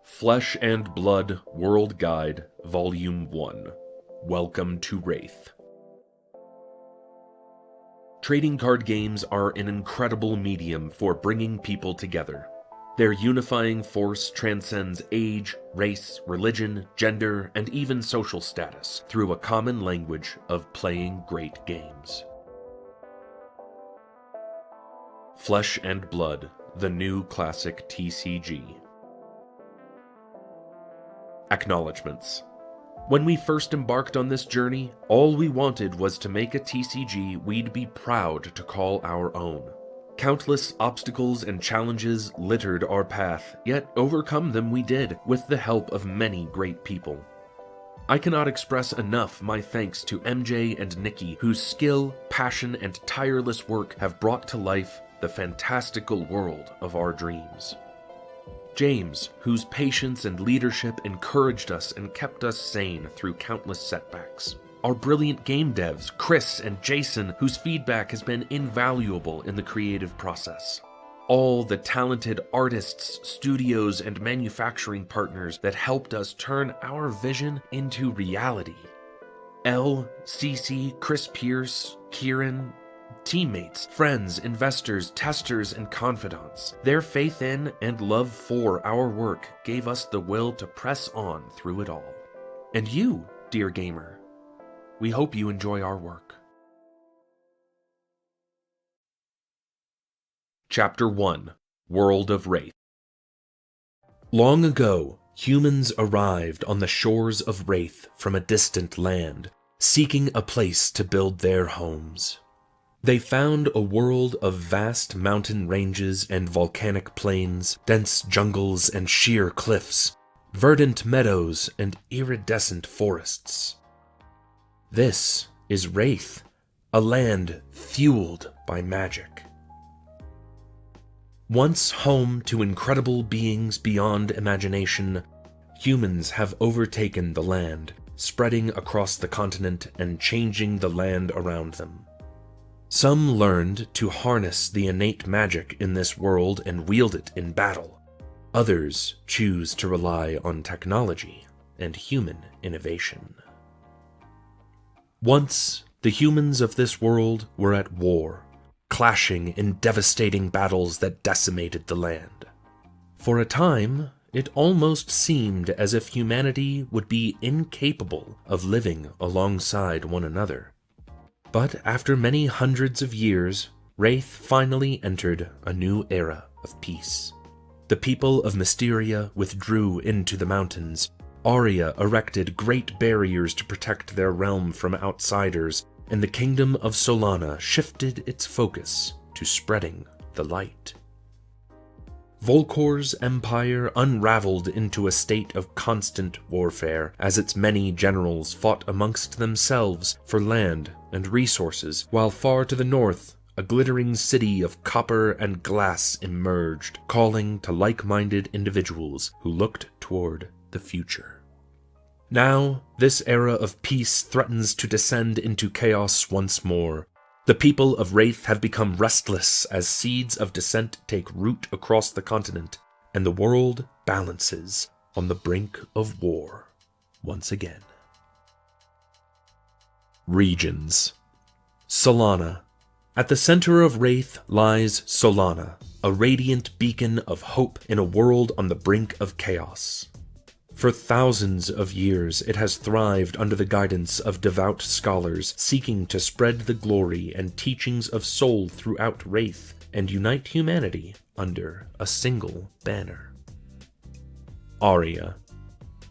Flesh and Blood World Guide, Volume 1. Welcome to Wraith. Trading card games are an incredible medium for bringing people together. Their unifying force transcends age, race, religion, gender, and even social status through a common language of playing great games. Flesh and Blood, the new classic TCG. Acknowledgements. When we first embarked on this journey, all we wanted was to make a TCG we'd be proud to call our own. Countless obstacles and challenges littered our path, yet overcome them we did, with the help of many great people. I cannot express enough my thanks to MJ and Nikki, whose skill, passion, and tireless work have brought to life the fantastical world of our dreams. James, whose patience and leadership encouraged us and kept us sane through countless setbacks. Our brilliant game devs, Chris and Jason, whose feedback has been invaluable in the creative process. All the talented artists, studios, and manufacturing partners that helped us turn our vision into reality. Elle, Cece, Chris Pierce, Kieran, teammates, friends, investors, testers, and confidants. Their faith in and love for our work gave us the will to press on through it all. And you, dear gamer, we hope you enjoy our work. Chapter 1: World of Wraith. Long ago, humans arrived on the shores of Wraith from a distant land, seeking a place to build their homes. They found a world of vast mountain ranges and volcanic plains, dense jungles and sheer cliffs, verdant meadows and iridescent forests. This is Wraith, a land fueled by magic. Once home to incredible beings beyond imagination, humans have overtaken the land, spreading across the continent and changing the land around them. Some learned to harness the innate magic in this world and wield it in battle. Others choose to rely on technology and human innovation. Once, the humans of this world were at war, clashing in devastating battles that decimated the land. For a time, it almost seemed as if humanity would be incapable of living alongside one another. But after many hundreds of years, Wraith finally entered a new era of peace. The people of Mysteria withdrew into the mountains. Aria erected great barriers to protect their realm from outsiders, and the kingdom of Solana shifted its focus to spreading the light. Volkor's empire unraveled into a state of constant warfare as its many generals fought amongst themselves for land and resources, while far to the north, a glittering city of copper and glass emerged, calling to like-minded individuals who looked toward the future. Now, this era of peace threatens to descend into chaos once more. The people of Wraith have become restless as seeds of dissent take root across the continent, and the world balances on the brink of war once again. Regions. Solana. At the center of Wraith lies Solana, a radiant beacon of hope in a world on the brink of chaos. For thousands of years, it has thrived under the guidance of devout scholars seeking to spread the glory and teachings of Sol throughout Wraith and unite humanity under a single banner. Aria.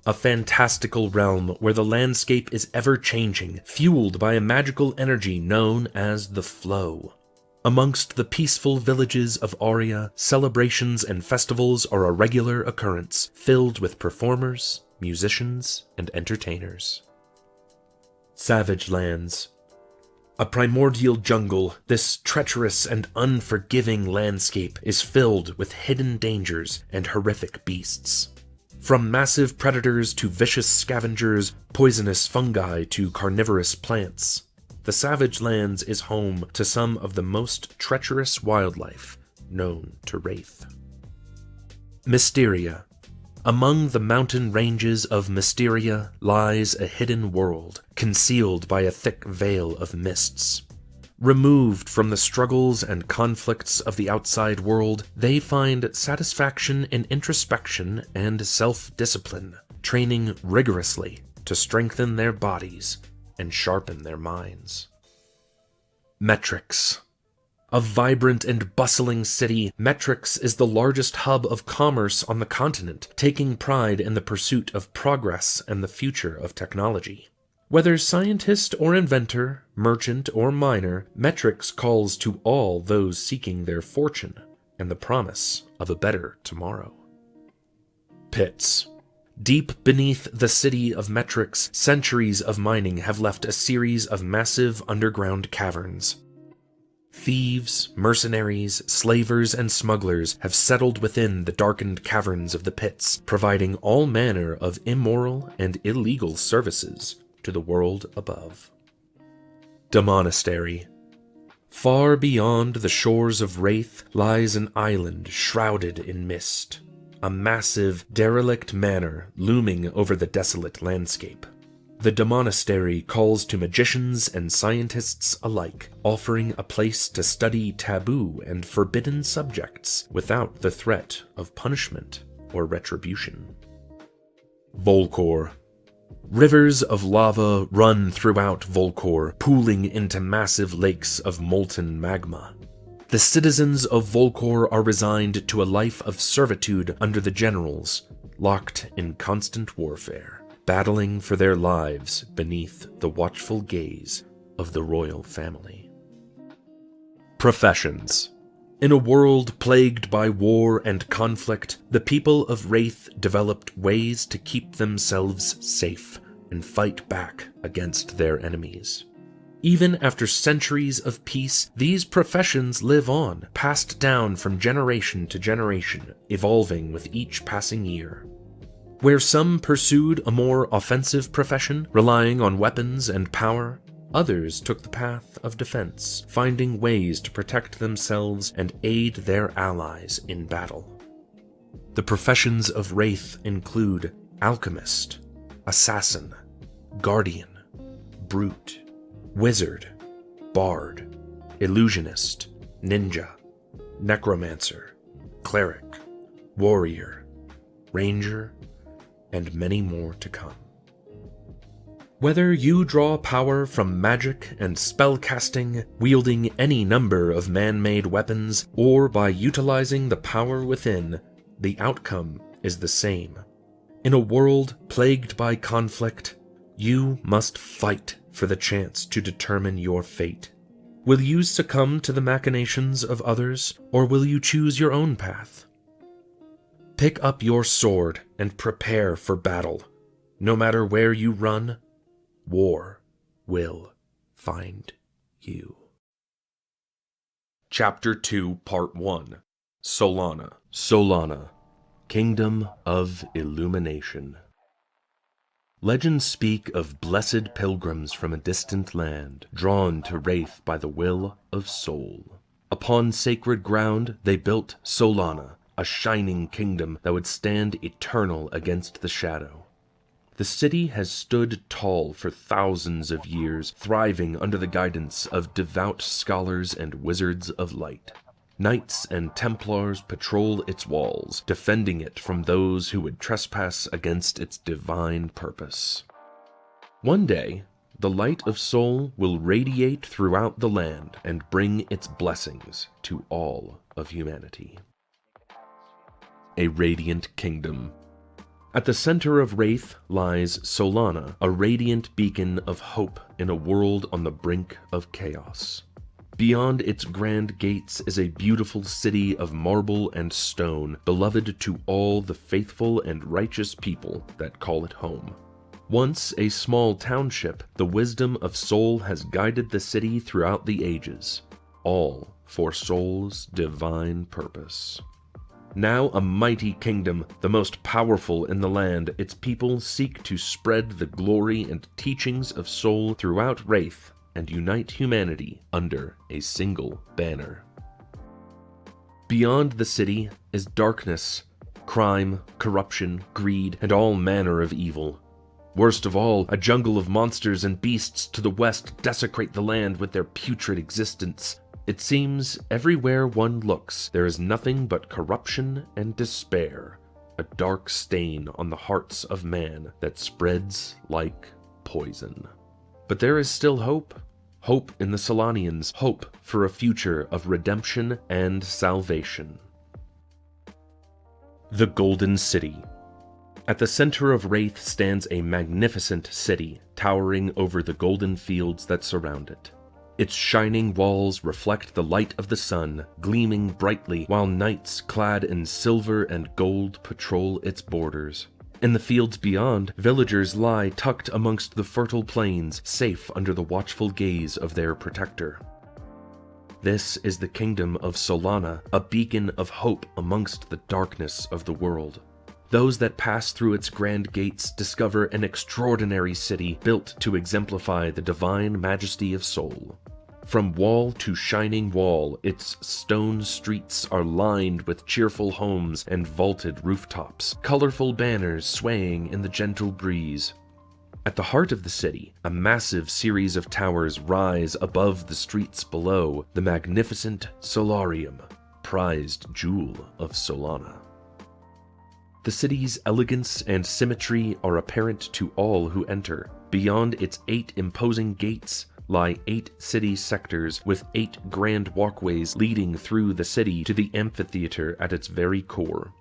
A fantastical realm where the landscape is ever-changing, fueled by a magical energy known as the Flow. Amongst the peaceful villages of Aria, celebrations and festivals are a regular occurrence, filled with performers, musicians, and entertainers. Savage Lands. A primordial jungle, this treacherous and unforgiving landscape is filled with hidden dangers and horrific beasts. From massive predators to vicious scavengers, poisonous fungi to carnivorous plants, the Savage Lands is home to some of the most treacherous wildlife known to Wraith. Mysteria. Among the mountain ranges of Mysteria lies a hidden world, concealed by a thick veil of mists. Removed from the struggles and conflicts of the outside world, they find satisfaction in introspection and self-discipline, training rigorously to strengthen their bodies and sharpen their minds. Metrix. A vibrant and bustling city, Metrix is the largest hub of commerce on the continent, taking pride in the pursuit of progress and the future of technology. Whether scientist or inventor, merchant or miner, Metrix calls to all those seeking their fortune and the promise of a better tomorrow. Pits. Deep beneath the city of Metrix, centuries of mining have left a series of massive underground caverns. Thieves, mercenaries, slavers, and smugglers have settled within the darkened caverns of the pits, providing all manner of immoral and illegal services to the world above. Demonastery. Far beyond the shores of Wraith lies an island shrouded in mist, a massive, derelict manor looming over the desolate landscape. The Demonastery calls to magicians and scientists alike, offering a place to study taboo and forbidden subjects without the threat of punishment or retribution. Volcor. Rivers of lava run throughout Volcor, pooling into massive lakes of molten magma. The citizens of Volcor are resigned to a life of servitude under the generals, locked in constant warfare, battling for their lives beneath the watchful gaze of the royal family. Professions. In a world plagued by war and conflict, the people of Wraith developed ways to keep themselves safe and fight back against their enemies. Even after centuries of peace, these professions live on, passed down from generation to generation, evolving with each passing year. Where some pursued a more offensive profession, relying on weapons and power, others took the path of defense, finding ways to protect themselves and aid their allies in battle. The professions of Wraith include alchemist, assassin, guardian, brute, wizard, bard, illusionist, ninja, necromancer, cleric, warrior, ranger, and many more to come. Whether you draw power from magic and spellcasting, wielding any number of man-made weapons, or by utilizing the power within, the outcome is the same. In a world plagued by conflict, you must fight for the chance to determine your fate. Will you succumb to the machinations of others, or will you choose your own path? Pick up your sword and prepare for battle. No matter where you run, war will find you. Chapter 2, Part 1. Solana. Solana, Kingdom of Illumination. Legends speak of blessed pilgrims from a distant land, drawn to Wraith by the will of Sol. Upon sacred ground they built Solana, a shining kingdom that would stand eternal against the shadow. The city has stood tall for thousands of years, thriving under the guidance of devout scholars and wizards of light. Knights and Templars patrol its walls, defending it from those who would trespass against its divine purpose. One day, the light of Sol will radiate throughout the land and bring its blessings to all of humanity. A radiant kingdom. At the center of Wraith lies Solana, a radiant beacon of hope in a world on the brink of chaos. Beyond its grand gates is a beautiful city of marble and stone, beloved to all the faithful and righteous people that call it home. Once a small township, the wisdom of Sol has guided the city throughout the ages, all for Sol's divine purpose. Now a mighty kingdom, the most powerful in the land, its people seek to spread the glory and teachings of Sol throughout Wraith and unite humanity under a single banner. Beyond the city is darkness, crime, corruption, greed, and all manner of evil. Worst of all, a jungle of monsters and beasts to the west desecrate the land with their putrid existence. It seems everywhere one looks, there is nothing but corruption and despair, a dark stain on the hearts of man that spreads like poison. But there is still hope. Hope in the Solanians, hope for a future of redemption and salvation. The Golden City. At the center of Wraith stands a magnificent city, towering over the golden fields that surround it. Its shining walls reflect the light of the sun, gleaming brightly, while knights clad in silver and gold patrol its borders. In the fields beyond, villagers lie tucked amongst the fertile plains, safe under the watchful gaze of their protector. This is the kingdom of Solana, a beacon of hope amongst the darkness of the world. Those that pass through its grand gates discover an extraordinary city built to exemplify the divine majesty of Sol. From wall to shining wall, its stone streets are lined with cheerful homes and vaulted rooftops, colorful banners swaying in the gentle breeze. At the heart of the city, a massive series of towers rise above the streets below, the magnificent Solarium, prized jewel of Solana. The city's elegance and symmetry are apparent to all who enter. Beyond its 8 imposing gates lie 8 city sectors with 8 grand walkways leading through the city to the Amphitheater at its very core.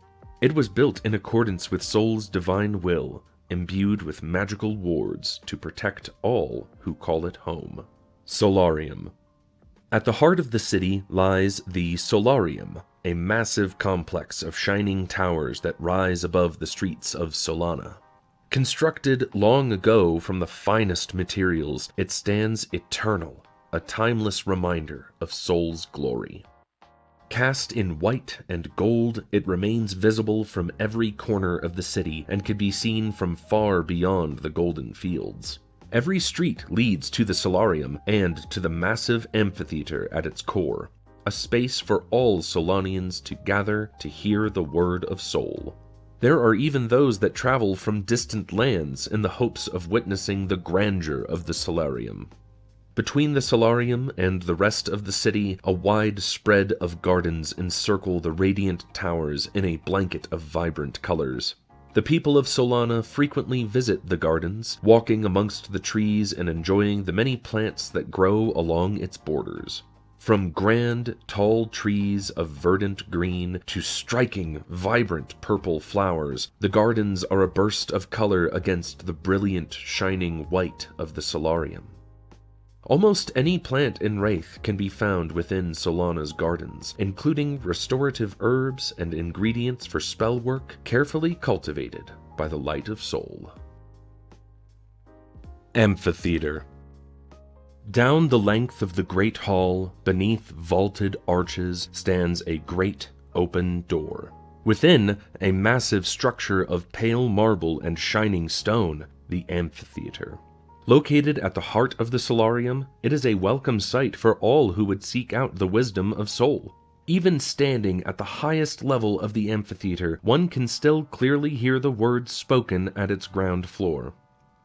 It was built in accordance with Sol's divine will, imbued with magical wards to protect all who call it home. Solarium. At the heart of the city lies the Solarium, a massive complex of shining towers that rise above the streets of Solana. Constructed long ago from the finest materials, it stands eternal, a timeless reminder of Sol's glory. Cast in white and gold, it remains visible from every corner of the city and can be seen from far beyond the golden fields. Every street leads to the Solarium and to the massive amphitheater at its core, a space for all Solanians to gather to hear the word of Sol. There are even those that travel from distant lands in the hopes of witnessing the grandeur of the Solarium. Between the Solarium and the rest of the city, a wide spread of gardens encircle the radiant towers in a blanket of vibrant colors. The people of Solana frequently visit the gardens, walking amongst the trees and enjoying the many plants that grow along its borders. From grand, tall trees of verdant green to striking, vibrant purple flowers, the gardens are a burst of color against the brilliant, shining white of the Solarium. Almost any plant in Wraith can be found within Solana's gardens, including restorative herbs and ingredients for spell work carefully cultivated by the light of Sol. Amphitheater. Down the length of the great hall, beneath vaulted arches, stands a great open door. Within, a massive structure of pale marble and shining stone, the Amphitheater. Located at the heart of the Solarium, it is a welcome sight for all who would seek out the wisdom of Sol. Even standing at the highest level of the amphitheater, one can still clearly hear the words spoken at its ground floor.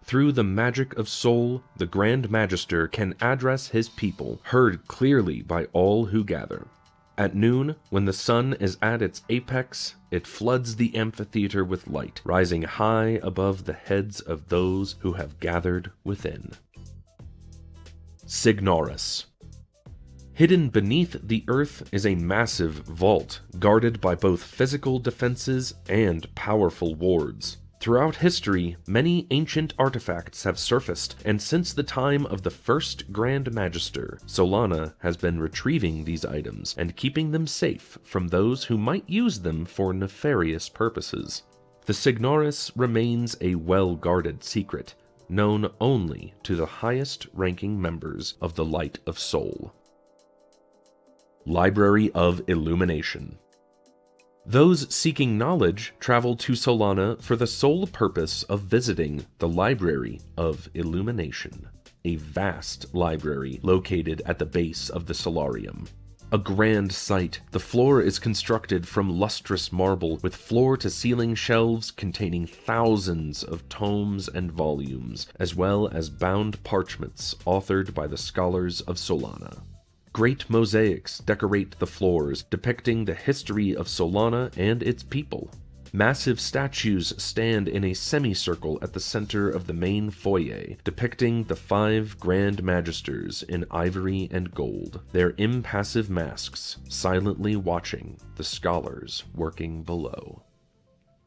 Through the magic of Sol, the Grand Magister can address his people, heard clearly by all who gather. At noon, when the sun is at its apex, it floods the amphitheater with light, rising high above the heads of those who have gathered within. Signoris. Hidden beneath the earth is a massive vault, guarded by both physical defenses and powerful wards. Throughout history, many ancient artifacts have surfaced, and since the time of the first Grand Magister, Solana has been retrieving these items and keeping them safe from those who might use them for nefarious purposes. The Signoris remains a well-guarded secret, known only to the highest-ranking members of the Light of Sol. Library of Illumination. Those seeking knowledge travel to Solana for the sole purpose of visiting the Library of Illumination, a vast library located at the base of the Solarium. A grand sight, the floor is constructed from lustrous marble with floor-to-ceiling shelves containing thousands of tomes and volumes, as well as bound parchments authored by the scholars of Solana. Great mosaics decorate the floors, depicting the history of Solana and its people. Massive statues stand in a semicircle at the center of the main foyer, depicting the 5 Grand Magisters in ivory and gold, their impassive masks silently watching the scholars working below.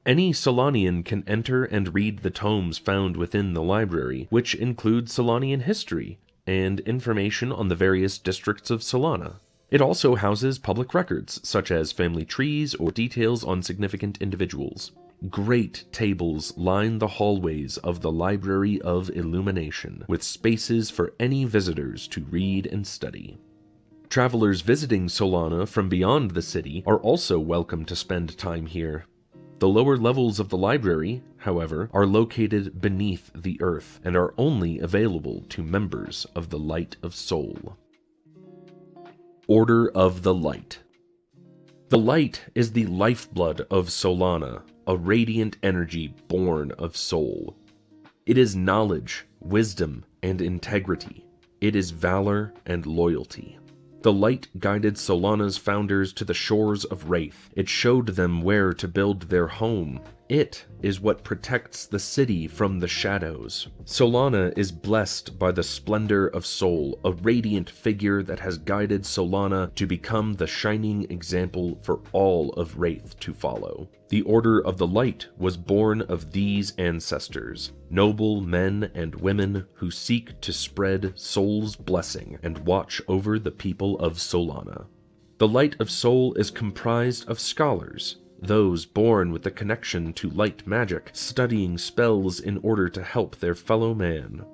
Any Solanian can enter and read the tomes found within the library, which include Solanian history and information on the various districts of Solana. It also houses public records, such as family trees or details on significant individuals. Great tables line the hallways of the Library of Illumination, with spaces for any visitors to read and study. Travelers visiting Solana from beyond the city are also welcome to spend time here. The lower levels of the library, however, are located beneath the earth and are only available to members of the Light of Sol. Order of the Light. The light is the lifeblood of Solana, a radiant energy born of Sol. It is knowledge, wisdom, and integrity. It is valor and loyalty. The light guided Solana's founders to the shores of Wraith. It showed them where to build their home. It is what protects the city from the shadows. Solana is blessed by the splendor of Sol, a radiant figure that has guided Solana to become the shining example for all of Wraith to follow. The Order of the Light was born of these ancestors, noble men and women who seek to spread Sol's blessing and watch over the people of Solana. The Light of Sol is comprised of scholars, those born with the connection to light magic, studying spells in order to help their fellow man.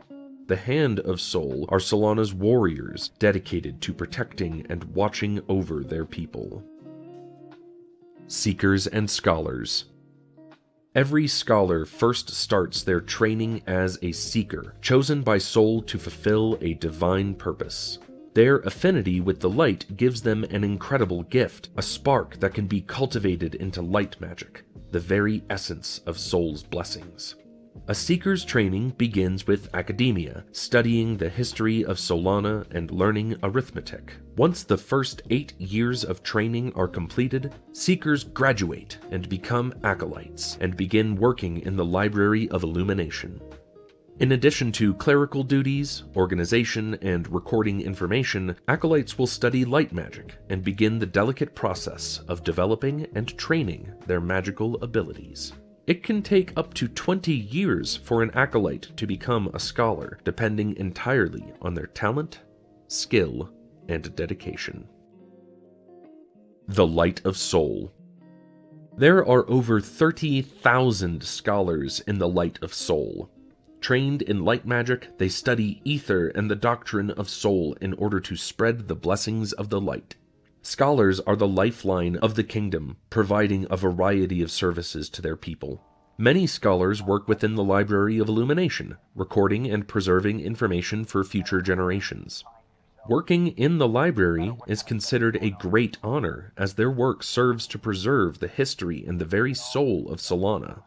The Hand of Sol are Solana's warriors, dedicated to protecting and watching over their people. Seekers and Scholars. Every scholar first starts their training as a seeker, chosen by Sol to fulfill a divine purpose. Their affinity with the light gives them an incredible gift, a spark that can be cultivated into light magic, the very essence of Sol's blessings. A seeker's training begins with academia, studying the history of Solana and learning arithmetic. Once the first 8 years of training are completed, seekers graduate and become acolytes, and begin working in the Library of Illumination. In addition to clerical duties, organization, and recording information, acolytes will study light magic and begin the delicate process of developing and training their magical abilities. It can take up to 20 years for an acolyte to become a scholar, depending entirely on their talent, skill, and dedication. The Light of Sol. There are over 30,000 scholars in the Light of Sol. Trained in light magic, they study ether and the doctrine of Sol in order to spread the blessings of the light. Scholars are the lifeline of the kingdom, providing a variety of services to their people. Many scholars work within the Library of Illumination, recording and preserving information for future generations. Working in the library is considered a great honor, as their work serves to preserve the history and the very soul of Solana.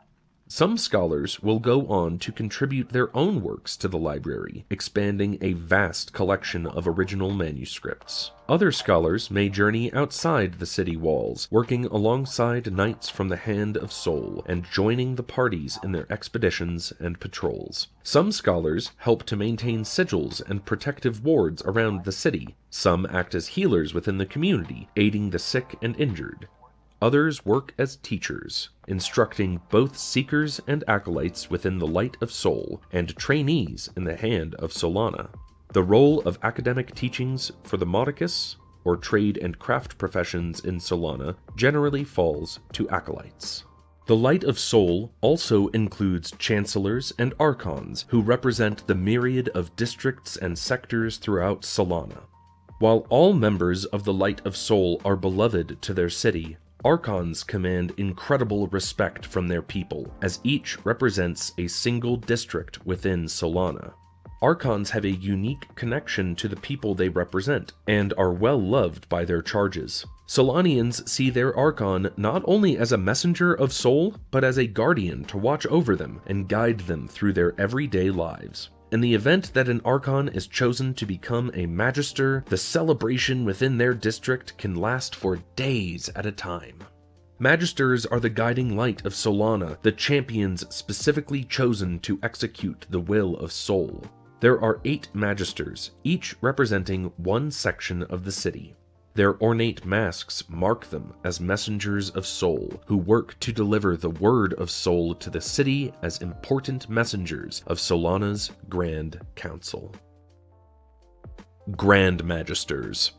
Some scholars will go on to contribute their own works to the library, expanding a vast collection of original manuscripts. Other scholars may journey outside the city walls, working alongside knights from the Hand of Sol and joining the parties in their expeditions and patrols. Some scholars help to maintain sigils and protective wards around the city. Some act as healers within the community, aiding the sick and injured. Others work as teachers, instructing both seekers and acolytes within the Light of Sol and trainees in the Hand of Solana. The role of academic teachings for the modicus, or trade and craft professions in Solana, generally falls to acolytes. The Light of Sol also includes chancellors and archons who represent the myriad of districts and sectors throughout Solana. While all members of the Light of Sol are beloved to their city, Archons command incredible respect from their people, as each represents a single district within Solana. Archons have a unique connection to the people they represent, and are well loved by their charges. Solanians see their Archon not only as a messenger of Sol, but as a guardian to watch over them and guide them through their everyday lives. In the event that an Archon is chosen to become a Magister, the celebration within their district can last for days at a time. Magisters are the guiding light of Solana, the champions specifically chosen to execute the will of Sol. There are 8 Magisters, each representing one section of the city. Their ornate masks mark them as messengers of Sol, who work to deliver the word of Sol to the city as important messengers of Solana's Grand Council. Grand Magisters.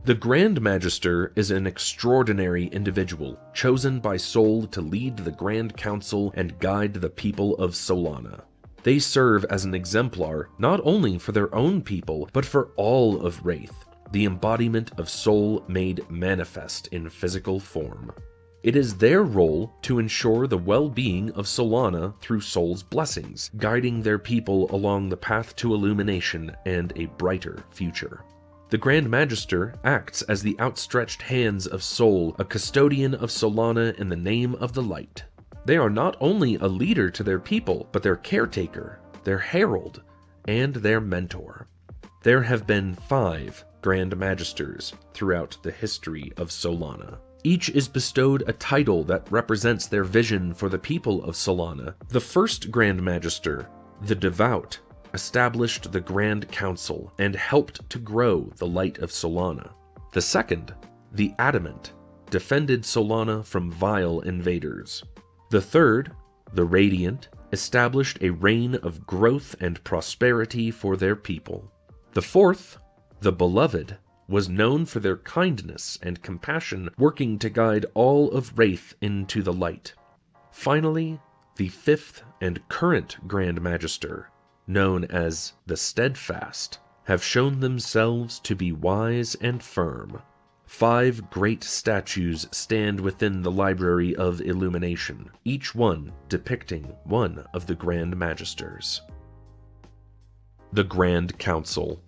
The Grand Magister is an extraordinary individual, chosen by Sol to lead the Grand Council and guide the people of Solana. They serve as an exemplar not only for their own people, but for all of Wraith, the embodiment of Sol made manifest in physical form. It is their role to ensure the well-being of Solana through Sol's blessings, guiding their people along the path to illumination and a brighter future. The Grand Magister acts as the outstretched hands of Sol, a custodian of Solana in the name of the light. They are not only a leader to their people, but their caretaker, their herald, and their mentor. There have been 5 Grand Magisters throughout the history of Solana. Each is bestowed a title that represents their vision for the people of Solana. The first Grand Magister, the Devout, established the Grand Council and helped to grow the light of Solana. The second, the Adamant, defended Solana from vile invaders. The third, the Radiant, established a reign of growth and prosperity for their people. The fourth, the Beloved, was known for their kindness and compassion, working to guide all of Wraith into the light. Finally, the fifth and current Grand Magister, known as the Steadfast, have shown themselves to be wise and firm. 5 great statues stand within the Library of Illumination, each one depicting one of the Grand Magisters. The Grand Council.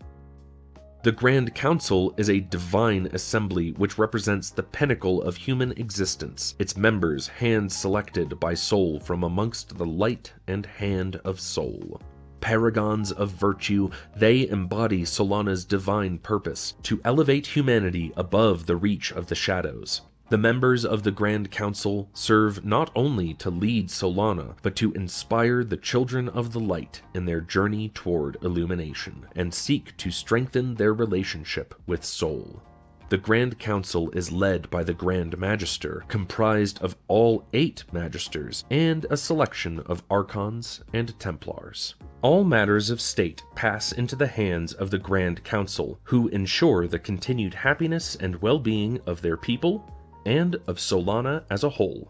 The Grand Council is a divine assembly which represents the pinnacle of human existence, its members hand-selected by Sol from amongst the light and hand of Sol. Paragons of virtue, they embody Solana's divine purpose, to elevate humanity above the reach of the shadows. The members of the Grand Council serve not only to lead Solana, but to inspire the children of the light in their journey toward illumination, and seek to strengthen their relationship with Sol. The Grand Council is led by the Grand Magister, comprised of all 8 Magisters and a selection of Archons and Templars. All matters of state pass into the hands of the Grand Council, who ensure the continued happiness and well-being of their people and of Solana as a whole.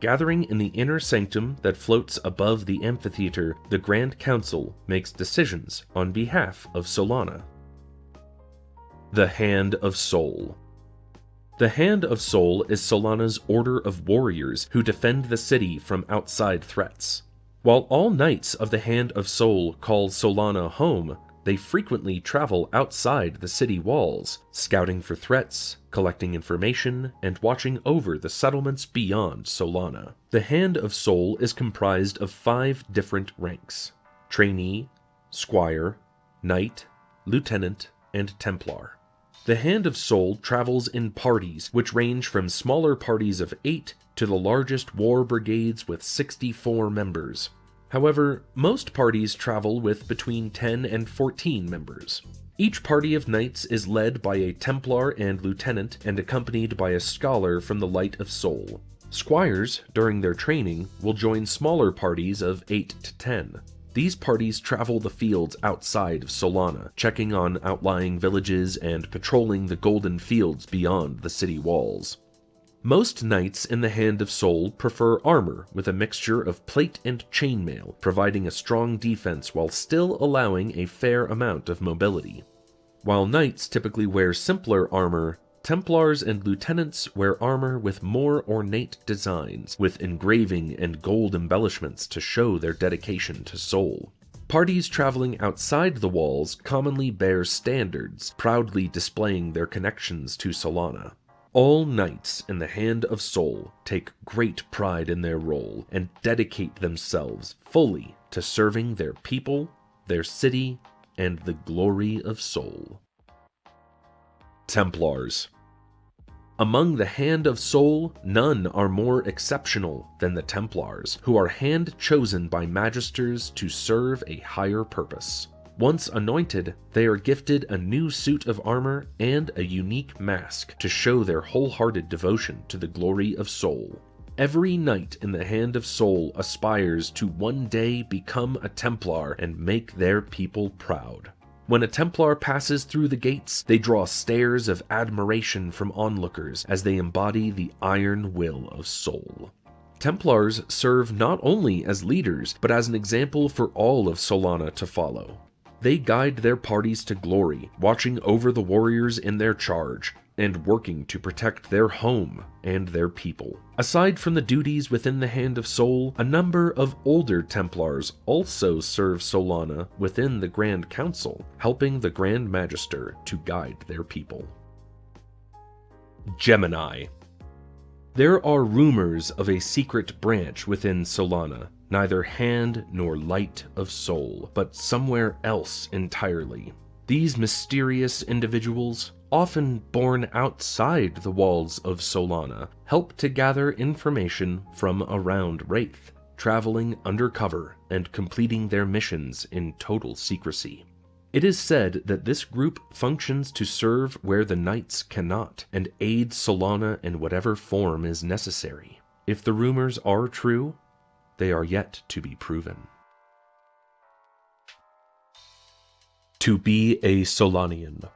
Gathering in the inner sanctum that floats above the Amphitheater, the Grand Council makes decisions on behalf of Solana. The Hand of Sol. The Hand of Sol is Solana's order of warriors who defend the city from outside threats. While all knights of the Hand of Sol call Solana home, they frequently travel outside the city walls, scouting for threats, collecting information, and watching over the settlements beyond Solana. The Hand of Sol is comprised of 5 different ranks: Trainee, Squire, Knight, Lieutenant, and Templar. The Hand of Sol travels in parties, which range from smaller parties of 8 to the largest war brigades with 64 members. However, most parties travel with between 10 and 14 members. Each party of knights is led by a Templar and Lieutenant and accompanied by a scholar from the Light of Sol. Squires, during their training, will join smaller parties of 8 to 10. These parties travel the fields outside of Solana, checking on outlying villages and patrolling the golden fields beyond the city walls. Most knights in the Hand of Sol prefer armor with a mixture of plate and chainmail, providing a strong defense while still allowing a fair amount of mobility. While knights typically wear simpler armor, Templars and Lieutenants wear armor with more ornate designs, with engraving and gold embellishments to show their dedication to Sol. Parties traveling outside the walls commonly bear standards, proudly displaying their connections to Solana. All knights in the Hand of Sol take great pride in their role and dedicate themselves fully to serving their people, their city, and the glory of Sol. Templars. Among the Hand of Sol, none are more exceptional than the Templars, who are hand-chosen by magisters to serve a higher purpose. Once anointed, they are gifted a new suit of armor and a unique mask to show their wholehearted devotion to the glory of Sol. Every knight in the Hand of Sol aspires to one day become a Templar and make their people proud. When a Templar passes through the gates, they draw stares of admiration from onlookers as they embody the iron will of Sol. Templars serve not only as leaders, but as an example for all of Solana to follow. They guide their parties to glory, watching over the warriors in their charge, and working to protect their home and their people. Aside from the duties within the Hand of Sol, a number of older Templars also serve Solana within the Grand Council, helping the Grand Magister to guide their people. Gemini. There are rumors of a secret branch within Solana, neither hand nor light of Sol, but somewhere else entirely. These mysterious individuals, often born outside the walls of Solana, help to gather information from around Wraith, traveling undercover and completing their missions in total secrecy. It is said that this group functions to serve where the knights cannot, and aid Solana in whatever form is necessary. If the rumors are true, they are yet to be proven. To be a Solanian.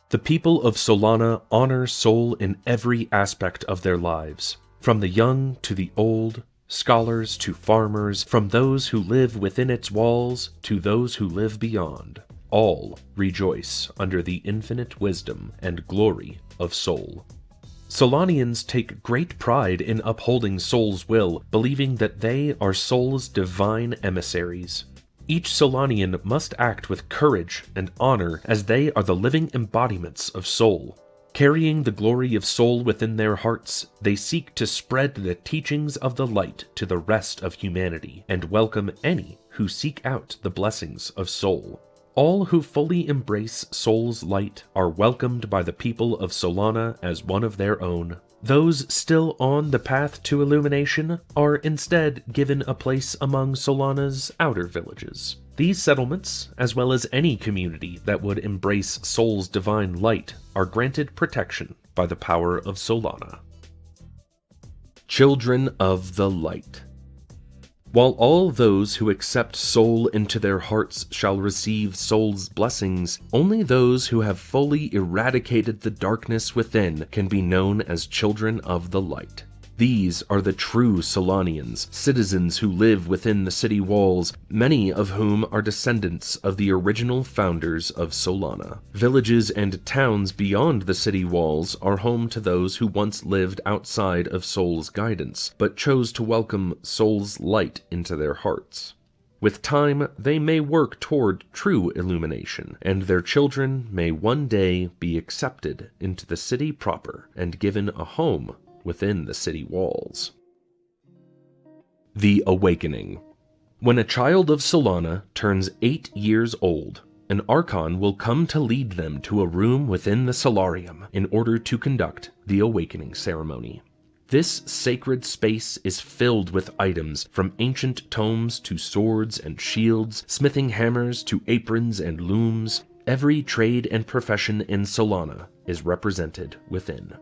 The people of Solana honor Sol in every aspect of their lives, from the young to the old, scholars to farmers, from those who live within its walls to those who live beyond. All rejoice under the infinite wisdom and glory of Sol. Solanians take great pride in upholding Sol's will, believing that they are Sol's divine emissaries. Each Solanian must act with courage and honor, as they are the living embodiments of Sol. Carrying the glory of Sol within their hearts, they seek to spread the teachings of the light to the rest of humanity, and welcome any who seek out the blessings of Sol. All who fully embrace Sol's light are welcomed by the people of Solana as one of their own. Those still on the path to Illumination are instead given a place among Solana's outer villages. These settlements, as well as any community that would embrace Sol's divine light, are granted protection by the power of Solana. Children of the Light. While all those who accept Sol into their hearts shall receive Sol's blessings, only those who have fully eradicated the darkness within can be known as children of the light. These are the true Solanians, citizens who live within the city walls, many of whom are descendants of the original founders of Solana. Villages and towns beyond the city walls are home to those who once lived outside of Sol's guidance, but chose to welcome Sol's light into their hearts. With time, they may work toward true illumination, and their children may one day be accepted into the city proper and given a home within the city walls. The Awakening. When a child of Solana turns 8 years old, an Archon will come to lead them to a room within the Solarium in order to conduct the Awakening ceremony. This sacred space is filled with items from ancient tomes to swords and shields, smithing hammers to aprons and looms. Every trade and profession in Solana is represented within.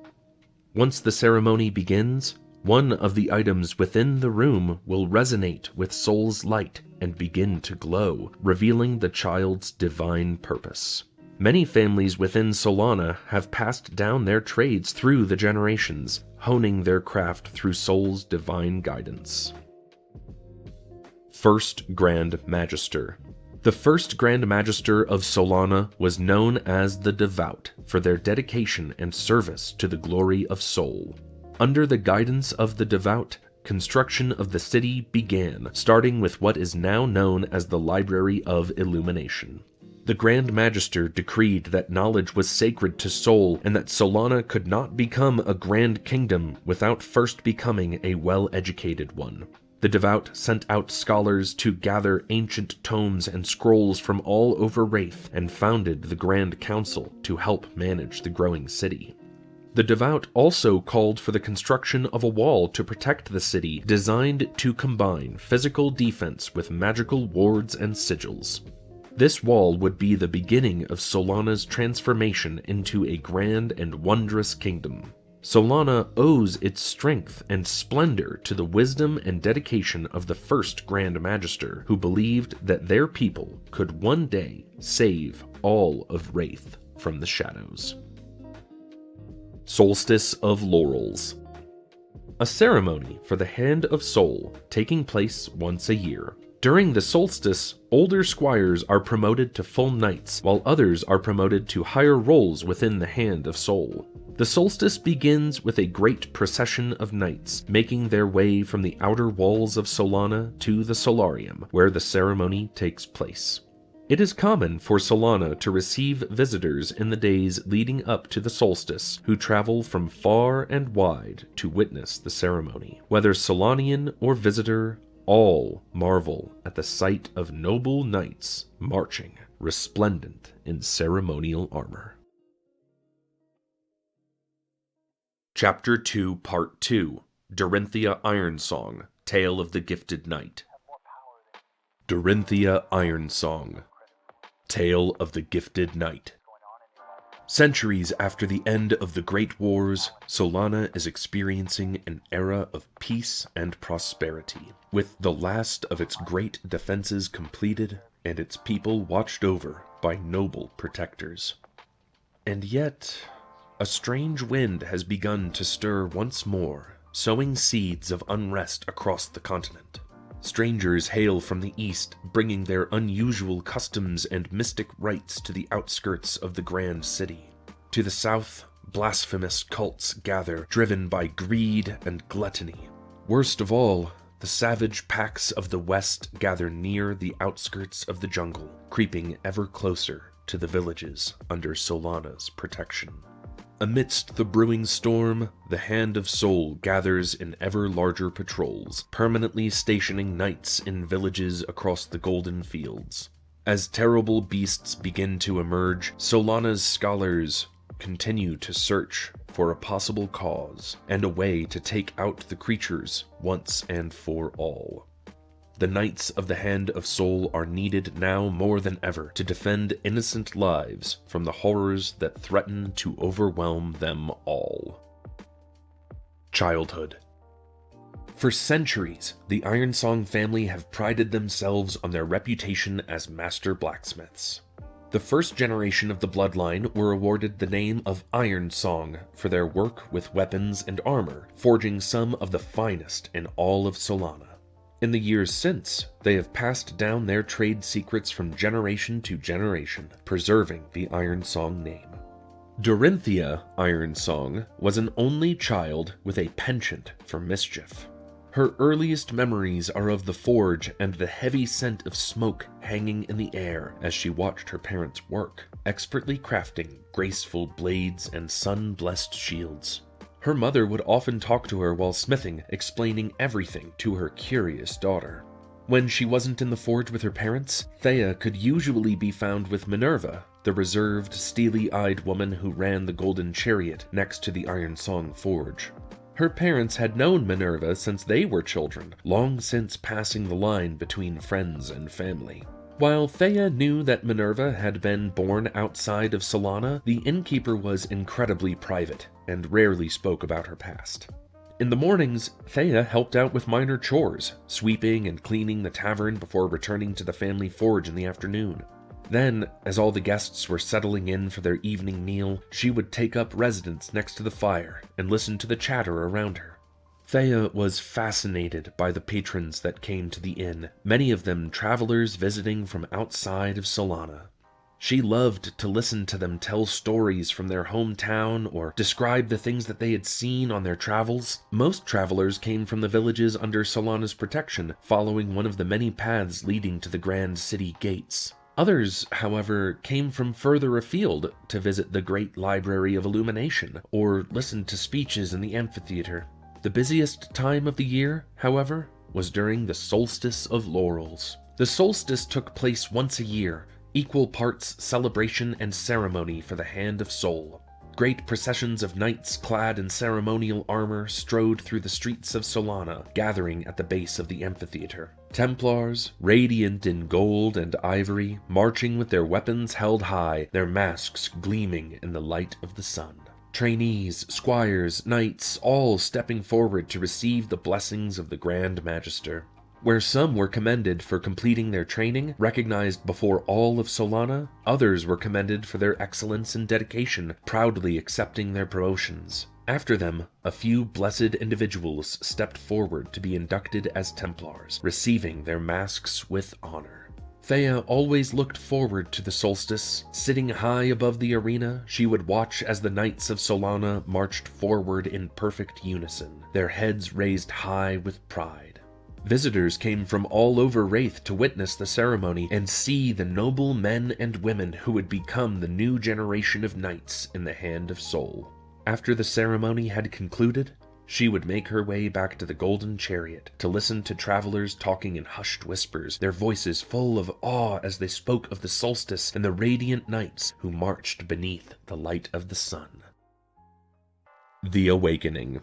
Once the ceremony begins, one of the items within the room will resonate with Sol's light and begin to glow, revealing the child's divine purpose. Many families within Solana have passed down their trades through the generations, honing their craft through Sol's divine guidance. First Grand Magister. The first Grand Magister of Solana was known as the Devout for their dedication and service to the glory of Sol. Under the guidance of the Devout, construction of the city began, starting with what is now known as the Library of Illumination. The Grand Magister decreed that knowledge was sacred to Sol, and that Solana could not become a grand kingdom without first becoming a well-educated one. The devout sent out scholars to gather ancient tomes and scrolls from all over Wraith and founded the Grand Council to help manage the growing city. The devout also called for the construction of a wall to protect the city, designed to combine physical defense with magical wards and sigils. This wall would be the beginning of Solana's transformation into a grand and wondrous kingdom. Solana owes its strength and splendor to the wisdom and dedication of the first Grand Magister, who believed that their people could one day save all of Wraith from the shadows. Solstice of Laurels. A ceremony for the Hand of Sol, taking place once a year. During the solstice, older squires are promoted to full knights, while others are promoted to higher roles within the Hand of Sol. The solstice begins with a great procession of knights, making their way from the outer walls of Solana to the solarium, where the ceremony takes place. It is common for Solana to receive visitors in the days leading up to the solstice, who travel from far and wide to witness the ceremony. Whether Solanian or visitor, all marvel at the sight of noble knights marching, resplendent in ceremonial armor. Chapter 2, Part 2, Dorinthia Iron Song, Tale of the Gifted Knight. Dorinthia Iron Song, Tale of the Gifted Knight. Centuries after the end of the Great Wars, Solana is experiencing an era of peace and prosperity, with the last of its great defenses completed and its people watched over by noble protectors. And yet, a strange wind has begun to stir once more, sowing seeds of unrest across the continent. Strangers hail from the east, bringing their unusual customs and mystic rites to the outskirts of the grand city. To the south, blasphemous cults gather, driven by greed and gluttony. Worst of all, the savage packs of the west gather near the outskirts of the jungle, creeping ever closer to the villages under Solana's protection. Amidst the brewing storm, the Hand of Sol gathers in ever larger patrols, permanently stationing knights in villages across the golden fields. As terrible beasts begin to emerge, Solana's scholars continue to search for a possible cause and a way to take out the creatures once and for all. The Knights of the Hand of Sol are needed now more than ever to defend innocent lives from the horrors that threaten to overwhelm them all. Childhood. For centuries, the Ironsong family have prided themselves on their reputation as master blacksmiths. The first generation of the bloodline were awarded the name of Ironsong for their work with weapons and armor, forging some of the finest in all of Solana. In the years since, they have passed down their trade secrets from generation to generation, preserving the Ironsong name. Dorinthia Ironsong was an only child with a penchant for mischief. Her earliest memories are of the forge and the heavy scent of smoke hanging in the air as she watched her parents work, expertly crafting graceful blades and sun-blessed shields. Her mother would often talk to her while smithing, explaining everything to her curious daughter. When she wasn't in the forge with her parents, Thea could usually be found with Minerva, the reserved, steely-eyed woman who ran the golden chariot next to the Ironsong forge. Her parents had known Minerva since they were children, long since passing the line between friends and family. While Thea knew that Minerva had been born outside of Solana, the innkeeper was incredibly private and rarely spoke about her past. In the mornings, Thea helped out with minor chores, sweeping and cleaning the tavern before returning to the family forge in the afternoon. Then, as all the guests were settling in for their evening meal, she would take up residence next to the fire and listen to the chatter around her. Thea was fascinated by the patrons that came to the inn, many of them travelers visiting from outside of Solana. She loved to listen to them tell stories from their hometown or describe the things that they had seen on their travels. Most travelers came from the villages under Solana's protection, following one of the many paths leading to the grand city gates. Others, however, came from further afield to visit the great library of Illumination or listen to speeches in the Amphitheater. The busiest time of the year, however, was during the solstice of laurels. The solstice took place once a year, equal parts celebration and ceremony for the Hand of Sol. Great processions of knights clad in ceremonial armor strode through the streets of Solana, gathering at the base of the amphitheater. Templars, radiant in gold and ivory, marching with their weapons held high, their masks gleaming in the light of the sun. Trainees, squires, knights, all stepping forward to receive the blessings of the Grand Magister. Where some were commended for completing their training, recognized before all of Solana, others were commended for their excellence and dedication, proudly accepting their promotions. After them, a few blessed individuals stepped forward to be inducted as Templars, receiving their masks with honor. Thea always looked forward to the solstice. Sitting high above the arena, she would watch as the knights of Solana marched forward in perfect unison, their heads raised high with pride. Visitors came from all over Wraith to witness the ceremony and see the noble men and women who would become the new generation of knights in the Hand of Sol. After the ceremony had concluded, she would make her way back to the Golden Chariot to listen to travelers talking in hushed whispers, their voices full of awe as they spoke of the solstice and the radiant knights who marched beneath the light of the sun. The Awakening.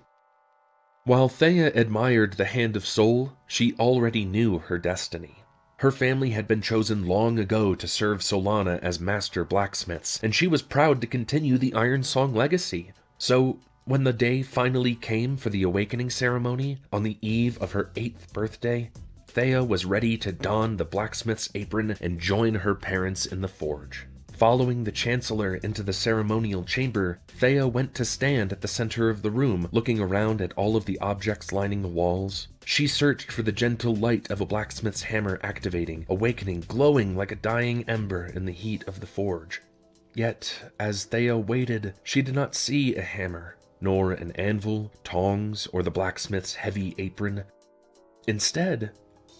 While Thea admired the Hand of Sol, she already knew her destiny. Her family had been chosen long ago to serve Solana as master blacksmiths, and she was proud to continue the Iron Song legacy. So, when the day finally came for the awakening ceremony, on the eve of her 8th birthday, Thea was ready to don the blacksmith's apron and join her parents in the forge. Following the Chancellor into the ceremonial chamber, Thea went to stand at the center of the room, looking around at all of the objects lining the walls. She searched for the gentle light of a blacksmith's hammer activating, awakening, glowing like a dying ember in the heat of the forge. Yet, as Thea waited, she did not see a hammer, nor an anvil, tongs, or the blacksmith's heavy apron. Instead,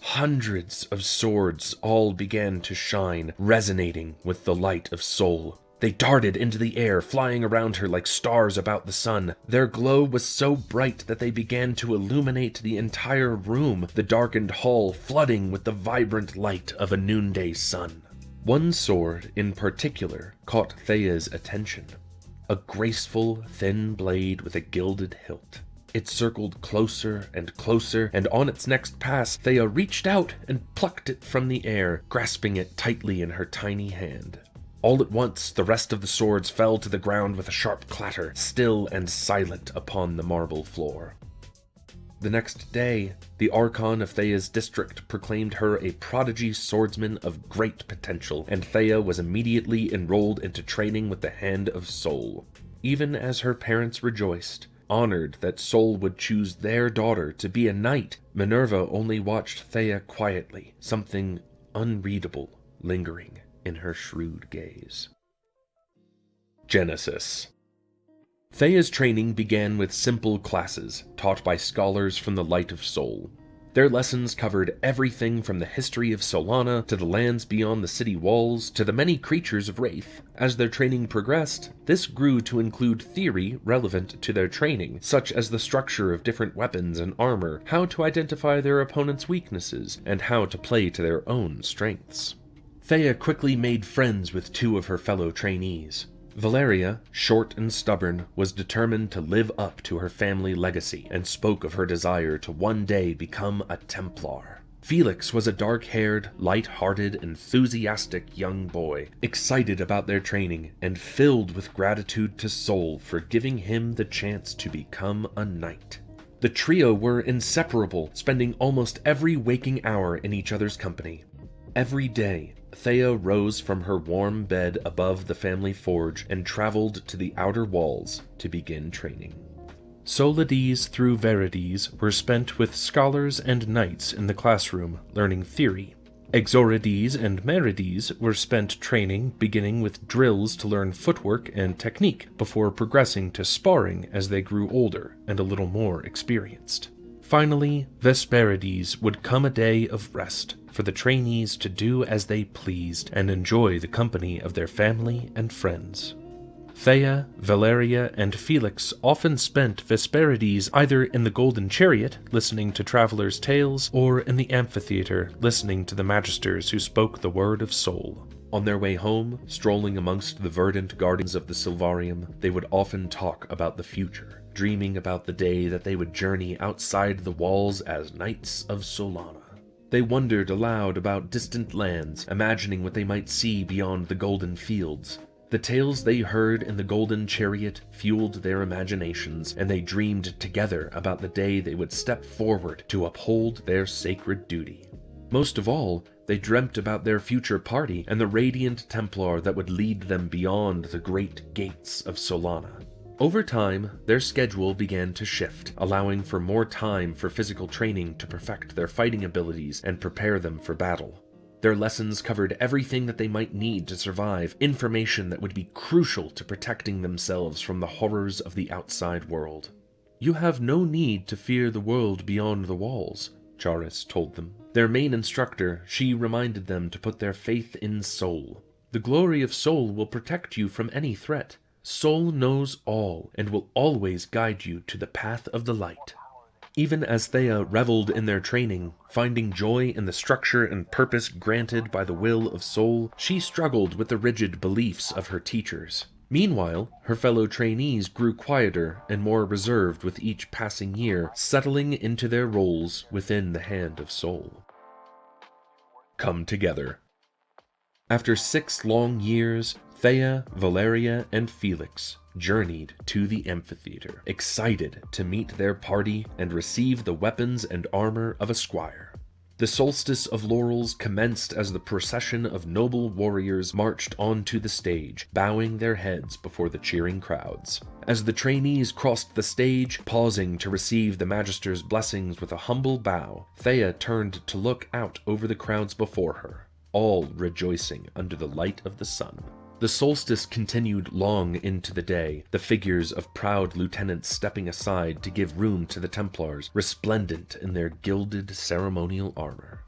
hundreds of swords all began to shine, resonating with the light of Sol. They darted into the air, flying around her like stars about the sun. Their glow was so bright that they began to illuminate the entire room, the darkened hall flooding with the vibrant light of a noonday sun. One sword in particular caught Thea's attention. A graceful, thin blade with a gilded hilt. It circled closer and closer, and on its next pass, Thea reached out and plucked it from the air, grasping it tightly in her tiny hand. All at once, the rest of the swords fell to the ground with a sharp clatter, still and silent upon the marble floor. The next day, the Archon of Thea's district proclaimed her a prodigy swordsman of great potential, and Thea was immediately enrolled into training with the Hand of Sol. Even as her parents rejoiced, honored that Sol would choose their daughter to be a knight, Minerva only watched Thea quietly, something unreadable lingering in her shrewd gaze. Genesis. Thea's training began with simple classes, taught by scholars from the Light of Sol. Their lessons covered everything from the history of Solana to the lands beyond the city walls to the many creatures of Wraith. As their training progressed, this grew to include theory relevant to their training, such as the structure of different weapons and armor, how to identify their opponent's weaknesses, and how to play to their own strengths. Thea quickly made friends with two of her fellow trainees. Valeria, short and stubborn, was determined to live up to her family legacy and spoke of her desire to one day become a Templar. Felix was a dark-haired, light-hearted, enthusiastic young boy, excited about their training and filled with gratitude to Sol for giving him the chance to become a knight. The trio were inseparable, spending almost every waking hour in each other's company. Every day, Thea rose from her warm bed above the family forge and traveled to the outer walls to begin training. Solides through Verides were spent with scholars and knights in the classroom learning theory. Exorides and Merides were spent training, beginning with drills to learn footwork and technique, before progressing to sparring as they grew older and a little more experienced. Finally, Vesperides would come a day of rest, for the trainees to do as they pleased and enjoy the company of their family and friends. Thea, Valeria, and Felix often spent Vesperides either in the Golden Chariot, listening to travelers' tales, or in the Amphitheater, listening to the magisters who spoke the word of soul. On their way home, strolling amongst the verdant gardens of the Silvarium, they would often talk about the future, dreaming about the day that they would journey outside the walls as Knights of Solana. They wondered aloud about distant lands, imagining what they might see beyond the golden fields. The tales they heard in the Golden Chariot fueled their imaginations, and they dreamed together about the day they would step forward to uphold their sacred duty. Most of all, they dreamt about their future party and the radiant Templar that would lead them beyond the great gates of Solana. Over time, their schedule began to shift, allowing for more time for physical training to perfect their fighting abilities and prepare them for battle. Their lessons covered everything that they might need to survive, information that would be crucial to protecting themselves from the horrors of the outside world. "You have no need to fear the world beyond the walls," Charis told them. Their main instructor, she reminded them to put their faith in Soul. "The glory of Soul will protect you from any threat. Soul knows all, and will always guide you to the path of the light." Even as Thea reveled in their training, finding joy in the structure and purpose granted by the will of Soul, she struggled with the rigid beliefs of her teachers. Meanwhile, her fellow trainees grew quieter and more reserved with each passing year, settling into their roles within the hand of Soul. Come together. After 6 long years, Thea, Valeria, and Felix journeyed to the Amphitheater, excited to meet their party and receive the weapons and armor of a squire. The solstice of laurels commenced as the procession of noble warriors marched onto the stage, bowing their heads before the cheering crowds. As the trainees crossed the stage, pausing to receive the magister's blessings with a humble bow, Thea turned to look out over the crowds before her, all rejoicing under the light of the sun. The solstice continued long into the day, the figures of proud lieutenants stepping aside to give room to the Templars, resplendent in their gilded ceremonial armor.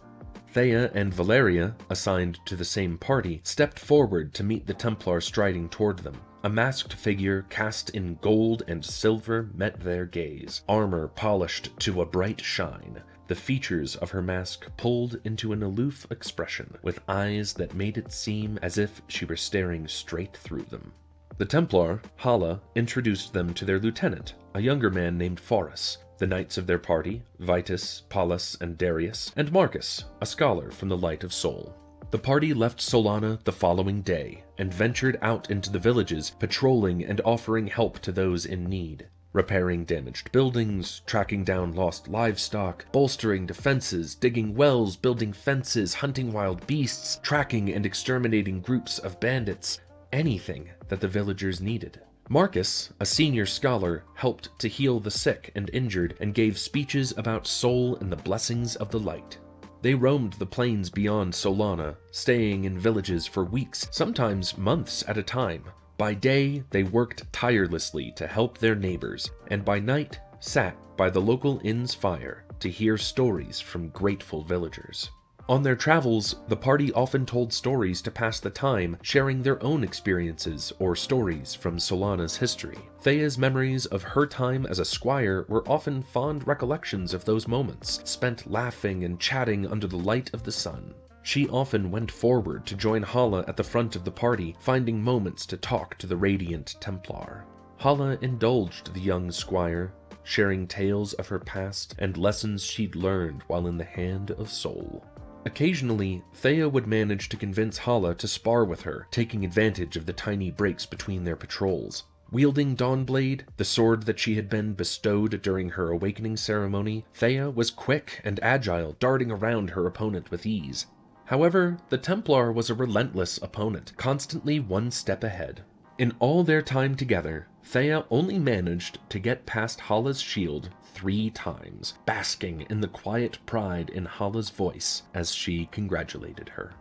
Thea and Valeria, assigned to the same party, stepped forward to meet the Templar striding toward them. A masked figure cast in gold and silver met their gaze, armor polished to a bright shine. The features of her mask pulled into an aloof expression, with eyes that made it seem as if she were staring straight through them. The Templar, Hala, introduced them to their lieutenant, a younger man named Forus, the knights of their party, Vitus, Pallas, and Darius, and Marcus, a scholar from the Light of Soul. The party left Solana the following day, and ventured out into the villages, patrolling and offering help to those in need. Repairing damaged buildings, tracking down lost livestock, bolstering defenses, digging wells, building fences, hunting wild beasts, tracking and exterminating groups of bandits, anything that the villagers needed. Marcus, a senior scholar, helped to heal the sick and injured and gave speeches about Soul and the blessings of the light. They roamed the plains beyond Solana, staying in villages for weeks, sometimes months at a time. By day, they worked tirelessly to help their neighbors, and by night, sat by the local inn's fire to hear stories from grateful villagers. On their travels, the party often told stories to pass the time, sharing their own experiences or stories from Solana's history. Thea's memories of her time as a squire were often fond recollections of those moments, spent laughing and chatting under the light of the sun. She often went forward to join Hala at the front of the party, finding moments to talk to the radiant Templar. Hala indulged the young squire, sharing tales of her past and lessons she'd learned while in the hand of Soul. Occasionally, Thea would manage to convince Hala to spar with her, taking advantage of the tiny breaks between their patrols. Wielding Dawnblade, the sword that she had been bestowed during her awakening ceremony, Thea was quick and agile, darting around her opponent with ease. However, the Templar was a relentless opponent, constantly one step ahead. In all their time together, Thea only managed to get past Hala's shield 3 times, basking in the quiet pride in Hala's voice as she congratulated her.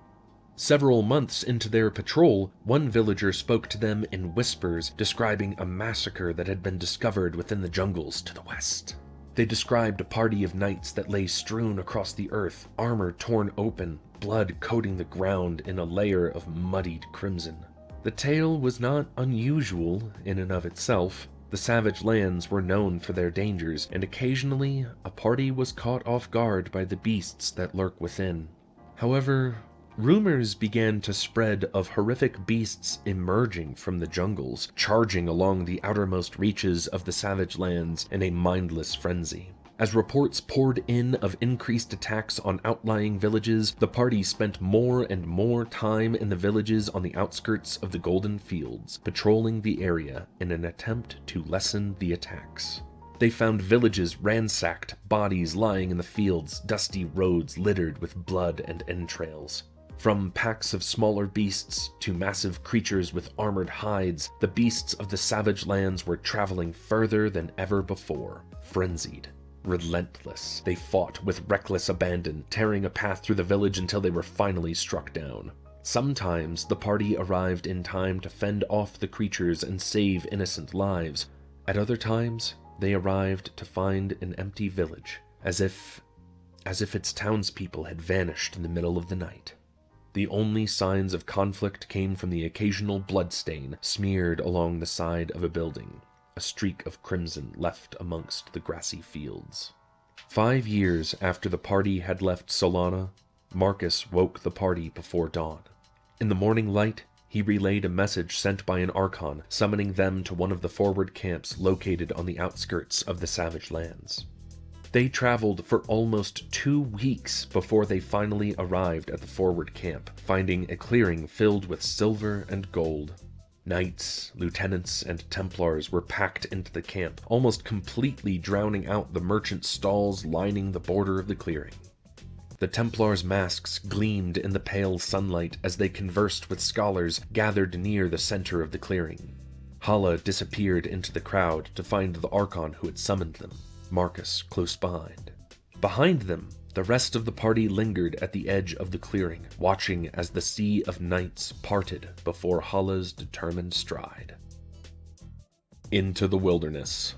Several months into their patrol, one villager spoke to them in whispers, describing a massacre that had been discovered within the jungles to the west. They described a party of knights that lay strewn across the earth, armor torn open, blood coating the ground in a layer of muddied crimson. The tale was not unusual in and of itself. The savage lands were known for their dangers, and occasionally a party was caught off guard by the beasts that lurk within. However, rumors began to spread of horrific beasts emerging from the jungles, charging along the outermost reaches of the savage lands in a mindless frenzy. As reports poured in of increased attacks on outlying villages, the party spent more and more time in the villages on the outskirts of the Golden Fields, patrolling the area in an attempt to lessen the attacks. They found villages ransacked, bodies lying in the fields, dusty roads littered with blood and entrails. From packs of smaller beasts to massive creatures with armored hides, the beasts of the savage lands were traveling further than ever before, frenzied. Relentless, they fought with reckless abandon, tearing a path through the village until they were finally struck down. Sometimes the party arrived in time to fend off the creatures and save innocent lives. At other times, they arrived to find an empty village, as if its townspeople had vanished in the middle of the night. The only signs of conflict came from the occasional bloodstain smeared along the side of a building, a streak of crimson left amongst the grassy fields. 5 years after the party had left Solana, Marcus woke the party before dawn. In the morning light, he relayed a message sent by an Archon, summoning them to one of the forward camps located on the outskirts of the savage lands. They traveled for almost 2 weeks before they finally arrived at the forward camp, finding a clearing filled with silver and gold. Knights, lieutenants, and Templars were packed into the camp, almost completely drowning out the merchant stalls lining the border of the clearing. The Templars' masks gleamed in the pale sunlight as they conversed with scholars gathered near the center of the clearing. Hala disappeared into the crowd to find the Archon who had summoned them, Marcus close behind. Behind them, the rest of the party lingered at the edge of the clearing, watching as the sea of knights parted before Hala's determined stride. Into the wilderness.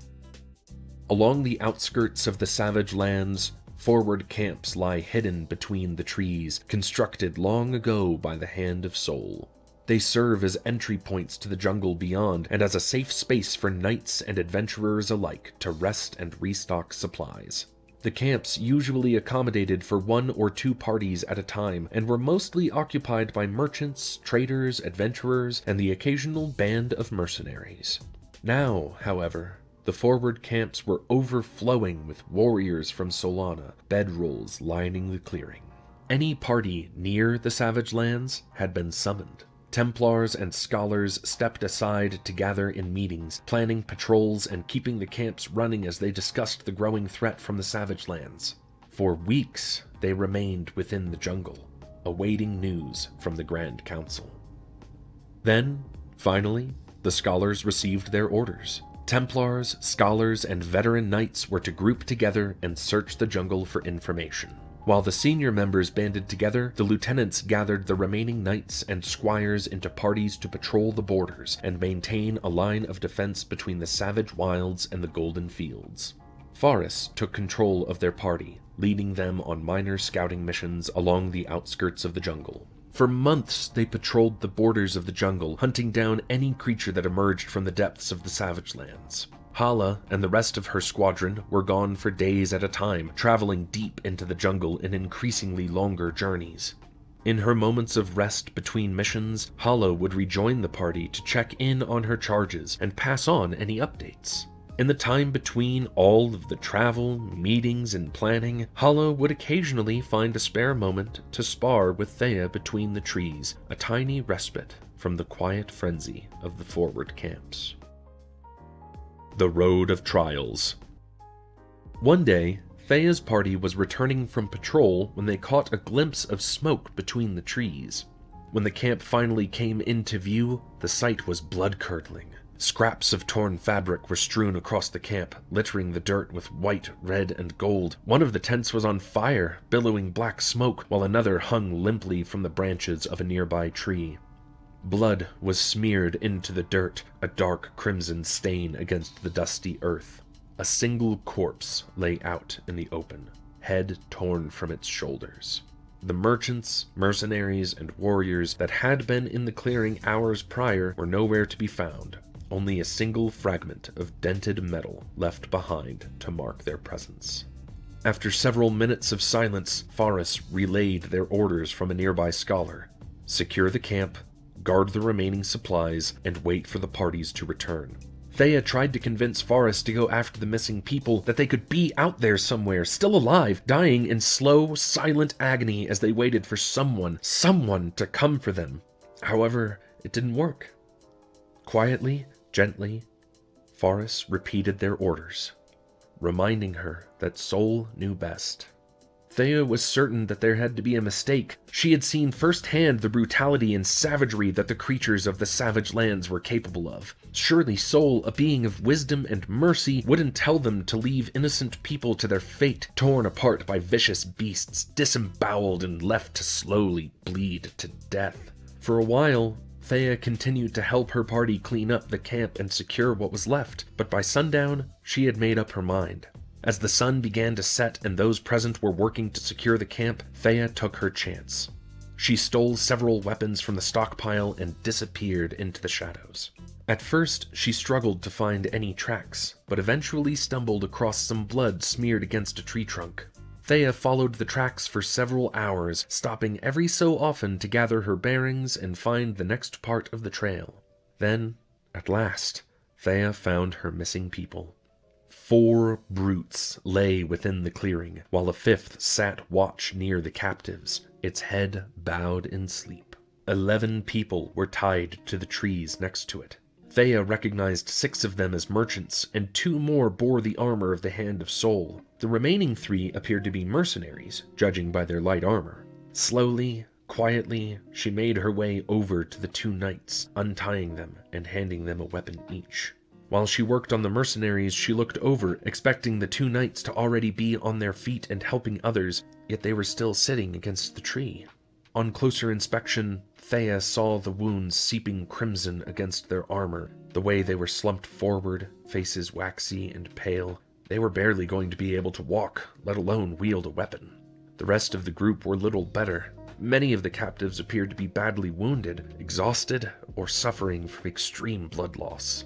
Along the outskirts of the savage lands, forward camps lie hidden between the trees, constructed long ago by the hand of Sol. They serve as entry points to the jungle beyond, and as a safe space for knights and adventurers alike to rest and restock supplies. The camps usually accommodated for 1 or 2 parties at a time, and were mostly occupied by merchants, traders, adventurers, and the occasional band of mercenaries. Now, however, the forward camps were overflowing with warriors from Solana, bedrolls lining the clearing. Any party near the savage lands had been summoned. Templars and scholars stepped aside to gather in meetings, planning patrols and keeping the camps running as they discussed the growing threat from the savage lands. For weeks, they remained within the jungle, awaiting news from the Grand Council. Then, finally, the scholars received their orders. Templars, scholars, and veteran knights were to group together and search the jungle for information. While the senior members banded together, the lieutenants gathered the remaining knights and squires into parties to patrol the borders and maintain a line of defense between the savage wilds and the Golden Fields. Faris took control of their party, leading them on minor scouting missions along the outskirts of the jungle. For months, they patrolled the borders of the jungle, hunting down any creature that emerged from the depths of the savage lands. Hala and the rest of her squadron were gone for days at a time, traveling deep into the jungle in increasingly longer journeys. In her moments of rest between missions, Hala would rejoin the party to check in on her charges and pass on any updates. In the time between all of the travel, meetings, and planning, Hala would occasionally find a spare moment to spar with Thea between the trees, a tiny respite from the quiet frenzy of the forward camps. The Road of Trials. One day, Thea's party was returning from patrol when they caught a glimpse of smoke between the trees. When the camp finally came into view, the sight was blood-curdling. Scraps of torn fabric were strewn across the camp, littering the dirt with white, red, and gold. One of the tents was on fire, billowing black smoke, while another hung limply from the branches of a nearby tree. Blood was smeared into the dirt, a dark crimson stain against the dusty earth. A single corpse lay out in the open, head torn from its shoulders. The merchants, mercenaries, and warriors that had been in the clearing hours prior were nowhere to be found. Only a single fragment of dented metal left behind to mark their presence. After several minutes of silence, Faris relayed their orders from a nearby scholar. Secure the camp, guard the remaining supplies, and wait for the parties to return. Thea tried to convince Faris to go after the missing people, that they could be out there somewhere, still alive, dying in slow, silent agony as they waited for someone to come for them. However, it didn't work. Quietly, gently, Faris repeated their orders, reminding her that Sol knew best. Thea was certain that there had to be a mistake. She had seen firsthand the brutality and savagery that the creatures of the savage lands were capable of. Surely Sol, a being of wisdom and mercy, wouldn't tell them to leave innocent people to their fate, torn apart by vicious beasts, disemboweled and left to slowly bleed to death. For a while, Thea continued to help her party clean up the camp and secure what was left, but by sundown, she had made up her mind. As the sun began to set and those present were working to secure the camp, Thea took her chance. She stole several weapons from the stockpile and disappeared into the shadows. At first, she struggled to find any tracks, but eventually stumbled across some blood smeared against a tree trunk. Thea followed the tracks for several hours, stopping every so often to gather her bearings and find the next part of the trail. Then, at last, Thea found her missing people. 4 brutes lay within the clearing, while a 5th sat watch near the captives, its head bowed in sleep. 11 people were tied to the trees next to it. Thea recognized 6 of them as merchants, and 2 more bore the armor of the Hand of Sol. The remaining 3 appeared to be mercenaries, judging by their light armor. Slowly, quietly, she made her way over to the 2 knights, untying them and handing them a weapon each. While she worked on the mercenaries, she looked over, expecting the 2 knights to already be on their feet and helping others, yet they were still sitting against the tree. On closer inspection, Thea saw the wounds seeping crimson against their armor, the way they were slumped forward, faces waxy and pale. They were barely going to be able to walk, let alone wield a weapon. The rest of the group were little better. Many of the captives appeared to be badly wounded, exhausted, or suffering from extreme blood loss.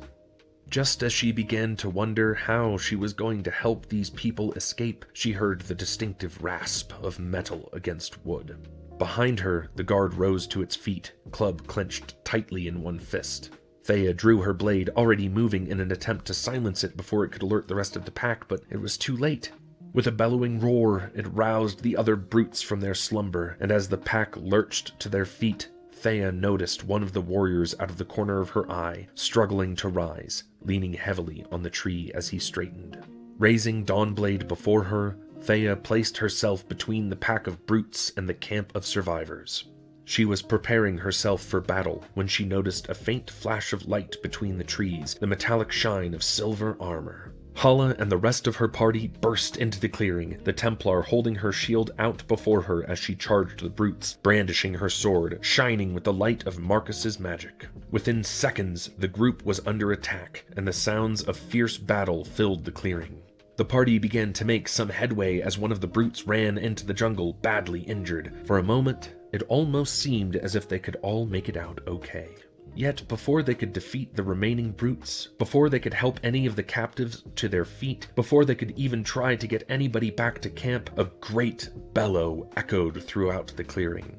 Just as she began to wonder how she was going to help these people escape, she heard the distinctive rasp of metal against wood. Behind her, the guard rose to its feet, club clenched tightly in one fist. Thea drew her blade, already moving in an attempt to silence it before it could alert the rest of the pack, but it was too late. With a bellowing roar, it roused the other brutes from their slumber, and as the pack lurched to their feet, Thea noticed one of the warriors out of the corner of her eye, struggling to rise, leaning heavily on the tree as he straightened. Raising Dawnblade before her, Thea placed herself between the pack of brutes and the camp of survivors. She was preparing herself for battle when she noticed a faint flash of light between the trees, the metallic shine of silver armor. Hala and the rest of her party burst into the clearing, the Templar holding her shield out before her as she charged the brutes, brandishing her sword, shining with the light of Marcus's magic. Within seconds, the group was under attack, and the sounds of fierce battle filled the clearing. The party began to make some headway as one of the brutes ran into the jungle, badly injured. For a moment, it almost seemed as if they could all make it out okay. Yet before they could defeat the remaining brutes, before they could help any of the captives to their feet, before they could even try to get anybody back to camp, a great bellow echoed throughout the clearing.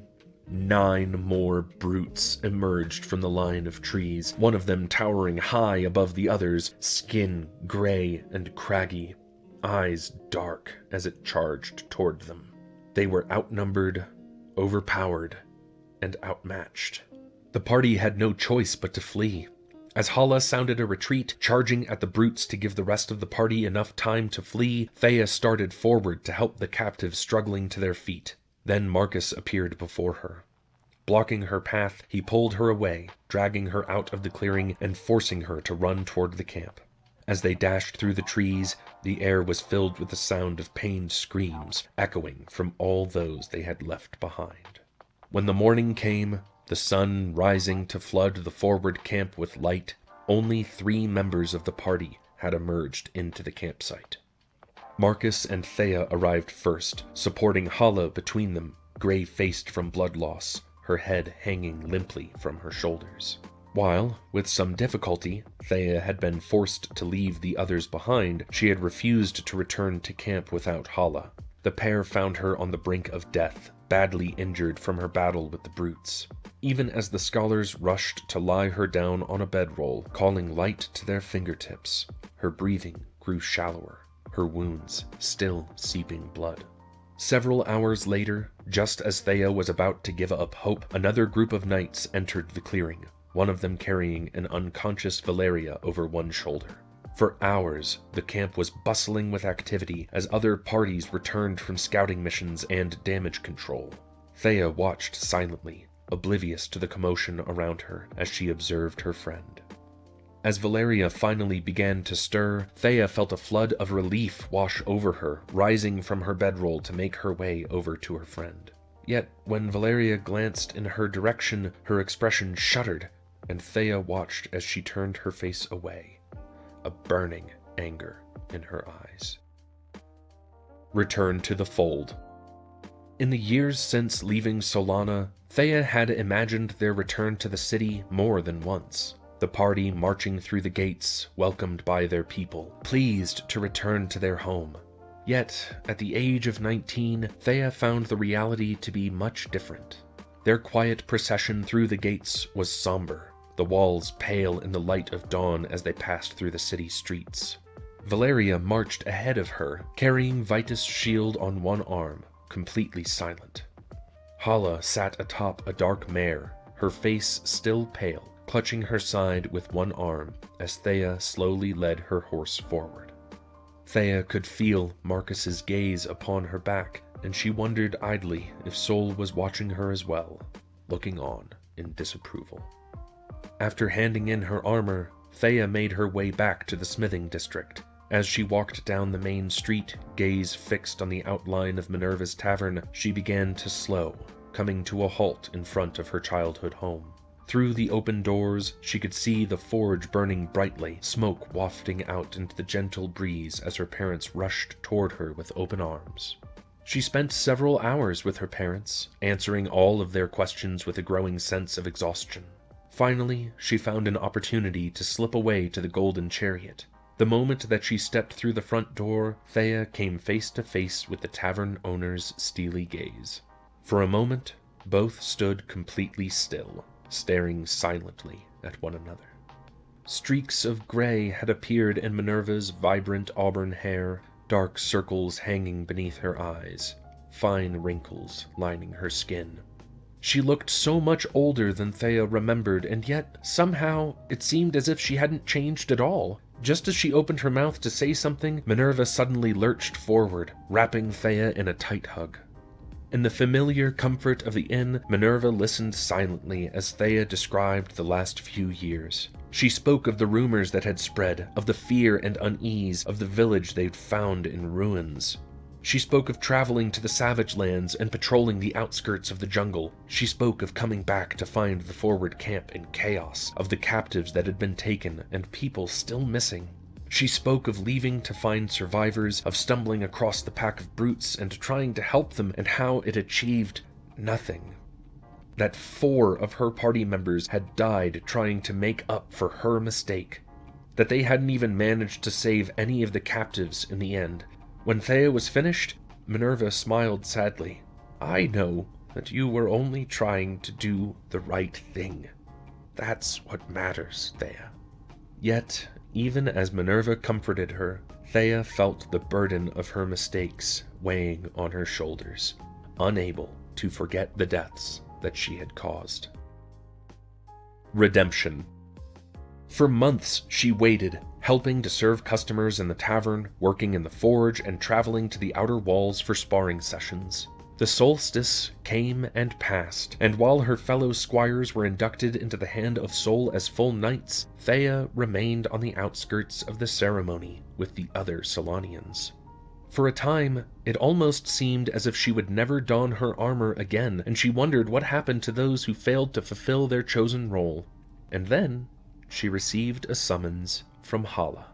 9 more brutes emerged from the line of trees, one of them towering high above the others, skin gray and craggy, eyes dark as it charged toward them. They were outnumbered, overpowered, and outmatched. The party had no choice but to flee. As Hala sounded a retreat, charging at the brutes to give the rest of the party enough time to flee, Thea started forward to help the captives struggling to their feet. Then Marcus appeared before her. Blocking her path, he pulled her away, dragging her out of the clearing and forcing her to run toward the camp. As they dashed through the trees, the air was filled with the sound of pained screams echoing from all those they had left behind. When the morning came, the sun rising to flood the forward camp with light, only 3 members of the party had emerged into the campsite. Marcus and Thea arrived first, supporting Hala between them, gray-faced from blood loss, her head hanging limply from her shoulders. While, with some difficulty, Thea had been forced to leave the others behind, she had refused to return to camp without Hala. The pair found her on the brink of death, badly injured from her battle with the brutes. Even as the scholars rushed to lie her down on a bedroll, calling light to their fingertips, her breathing grew shallower, her wounds still seeping blood. Several hours later, just as Thea was about to give up hope, another group of knights entered the clearing, one of them carrying an unconscious Valeria over one shoulder. For hours, the camp was bustling with activity as other parties returned from scouting missions and damage control. Thea watched silently, oblivious to the commotion around her as she observed her friend. As Valeria finally began to stir, Thea felt a flood of relief wash over her, rising from her bedroll to make her way over to her friend. Yet, when Valeria glanced in her direction, her expression shuddered, and Thea watched as she turned her face away, a burning anger in her eyes. Return to the fold. In the years since leaving Solana, Thea had imagined their return to the city more than once. The party marching through the gates, welcomed by their people, pleased to return to their home. Yet, at the age of 19, Thea found the reality to be much different. Their quiet procession through the gates was somber, the walls pale in the light of dawn as they passed through the city streets. Valeria marched ahead of her, carrying Vitus' shield on one arm, completely silent. Hala sat atop a dark mare, her face still pale, clutching her side with one arm as Thea slowly led her horse forward. Thea could feel Marcus's gaze upon her back, and she wondered idly if Sol was watching her as well, looking on in disapproval. After handing in her armor, Thea made her way back to the smithing district. As she walked down the main street, gaze fixed on the outline of Minerva's tavern, she began to slow, coming to a halt in front of her childhood home. Through the open doors, she could see the forge burning brightly, smoke wafting out into the gentle breeze as her parents rushed toward her with open arms. She spent several hours with her parents, answering all of their questions with a growing sense of exhaustion. Finally, she found an opportunity to slip away to the golden chariot. The moment that she stepped through the front door, Thea came face to face with the tavern owner's steely gaze. For a moment, both stood completely still, staring silently at one another. Streaks of gray had appeared in Minerva's vibrant auburn hair, dark circles hanging beneath her eyes, fine wrinkles lining her skin. She looked so much older than Thea remembered, and yet, somehow, it seemed as if she hadn't changed at all. Just as she opened her mouth to say something, Minerva suddenly lurched forward, wrapping Thea in a tight hug. In the familiar comfort of the inn, Minerva listened silently as Thea described the last few years. She spoke of the rumors that had spread, of the fear and unease of the village they'd found in ruins. She spoke of traveling to the savage lands and patrolling the outskirts of the jungle. She spoke of coming back to find the forward camp in chaos, of the captives that had been taken and people still missing. She spoke of leaving to find survivors, of stumbling across the pack of brutes and trying to help them, and how it achieved nothing. That 4 of her party members had died trying to make up for her mistake. That they hadn't even managed to save any of the captives in the end. When Thea was finished, Minerva smiled sadly. "I know that you were only trying to do the right thing. That's what matters, Thea." Yet, even as Minerva comforted her, Thea felt the burden of her mistakes weighing on her shoulders, unable to forget the deaths that she had caused. Redemption. For months she waited, helping to serve customers in the tavern, working in the forge, and traveling to the outer walls for sparring sessions. The solstice came and passed, and while her fellow squires were inducted into the Hand of Sol as full knights, Thea remained on the outskirts of the ceremony with the other Solanians. For a time, it almost seemed as if she would never don her armor again, and she wondered what happened to those who failed to fulfill their chosen role. And then, she received a summons from Hala.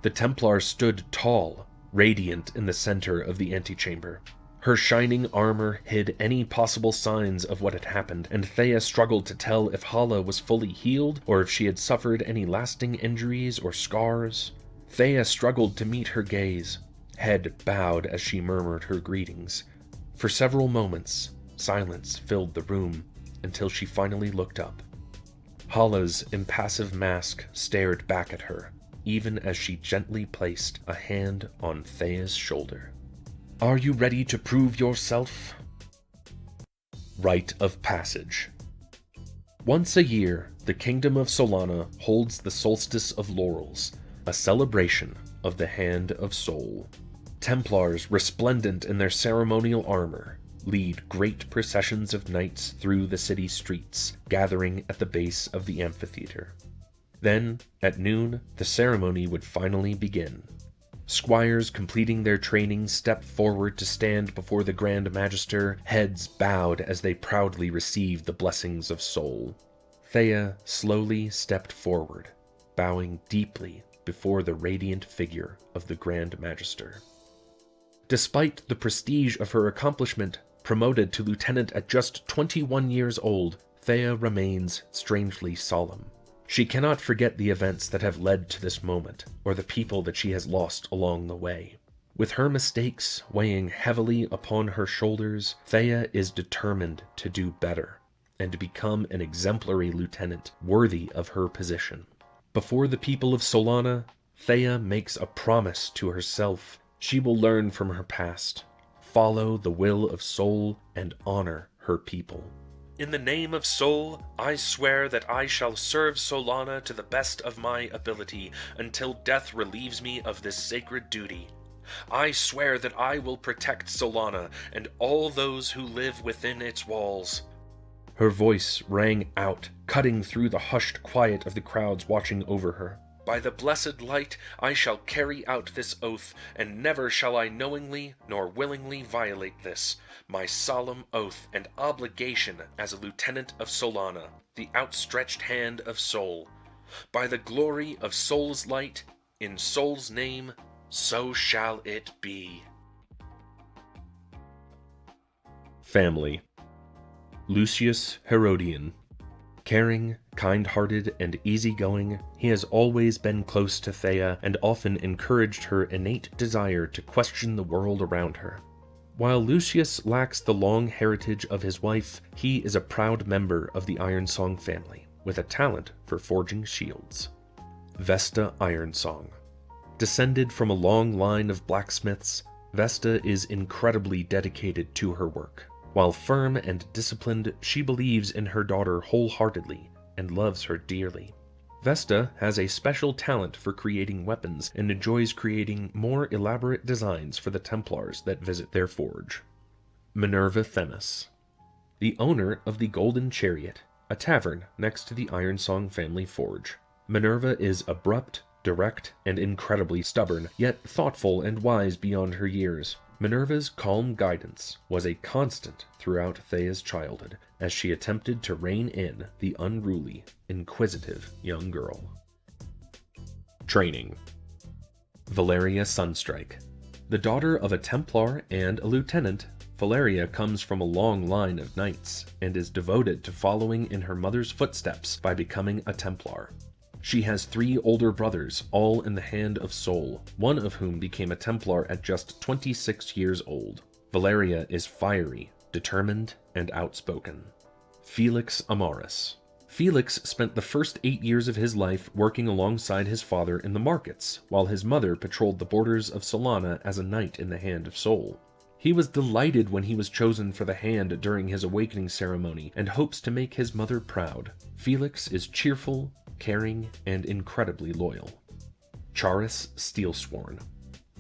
The Templar stood tall, radiant in the center of the antechamber. Her shining armor hid any possible signs of what had happened, and Thea struggled to tell if Hala was fully healed or if she had suffered any lasting injuries or scars. Thea struggled to meet her gaze, head bowed as she murmured her greetings. For several moments, silence filled the room until she finally looked up. Hala's impassive mask stared back at her, even as she gently placed a hand on Thea's shoulder. "Are you ready to prove yourself?" Rite of Passage. Once a year, the Kingdom of Solana holds the Solstice of Laurels, a celebration of the Hand of Sol. Templars, resplendent in their ceremonial armor, lead great processions of knights through the city streets, gathering at the base of the Amphitheater. Then, at noon, the ceremony would finally begin. Squires completing their training stepped forward to stand before the Grand Magister, heads bowed as they proudly received the blessings of Sol. Thea slowly stepped forward, bowing deeply before the radiant figure of the Grand Magister. Despite the prestige of her accomplishment, promoted to lieutenant at just 21 years old, Thea remains strangely solemn. She cannot forget the events that have led to this moment, or the people that she has lost along the way. With her mistakes weighing heavily upon her shoulders, Thea is determined to do better, and to become an exemplary lieutenant worthy of her position. Before the people of Solana, Thea makes a promise to herself. She will learn from her past, follow the will of Sol, and honor her people. "In the name of Sol, I swear that I shall serve Solana to the best of my ability until death relieves me of this sacred duty. I swear that I will protect Solana and all those who live within its walls." Her voice rang out, cutting through the hushed quiet of the crowds watching over her. "By the blessed light, I shall carry out this oath, and never shall I knowingly nor willingly violate this, my solemn oath and obligation as a lieutenant of Solana, the outstretched hand of Sol. By the glory of Sol's light, in Sol's name, so shall it be." Family. Lucius Herodian. Caring, kind-hearted, and easygoing, he has always been close to Thea and often encouraged her innate desire to question the world around her. While Lucius lacks the long heritage of his wife, he is a proud member of the Ironsong family, with a talent for forging shields. Vesta Ironsong. Descended from a long line of blacksmiths, Vesta is incredibly dedicated to her work. While firm and disciplined, she believes in her daughter wholeheartedly and loves her dearly. Vesta has a special talent for creating weapons and enjoys creating more elaborate designs for the Templars that visit their forge. Minerva Themis. The owner of the Golden Chariot, a tavern next to the Ironsong family forge. Minerva is abrupt, direct, and incredibly stubborn, yet thoughtful and wise beyond her years. Minerva's calm guidance was a constant throughout Thea's childhood, as she attempted to rein in the unruly, inquisitive young girl. Training. Valeria Sunstrike. The daughter of a Templar and a lieutenant, Valeria comes from a long line of knights, and is devoted to following in her mother's footsteps by becoming a Templar. She has 3 older brothers, all in the Hand of Sol, one of whom became a Templar at just 26 years old. Valeria is fiery, determined, and outspoken. Felix Amaris. Felix spent the first 8 years of his life working alongside his father in the markets, while his mother patrolled the borders of Solana as a knight in the Hand of Sol. He was delighted when he was chosen for the Hand during his awakening ceremony, and hopes to make his mother proud. Felix is cheerful, caring, and incredibly loyal. Charis Steelsworn.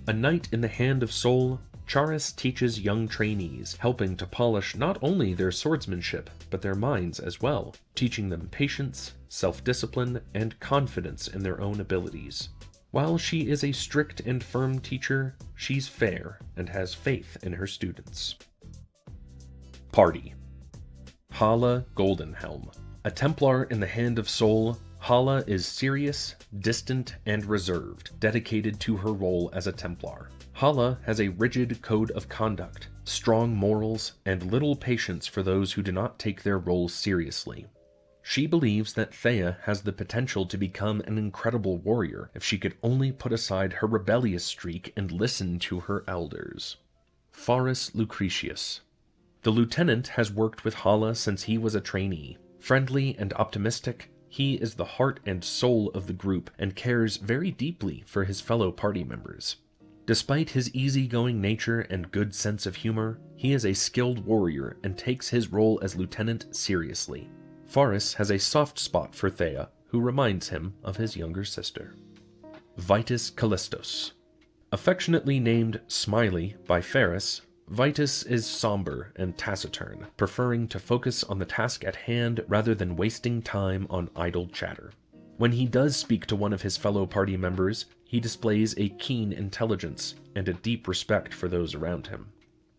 A knight in the Hand of Sol, Charis teaches young trainees, helping to polish not only their swordsmanship, but their minds as well, teaching them patience, self-discipline, and confidence in their own abilities. While she is a strict and firm teacher, she's fair and has faith in her students. Party. Hala Goldenhelm. A Templar in the Hand of Sol, Hala is serious, distant, and reserved, dedicated to her role as a Templar. Hala has a rigid code of conduct, strong morals, and little patience for those who do not take their role seriously. She believes that Thea has the potential to become an incredible warrior if she could only put aside her rebellious streak and listen to her elders. Faris Lucretius. The lieutenant has worked with Hala since he was a trainee. Friendly and optimistic, he is the heart and soul of the group and cares very deeply for his fellow party members. Despite his easygoing nature and good sense of humor, he is a skilled warrior and takes his role as lieutenant seriously. Faris has a soft spot for Thea, who reminds him of his younger sister. Vitus Callistos. Affectionately named Smiley by Faris, Vitus is somber and taciturn, preferring to focus on the task at hand rather than wasting time on idle chatter. When he does speak to one of his fellow party members, he displays a keen intelligence and a deep respect for those around him.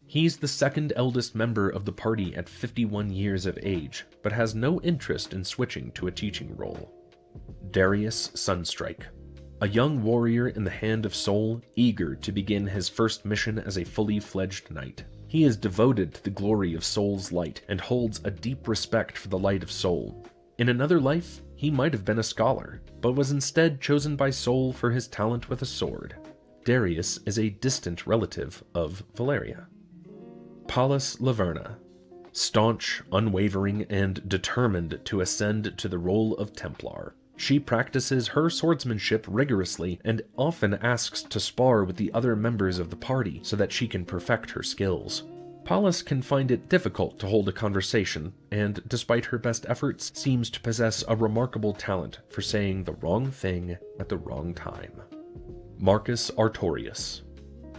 He's the second eldest member of the party at 51 years of age, but has no interest in switching to a teaching role. Darius Sunstrike. A young warrior in the Hand of Sol, eager to begin his first mission as a fully fledged knight. He is devoted to the glory of Sol's light and holds a deep respect for the light of Sol. In another life, he might have been a scholar, but was instead chosen by Sol for his talent with a sword. Darius is a distant relative of Valeria. Pallas Laverna. Staunch, unwavering, and determined to ascend to the role of Templar. She practices her swordsmanship rigorously and often asks to spar with the other members of the party so that she can perfect her skills. Pallas can find it difficult to hold a conversation, and despite her best efforts, seems to possess a remarkable talent for saying the wrong thing at the wrong time. Marcus Artorius.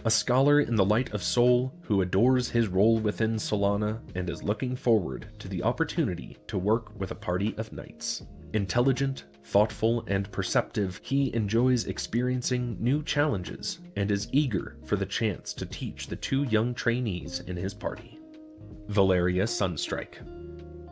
A scholar in the light of Sol who adores his role within Solana and is looking forward to the opportunity to work with a party of knights. Intelligent, thoughtful, and perceptive, he enjoys experiencing new challenges and is eager for the chance to teach the two young trainees in his party. Valeria Sunstrike.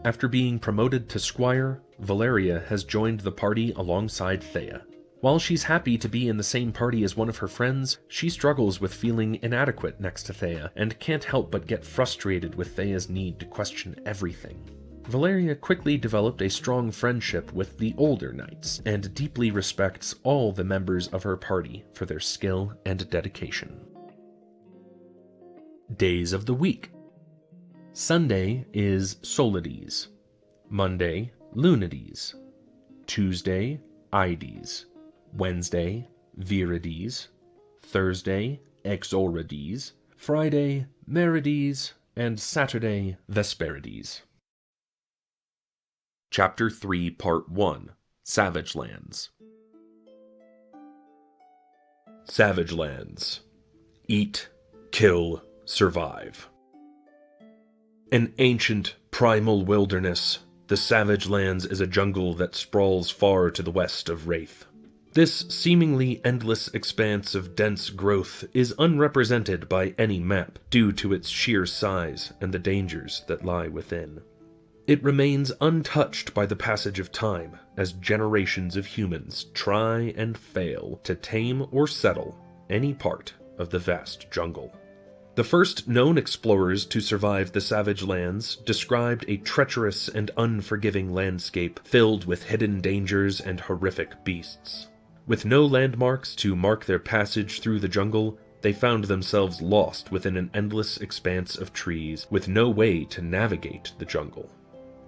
After being promoted to squire, Valeria has joined the party alongside Thea. While she's happy to be in the same party as one of her friends, she struggles with feeling inadequate next to Thea and can't help but get frustrated with Thea's need to question everything. Valeria quickly developed a strong friendship with the older knights and deeply respects all the members of her party for their skill and dedication. Days of the week. Sunday is Solides. Monday, Lunides. Tuesday, Ides. Wednesday, Virides. Thursday, Exorides. Friday, Merides. And Saturday, Vesperides. Chapter 3, Part 1. Savage Lands. Savage Lands. Eat, kill, survive. An ancient, primal wilderness, the Savage Lands is a jungle that sprawls far to the west of Wraith. This seemingly endless expanse of dense growth is unrepresented by any map due to its sheer size and the dangers that lie within. It remains untouched by the passage of time, as generations of humans try and fail to tame or settle any part of the vast jungle. The first known explorers to survive the Savage Lands described a treacherous and unforgiving landscape filled with hidden dangers and horrific beasts. With no landmarks to mark their passage through the jungle, they found themselves lost within an endless expanse of trees with no way to navigate the jungle.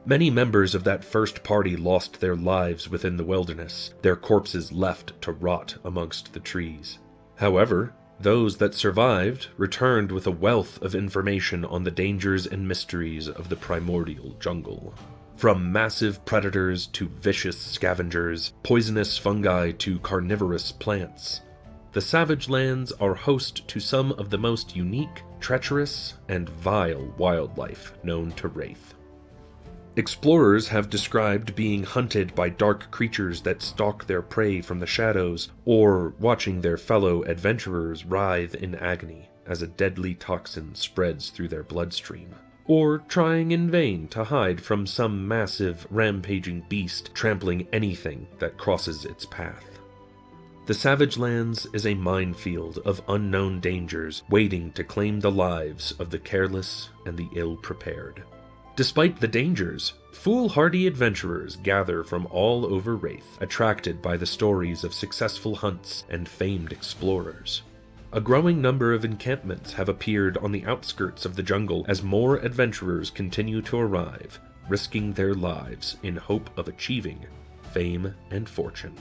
Many members of that first party lost their lives within the wilderness, their corpses left to rot amongst the trees. However, those that survived returned with a wealth of information on the dangers and mysteries of the primordial jungle. From massive predators to vicious scavengers, poisonous fungi to carnivorous plants. The Savage Lands are host to some of the most unique, treacherous, and vile wildlife known to Wraith. Explorers have described being hunted by dark creatures that stalk their prey from the shadows, or watching their fellow adventurers writhe in agony as a deadly toxin spreads through their bloodstream, or trying in vain to hide from some massive, rampaging beast trampling anything that crosses its path. The Savage Lands is a minefield of unknown dangers waiting to claim the lives of the careless and the ill-prepared. Despite the dangers, foolhardy adventurers gather from all over Wraith, attracted by the stories of successful hunts and famed explorers. A growing number of encampments have appeared on the outskirts of the jungle as more adventurers continue to arrive, risking their lives in hope of achieving fame and fortune.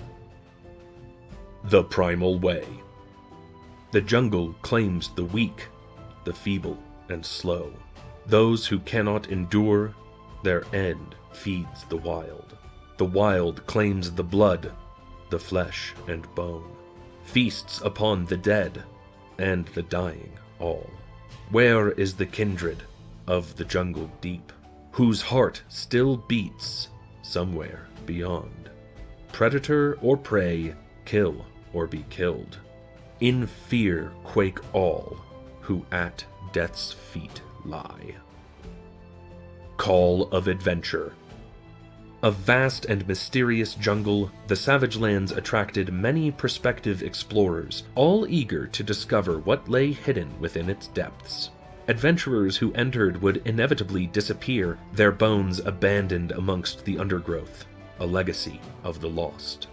The Primal Way. The jungle claims the weak, the feeble, and slow. Those who cannot endure, their end feeds the wild. The wild claims the blood, the flesh and bone, feasts upon the dead, and the dying all. Where is the kindred of the jungle deep, whose heart still beats somewhere beyond? Predator or prey, kill or be killed. In fear quake all who at death's feet lie. Call of Adventure. A vast and mysterious jungle, the Savage Lands attracted many prospective explorers, all eager to discover what lay hidden within its depths. Adventurers who entered would inevitably disappear, their bones abandoned amongst the undergrowth, a legacy of the lost.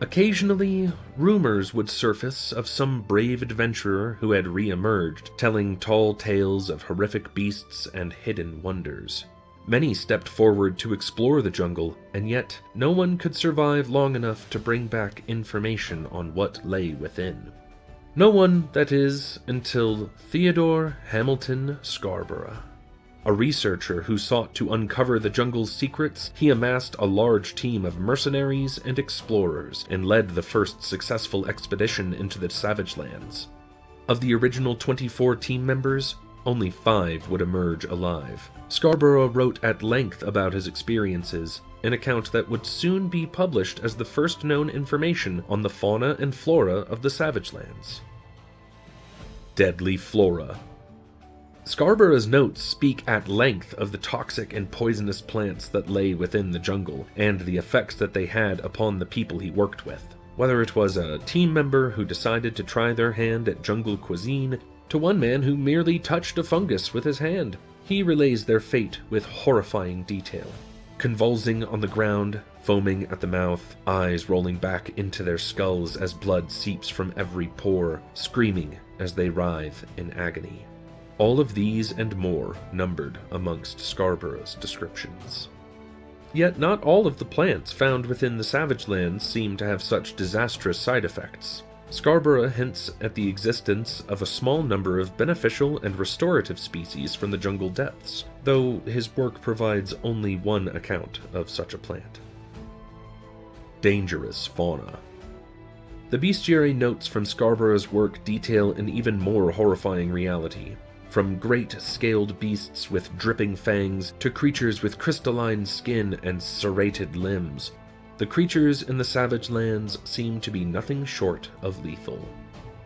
Occasionally, rumors would surface of some brave adventurer who had re-emerged, telling tall tales of horrific beasts and hidden wonders. Many stepped forward to explore the jungle, and yet no one could survive long enough to bring back information on what lay within. No one, that is, until Theodore Hamilton Scarborough. A researcher who sought to uncover the jungle's secrets, he amassed a large team of mercenaries and explorers and led the first successful expedition into the Savage Lands. Of the original 24 team members, only 5 would emerge alive. Scarborough wrote at length about his experiences, an account that would soon be published as the first known information on the fauna and flora of the Savage Lands. Deadly Flora. Scarborough's notes speak at length of the toxic and poisonous plants that lay within the jungle, and the effects that they had upon the people he worked with. Whether it was a team member who decided to try their hand at jungle cuisine, to one man who merely touched a fungus with his hand, he relays their fate with horrifying detail. Convulsing on the ground, foaming at the mouth, eyes rolling back into their skulls as blood seeps from every pore, screaming as they writhe in agony. All of these and more numbered amongst Scarborough's descriptions. Yet not all of the plants found within the Savage Lands seem to have such disastrous side effects. Scarborough hints at the existence of a small number of beneficial and restorative species from the jungle depths, though his work provides only one account of such a plant. Dangerous fauna. The bestiary notes from Scarborough's work detail an even more horrifying reality. From great scaled beasts with dripping fangs to creatures with crystalline skin and serrated limbs, the creatures in the Savage Lands seem to be nothing short of lethal.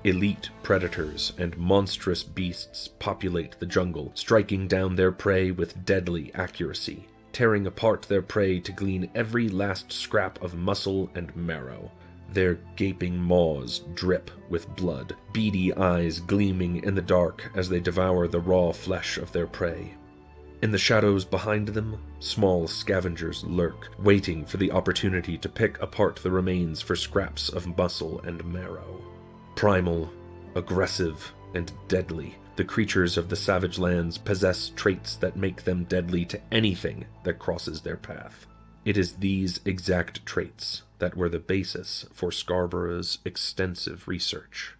Elite predators and monstrous beasts populate the jungle, striking down their prey with deadly accuracy, tearing apart their prey to glean every last scrap of muscle and marrow. Their gaping maws drip with blood, beady eyes gleaming in the dark as they devour the raw flesh of their prey. In the shadows behind them, small scavengers lurk, waiting for the opportunity to pick apart the remains for scraps of muscle and marrow. Primal, aggressive, and deadly, the creatures of the Savage Lands possess traits that make them deadly to anything that crosses their path. It is these exact traits that were the basis for Scarborough's extensive research.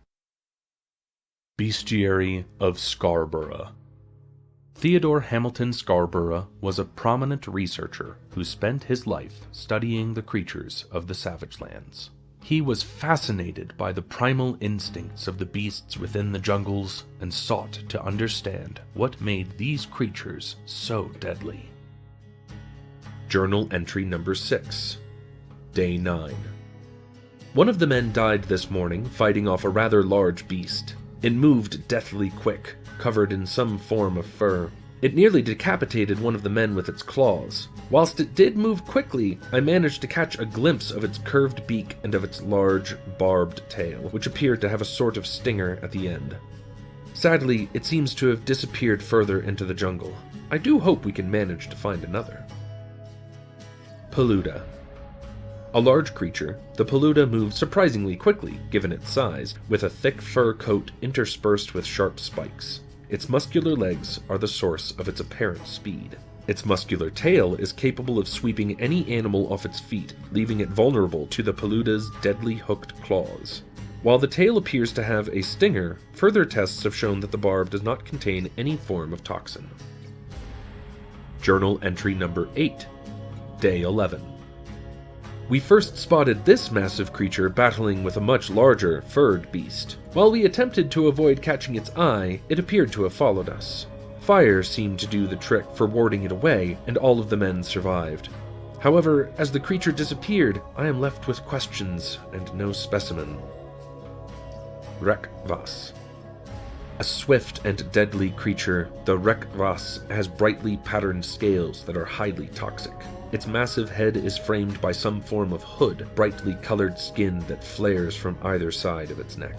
Bestiary of Scarborough. Theodore Hamilton Scarborough was a prominent researcher who spent his life studying the creatures of the Savage Lands. He was fascinated by the primal instincts of the beasts within the jungles and sought to understand what made these creatures so deadly. Journal entry number 6. Day 9. One of the men died this morning fighting off a rather large beast. It moved deathly quick, covered in some form of fur. It nearly decapitated one of the men with its claws. Whilst it did move quickly, I managed to catch a glimpse of its curved beak and of its large, barbed tail, which appeared to have a sort of stinger at the end. Sadly, it seems to have disappeared further into the jungle. I do hope we can manage to find another. Paluda. A large creature, the Paluda moves surprisingly quickly, given its size, with a thick fur coat interspersed with sharp spikes. Its muscular legs are the source of its apparent speed. Its muscular tail is capable of sweeping any animal off its feet, leaving it vulnerable to the Paluda's deadly hooked claws. While the tail appears to have a stinger, further tests have shown that the barb does not contain any form of toxin. Journal entry number 8. Day 11. We first spotted this massive creature battling with a much larger, furred beast. While we attempted to avoid catching its eye, it appeared to have followed us. Fire seemed to do the trick for warding it away, and all of the men survived. However, as the creature disappeared, I am left with questions and no specimen. Rekvas. A swift and deadly creature, the Rekvas has brightly patterned scales that are highly toxic. Its massive head is framed by some form of hood, brightly colored skin that flares from either side of its neck.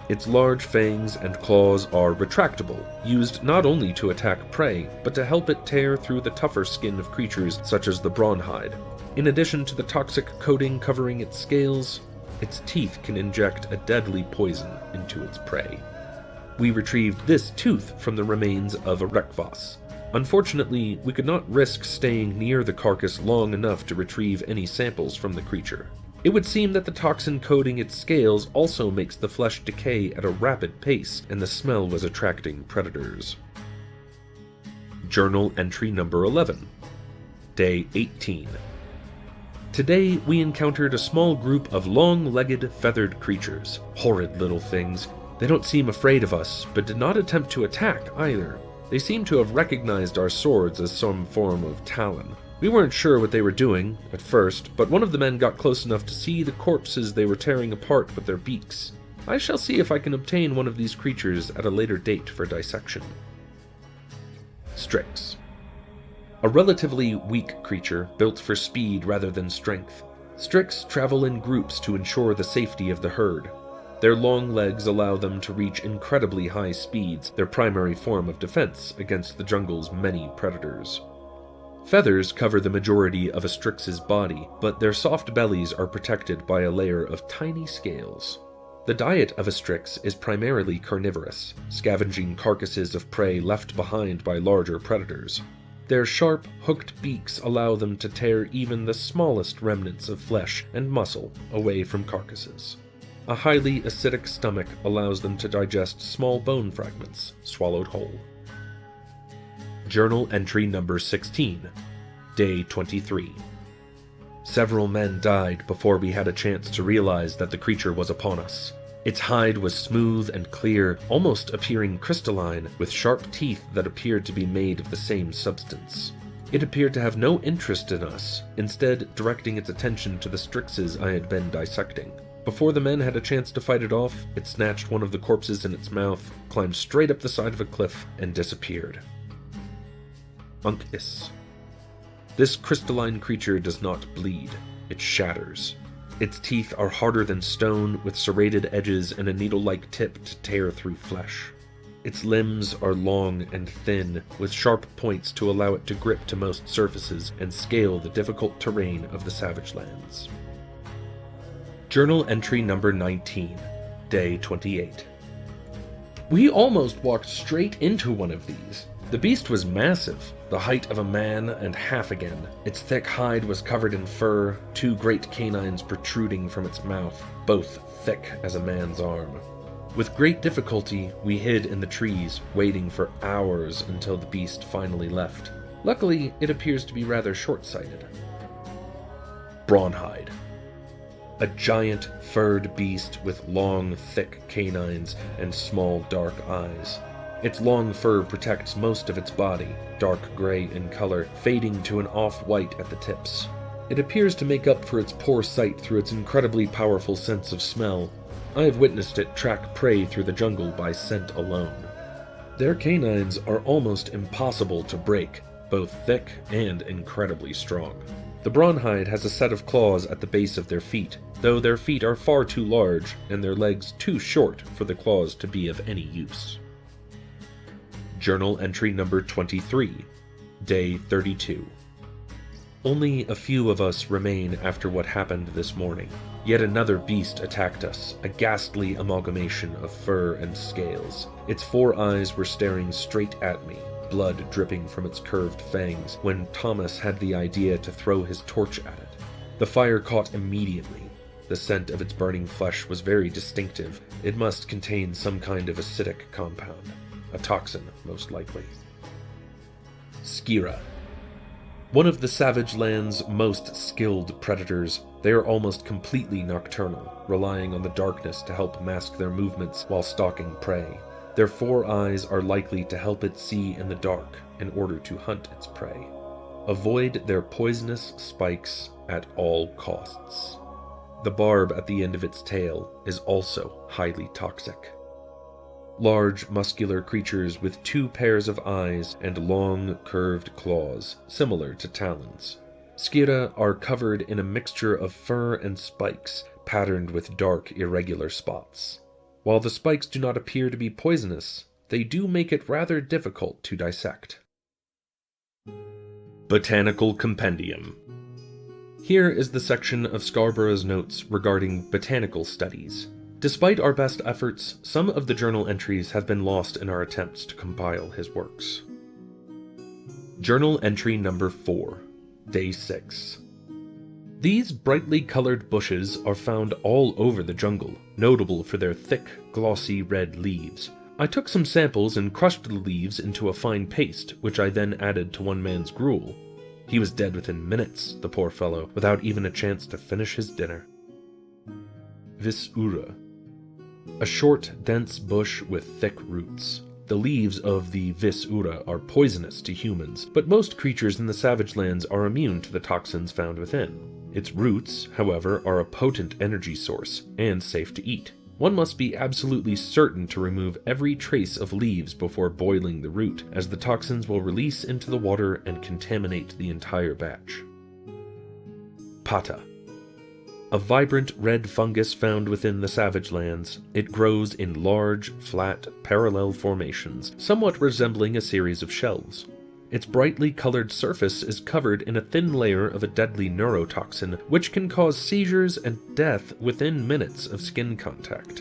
Its large fangs and claws are retractable, used not only to attack prey, but to help it tear through the tougher skin of creatures such as the brawnhide. In addition to the toxic coating covering its scales, its teeth can inject a deadly poison into its prey. We retrieved this tooth from the remains of a Rekvas. Unfortunately, we could not risk staying near the carcass long enough to retrieve any samples from the creature. It would seem that the toxin coating its scales also makes the flesh decay at a rapid pace, and the smell was attracting predators. Journal entry number 11. Day 18. Today, we encountered a small group of long-legged, feathered creatures. Horrid little things. They don't seem afraid of us, but did not attempt to attack either. They seem to have recognized our swords as some form of talon. We weren't sure what they were doing at first, but one of the men got close enough to see the corpses they were tearing apart with their beaks. I shall see if I can obtain one of these creatures at a later date for dissection. Strix. A relatively weak creature built for speed rather than strength. Strix travel in groups to ensure the safety of the herd. Their long legs allow them to reach incredibly high speeds, their primary form of defense against the jungle's many predators. Feathers cover the majority of a Strix's body, but their soft bellies are protected by a layer of tiny scales. The diet of a Strix is primarily carnivorous, scavenging carcasses of prey left behind by larger predators. Their sharp, hooked beaks allow them to tear even the smallest remnants of flesh and muscle away from carcasses. A highly acidic stomach allows them to digest small bone fragments, swallowed whole. Journal entry number 16. Day 23. Several men died before we had a chance to realize that the creature was upon us. Its hide was smooth and clear, almost appearing crystalline, with sharp teeth that appeared to be made of the same substance. It appeared to have no interest in us, instead directing its attention to the Strixes I had been dissecting. Before the men had a chance to fight it off, it snatched one of the corpses in its mouth, climbed straight up the side of a cliff, and disappeared. Unkis. This crystalline creature does not bleed, it shatters. Its teeth are harder than stone, with serrated edges and a needle-like tip to tear through flesh. Its limbs are long and thin, with sharp points to allow it to grip to most surfaces and scale the difficult terrain of the Savage Lands. Journal entry number 19, day 28. We almost walked straight into one of these. The beast was massive, the height of a man and half again. Its thick hide was covered in fur, two great canines protruding from its mouth, both thick as a man's arm. With great difficulty, we hid in the trees, waiting for hours until the beast finally left. Luckily, it appears to be rather short-sighted. Brawnhide. a giant, furred beast with long, thick canines and small, dark eyes. Its long fur protects most of its body, dark gray in color, fading to an off-white at the tips. It appears to make up for its poor sight through its incredibly powerful sense of smell. I have witnessed it track prey through the jungle by scent alone. Their canines are almost impossible to break, both thick and incredibly strong. The Brawnhide has a set of claws at the base of their feet, though their feet are far too large and their legs too short for the claws to be of any use. Journal entry number 23, day 32. Only a few of us remain after what happened this morning. Yet another beast attacked us, a ghastly amalgamation of fur and scales. Its 4 eyes were staring straight at me, blood dripping from its curved fangs, when Thomas had the idea to throw his torch at it. The fire caught immediately. The scent of its burning flesh was very distinctive. It must contain some kind of acidic compound. A toxin, most likely. Skira. One of the Savage Land's most skilled predators, they are almost completely nocturnal, relying on the darkness to help mask their movements while stalking prey. Their 4 eyes are likely to help it see in the dark in order to hunt its prey. Avoid their poisonous spikes at all costs. The barb at the end of its tail is also highly toxic. Large, muscular creatures with 2 pairs of eyes and long, curved claws, similar to talons. Skira are covered in a mixture of fur and spikes, patterned with dark, irregular spots. While the spikes do not appear to be poisonous, they do make it rather difficult to dissect. Botanical Compendium. Here is the section of Scarborough's notes regarding botanical studies. Despite our best efforts, some of the journal entries have been lost in our attempts to compile his works. Journal entry number 4, day 6. These brightly colored bushes are found all over the jungle, notable for their thick, glossy red leaves. I took some samples and crushed the leaves into a fine paste, which I then added to one man's gruel. He was dead within minutes, the poor fellow, without even a chance to finish his dinner. Visura. A short, dense bush with thick roots. The leaves of the Visura are poisonous to humans, but most creatures in the Savage Lands are immune to the toxins found within. Its roots, however, are a potent energy source, and safe to eat. One must be absolutely certain to remove every trace of leaves before boiling the root, as the toxins will release into the water and contaminate the entire batch. Pata. A vibrant red fungus found within the Savage Lands. It grows in large, flat, parallel formations, somewhat resembling a series of shells. Its brightly colored surface is covered in a thin layer of a deadly neurotoxin, which can cause seizures and death within minutes of skin contact.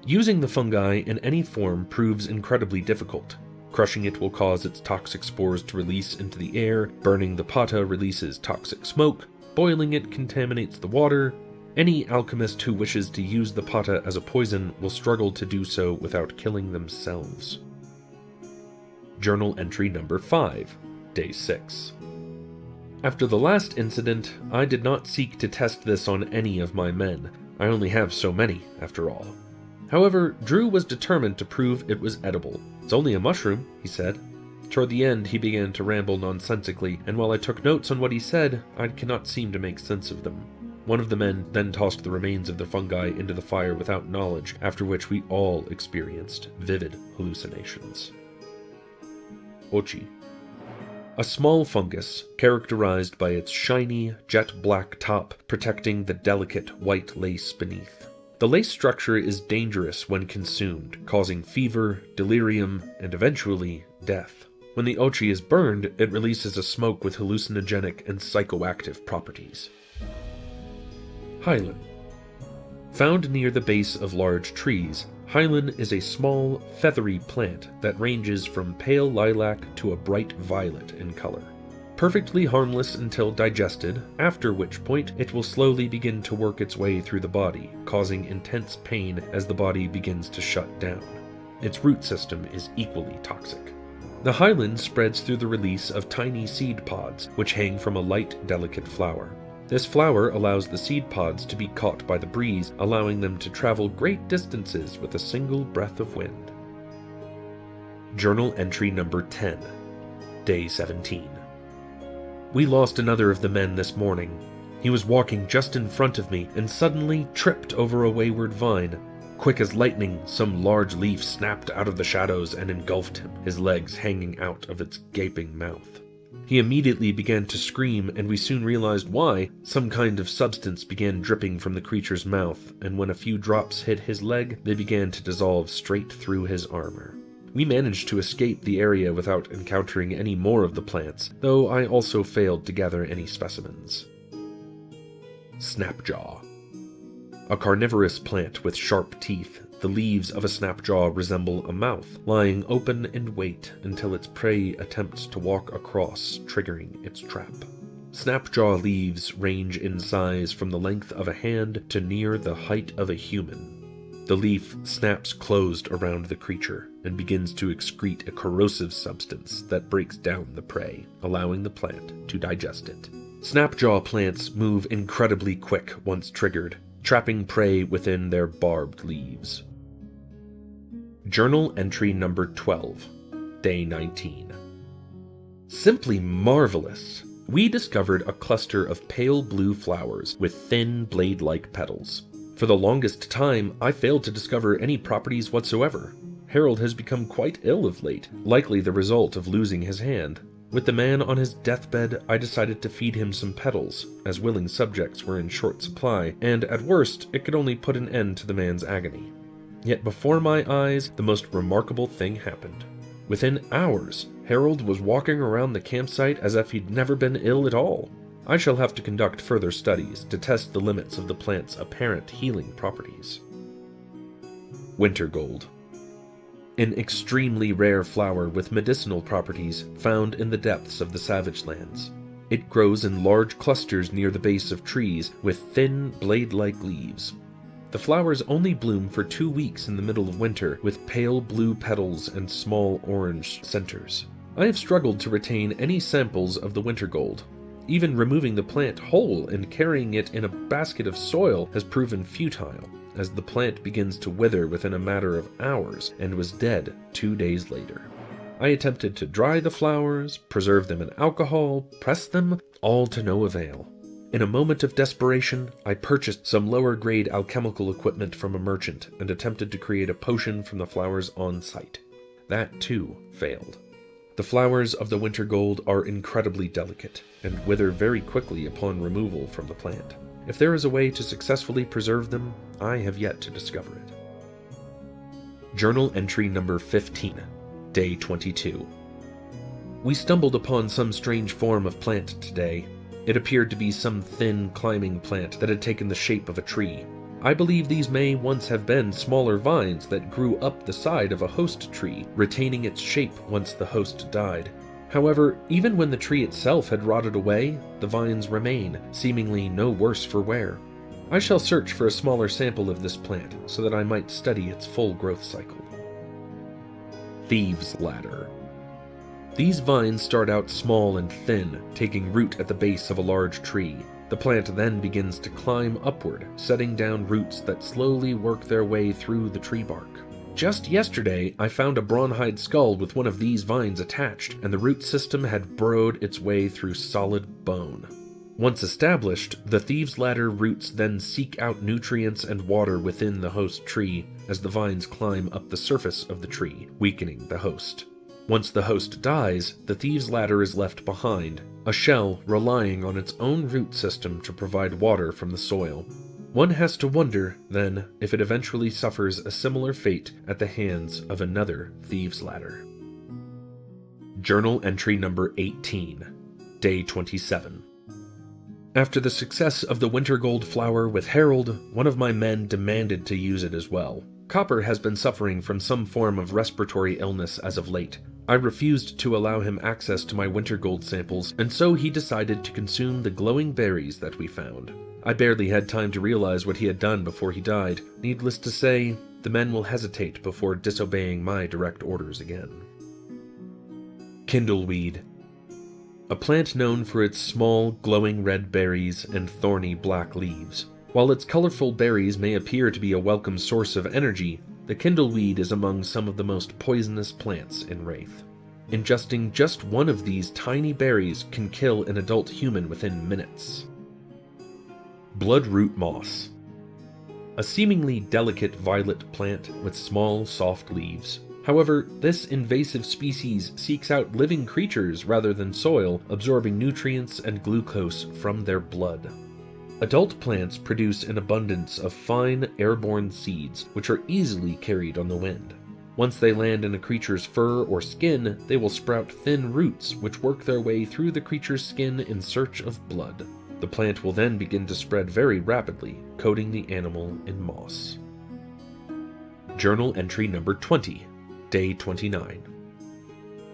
Using the fungi in any form proves incredibly difficult. Crushing it will cause its toxic spores to release into the air, burning the pata releases toxic smoke, boiling it contaminates the water. Any alchemist who wishes to use the pata as a poison will struggle to do so without killing themselves. Journal entry number 5, day 6. After the last incident, I did not seek to test this on any of my men. I only have so many, after all. However, Drew was determined to prove it was edible. "It's only a mushroom," he said. Toward the end, he began to ramble nonsensically, and while I took notes on what he said, I cannot seem to make sense of them. One of the men then tossed the remains of the fungi into the fire without knowledge, after which we all experienced vivid hallucinations. Ochi. A small fungus, characterized by its shiny, jet-black top protecting the delicate white lace beneath. The lace structure is dangerous when consumed, causing fever, delirium, and eventually death. When the ochi is burned, it releases a smoke with hallucinogenic and psychoactive properties. Hylan. Found near the base of large trees, Hylan is a small, feathery plant that ranges from pale lilac to a bright violet in color. Perfectly harmless until digested, after which point it will slowly begin to work its way through the body, causing intense pain as the body begins to shut down. Its root system is equally toxic. The Hylan spreads through the release of tiny seed pods, which hang from a light, delicate flower. This flower allows the seed pods to be caught by the breeze, allowing them to travel great distances with a single breath of wind. Journal entry number 10, day 17. We lost another of the men this morning. He was walking just in front of me and suddenly tripped over a wayward vine. Quick as lightning, some large leaf snapped out of the shadows and engulfed him, his legs hanging out of its gaping mouth. He immediately began to scream, and we soon realized why. Some kind of substance began dripping from the creature's mouth, and when a few drops hit his leg, they began to dissolve straight through his armor. We managed to escape the area without encountering any more of the plants, though I also failed to gather any specimens. Snapjaw. A carnivorous plant with sharp teeth, the leaves of a snapjaw resemble a mouth, lying open and wait until its prey attempts to walk across, triggering its trap. Snapjaw leaves range in size from the length of a hand to near the height of a human. The leaf snaps closed around the creature and begins to excrete a corrosive substance that breaks down the prey, allowing the plant to digest it. Snapjaw plants move incredibly quick once triggered, trapping prey within their barbed leaves. Journal entry number 12, day 19. Simply marvelous! We discovered a cluster of pale blue flowers with thin blade-like petals. For the longest time, I failed to discover any properties whatsoever. Harold has become quite ill of late, likely the result of losing his hand. With the man on his deathbed, I decided to feed him some petals, as willing subjects were in short supply, and at worst, it could only put an end to the man's agony. Yet before my eyes, the most remarkable thing happened. Within hours, Harold was walking around the campsite as if he'd never been ill at all. I shall have to conduct further studies to test the limits of the plant's apparent healing properties. Winter Gold. An extremely rare flower with medicinal properties found in the depths of the Savage Lands. It grows in large clusters near the base of trees with thin, blade-like leaves. The flowers only bloom for 2 weeks in the middle of winter, with pale blue petals and small orange centers. I have struggled to retain any samples of the winter gold. Even removing the plant whole and carrying it in a basket of soil has proven futile, as the plant begins to wither within a matter of hours and was dead 2 days later. I attempted to dry the flowers, preserve them in alcohol, press them, all to no avail. In a moment of desperation, I purchased some lower-grade alchemical equipment from a merchant and attempted to create a potion from the flowers on site. That, too, failed. The flowers of the winter gold are incredibly delicate and wither very quickly upon removal from the plant. If there is a way to successfully preserve them, I have yet to discover it. Journal entry number 15, day 22. We stumbled upon some strange form of plant today. It appeared to be some thin, climbing plant that had taken the shape of a tree. I believe these may once have been smaller vines that grew up the side of a host tree, retaining its shape once the host died. However, even when the tree itself had rotted away, the vines remain, seemingly no worse for wear. I shall search for a smaller sample of this plant so that I might study its full growth cycle. Thieves' Ladder. These vines start out small and thin, taking root at the base of a large tree. The plant then begins to climb upward, setting down roots that slowly work their way through the tree bark. Just yesterday, I found a bronhide skull with one of these vines attached, and the root system had burrowed its way through solid bone. Once established, the thieves' ladder roots then seek out nutrients and water within the host tree as the vines climb up the surface of the tree, weakening the host. Once the host dies, the thieves' ladder is left behind, a shell relying on its own root system to provide water from the soil. One has to wonder, then, if it eventually suffers a similar fate at the hands of another thieves' ladder. Journal entry number 18, day 27. After the success of the winter gold flower with Harold, one of my men demanded to use it as well. Copper has been suffering from some form of respiratory illness as of late. I refused to allow him access to my winter gold samples, and so he decided to consume the glowing berries that we found. I barely had time to realize what he had done before he died. Needless to say, the men will hesitate before disobeying my direct orders again. Kindleweed. a plant known for its small, glowing red berries and thorny black leaves. While its colorful berries may appear to be a welcome source of energy, the kindleweed is among some of the most poisonous plants in Wraith. Ingesting just one of these tiny berries can kill an adult human within minutes. Bloodroot moss. A seemingly delicate violet plant with small, soft leaves. However, this invasive species seeks out living creatures rather than soil, absorbing nutrients and glucose from their blood. Adult plants produce an abundance of fine, airborne seeds, which are easily carried on the wind. Once they land in a creature's fur or skin, they will sprout thin roots, which work their way through the creature's skin in search of blood. The plant will then begin to spread very rapidly, coating the animal in moss. Journal entry number 20, day 29.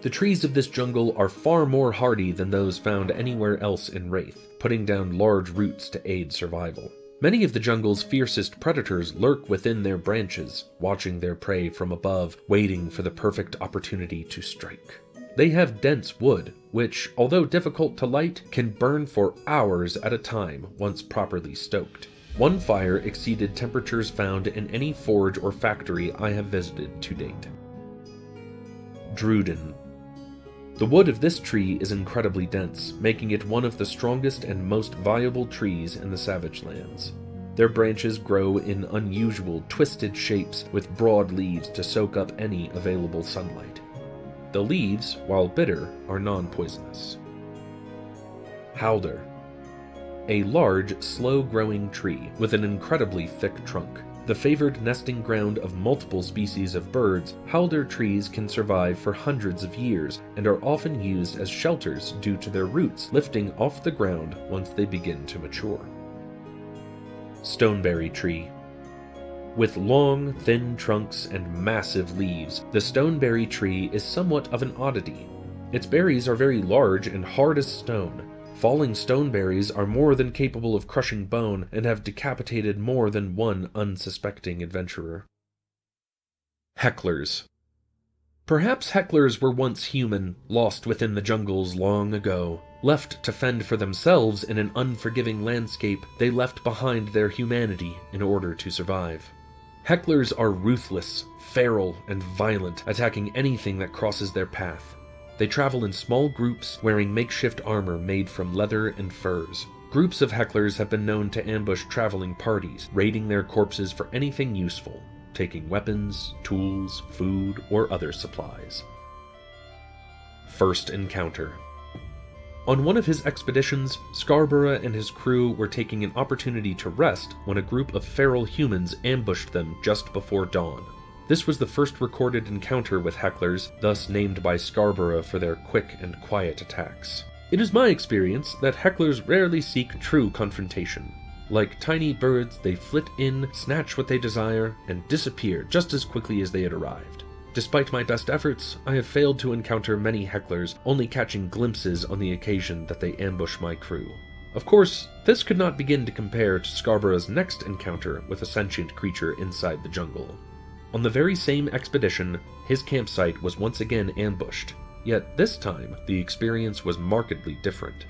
The trees of this jungle are far more hardy than those found anywhere else in Wraith, putting down large roots to aid survival. Many of the jungle's fiercest predators lurk within their branches, watching their prey from above, waiting for the perfect opportunity to strike. They have dense wood, which, although difficult to light, can burn for hours at a time once properly stoked. One fire exceeded temperatures found in any forge or factory I have visited to date. Druden. The wood of this tree is incredibly dense, making it one of the strongest and most viable trees in the Savage Lands. Their branches grow in unusual, twisted shapes with broad leaves to soak up any available sunlight. The leaves, while bitter, are non-poisonous. Howler. A large, slow-growing tree with an incredibly thick trunk. The favored nesting ground of multiple species of birds, howler trees can survive for hundreds of years and are often used as shelters due to their roots lifting off the ground once they begin to mature. Stoneberry tree. With long, thin trunks and massive leaves, the stoneberry tree is somewhat of an oddity. Its berries are very large and hard as stone. Falling stoneberries are more than capable of crushing bone and have decapitated more than one unsuspecting adventurer. Hecklers. Perhaps hecklers were once human, lost within the jungles long ago. Left to fend for themselves in an unforgiving landscape, they left behind their humanity in order to survive. Hecklers are ruthless, feral, and violent, attacking anything that crosses their path. They travel in small groups, wearing makeshift armor made from leather and furs. Groups of hecklers have been known to ambush traveling parties, raiding their corpses for anything useful, taking weapons, tools, food, or other supplies. First encounter. On one of his expeditions, Scarborough and his crew were taking an opportunity to rest when a group of feral humans ambushed them just before dawn. This was the first recorded encounter with hecklers, thus named by Scarborough for their quick and quiet attacks. It is my experience that hecklers rarely seek true confrontation. Like tiny birds, they flit in, snatch what they desire, and disappear just as quickly as they had arrived. Despite my best efforts, I have failed to encounter many hecklers, only catching glimpses on the occasion that they ambush my crew. Of course, this could not begin to compare to Scarborough's next encounter with a sentient creature inside the jungle. On the very same expedition, his campsite was once again ambushed, yet this time the experience was markedly different.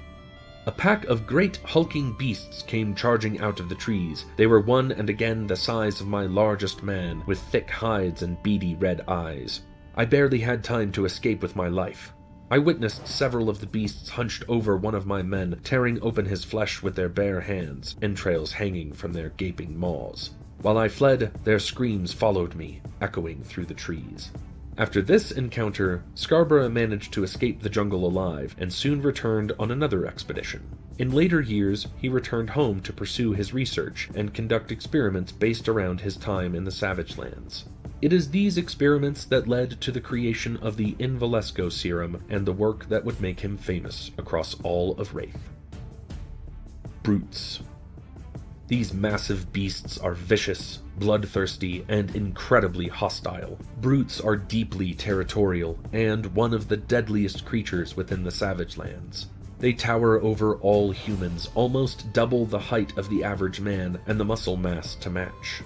A pack of great hulking beasts came charging out of the trees. They were one and again the size of my largest man, with thick hides and beady red eyes. I barely had time to escape with my life. I witnessed several of the beasts hunched over one of my men, tearing open his flesh with their bare hands, entrails hanging from their gaping maws. While I fled, their screams followed me, echoing through the trees. After this encounter, Scarborough managed to escape the jungle alive, and soon returned on another expedition. In later years, he returned home to pursue his research and conduct experiments based around his time in the Savage Lands. It is these experiments that led to the creation of the Invalesco serum and the work that would make him famous across all of Wraith. Brutes. These massive beasts are vicious, bloodthirsty, and incredibly hostile. Brutes are deeply territorial, and one of the deadliest creatures within the Savage Lands. They tower over all humans, almost double the height of the average man, and the muscle mass to match.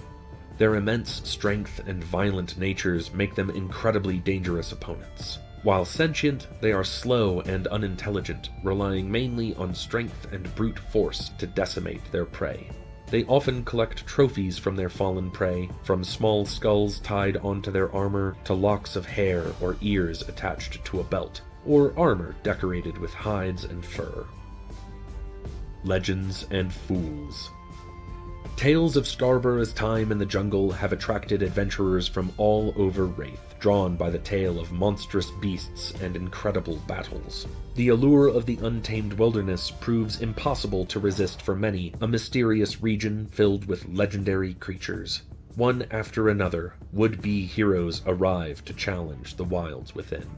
Their immense strength and violent natures make them incredibly dangerous opponents. While sentient, they are slow and unintelligent, relying mainly on strength and brute force to decimate their prey. They often collect trophies from their fallen prey, from small skulls tied onto their armor to locks of hair or ears attached to a belt, or armor decorated with hides and fur. Legends and Fools. Tales of Scarborough's time in the jungle have attracted adventurers from all over Wraith, drawn by the tale of monstrous beasts and incredible battles. The allure of the untamed wilderness proves impossible to resist for many, a mysterious region filled with legendary creatures. One after another, would-be heroes arrive to challenge the wilds within.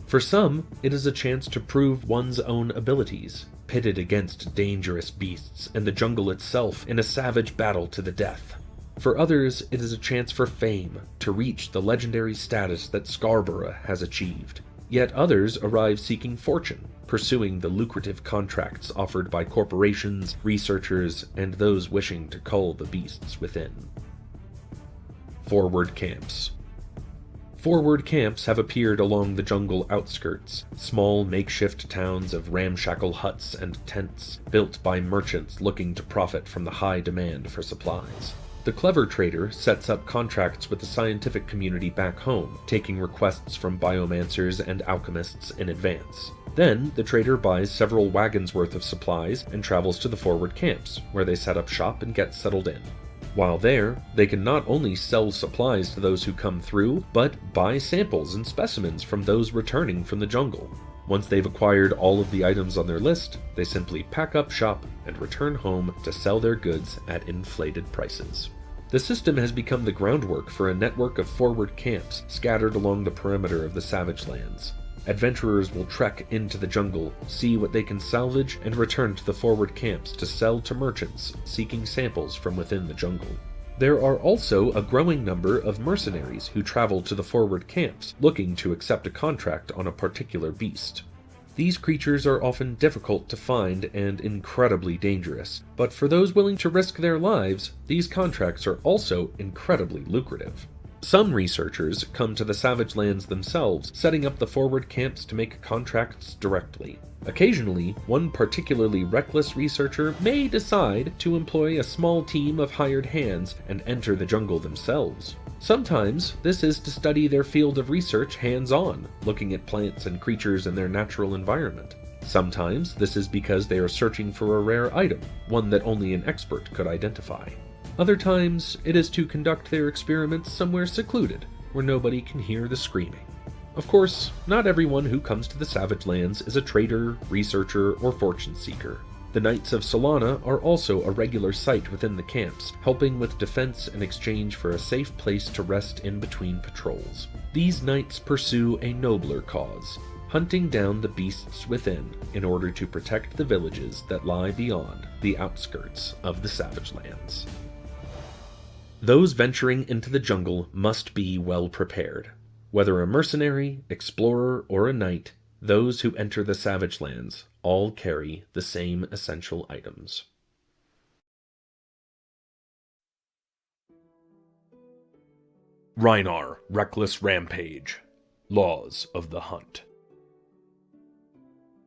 For some, it is a chance to prove one's own abilities, pitted against dangerous beasts and the jungle itself in a savage battle to the death. For others, it is a chance for fame, to reach the legendary status that Scarborough has achieved. Yet others arrive seeking fortune, pursuing the lucrative contracts offered by corporations, researchers, and those wishing to cull the beasts within. Forward camps. Forward camps have appeared along the jungle outskirts, small makeshift towns of ramshackle huts and tents built by merchants looking to profit from the high demand for supplies. The clever trader sets up contracts with the scientific community back home, taking requests from biomancers and alchemists in advance. Then, the trader buys several wagons worth of supplies and travels to the forward camps, where they set up shop and get settled in. While there, they can not only sell supplies to those who come through, but buy samples and specimens from those returning from the jungle. Once they've acquired all of the items on their list, they simply pack up shop and return home to sell their goods at inflated prices. The system has become the groundwork for a network of forward camps scattered along the perimeter of the Savage Lands. Adventurers will trek into the jungle, see what they can salvage, and return to the forward camps to sell to merchants seeking samples from within the jungle. There are also a growing number of mercenaries who travel to the forward camps, looking to accept a contract on a particular beast. These creatures are often difficult to find and incredibly dangerous, but for those willing to risk their lives, these contracts are also incredibly lucrative. Some researchers come to the Savage Lands themselves, setting up the forward camps to make contracts directly. Occasionally, one particularly reckless researcher may decide to employ a small team of hired hands and enter the jungle themselves. Sometimes, this is to study their field of research hands-on, looking at plants and creatures in their natural environment. Sometimes, this is because they are searching for a rare item, one that only an expert could identify. Other times, it is to conduct their experiments somewhere secluded, where nobody can hear the screaming. Of course, not everyone who comes to the Savage Lands is a trader, researcher, or fortune seeker. The Knights of Solana are also a regular sight within the camps, helping with defense in exchange for a safe place to rest in between patrols. These knights pursue a nobler cause, hunting down the beasts within in order to protect the villages that lie beyond the outskirts of the Savage Lands. Those venturing into the jungle must be well prepared. Whether a mercenary, explorer, or a knight, those who enter the Savage Lands all carry the same essential items. Rhinar, Reckless Rampage. Laws of the Hunt.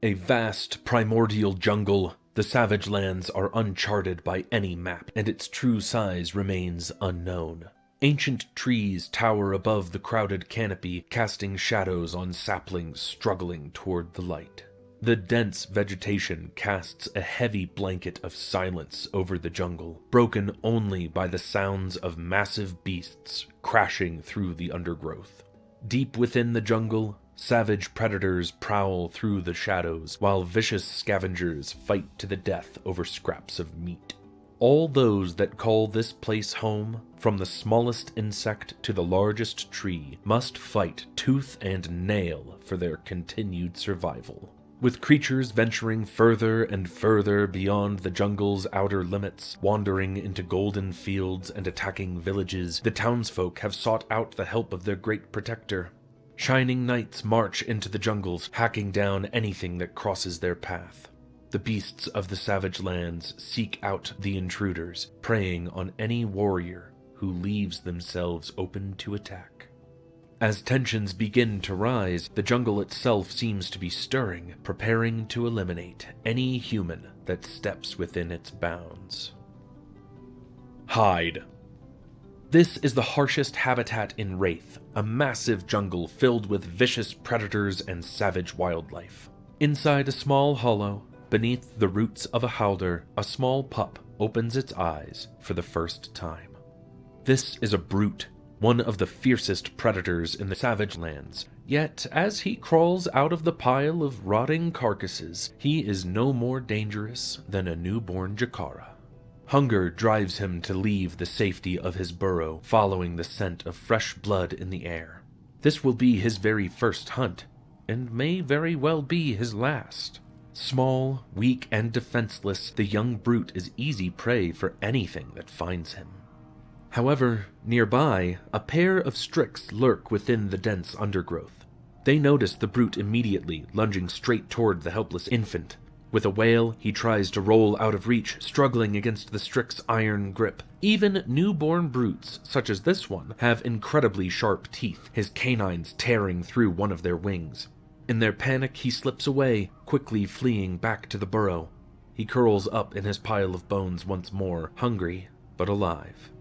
A vast, primordial jungle, the Savage Lands are uncharted by any map, and its true size remains unknown. Ancient trees tower above the crowded canopy, casting shadows on saplings struggling toward the light. The dense vegetation casts a heavy blanket of silence over the jungle, broken only by the sounds of massive beasts crashing through the undergrowth. Deep within the jungle, savage predators prowl through the shadows, while vicious scavengers fight to the death over scraps of meat. All those that call this place home, from the smallest insect to the largest tree, must fight tooth and nail for their continued survival. With creatures venturing further and further beyond the jungle's outer limits, wandering into golden fields and attacking villages, the townsfolk have sought out the help of their great protector. Shining knights march into the jungles, hacking down anything that crosses their path. The beasts of the Savage Lands seek out the intruders, preying on any warrior who leaves themselves open to attack. As tensions begin to rise, the jungle itself seems to be stirring, preparing to eliminate any human that steps within its bounds. Hide. This is the harshest habitat in Wraith, a massive jungle filled with vicious predators and savage wildlife. Inside a small hollow, beneath the roots of a howler, a small pup opens its eyes for the first time. This is a brute, one of the fiercest predators in the savage lands, yet as he crawls out of the pile of rotting carcasses, he is no more dangerous than a newborn Jakara. Hunger drives him to leave the safety of his burrow, following the scent of fresh blood in the air. This will be his very first hunt, and may very well be his last. Small, weak, and defenseless, the young brute is easy prey for anything that finds him. However, nearby, a pair of Strix lurk within the dense undergrowth. They notice the brute immediately, lunging straight toward the helpless infant. With a wail, he tries to roll out of reach, struggling against the Strix iron grip. Even newborn brutes, such as this one, have incredibly sharp teeth, his canines tearing through one of their wings. In their panic, he slips away, quickly fleeing back to the burrow. He curls up in his pile of bones once more, hungry but alive.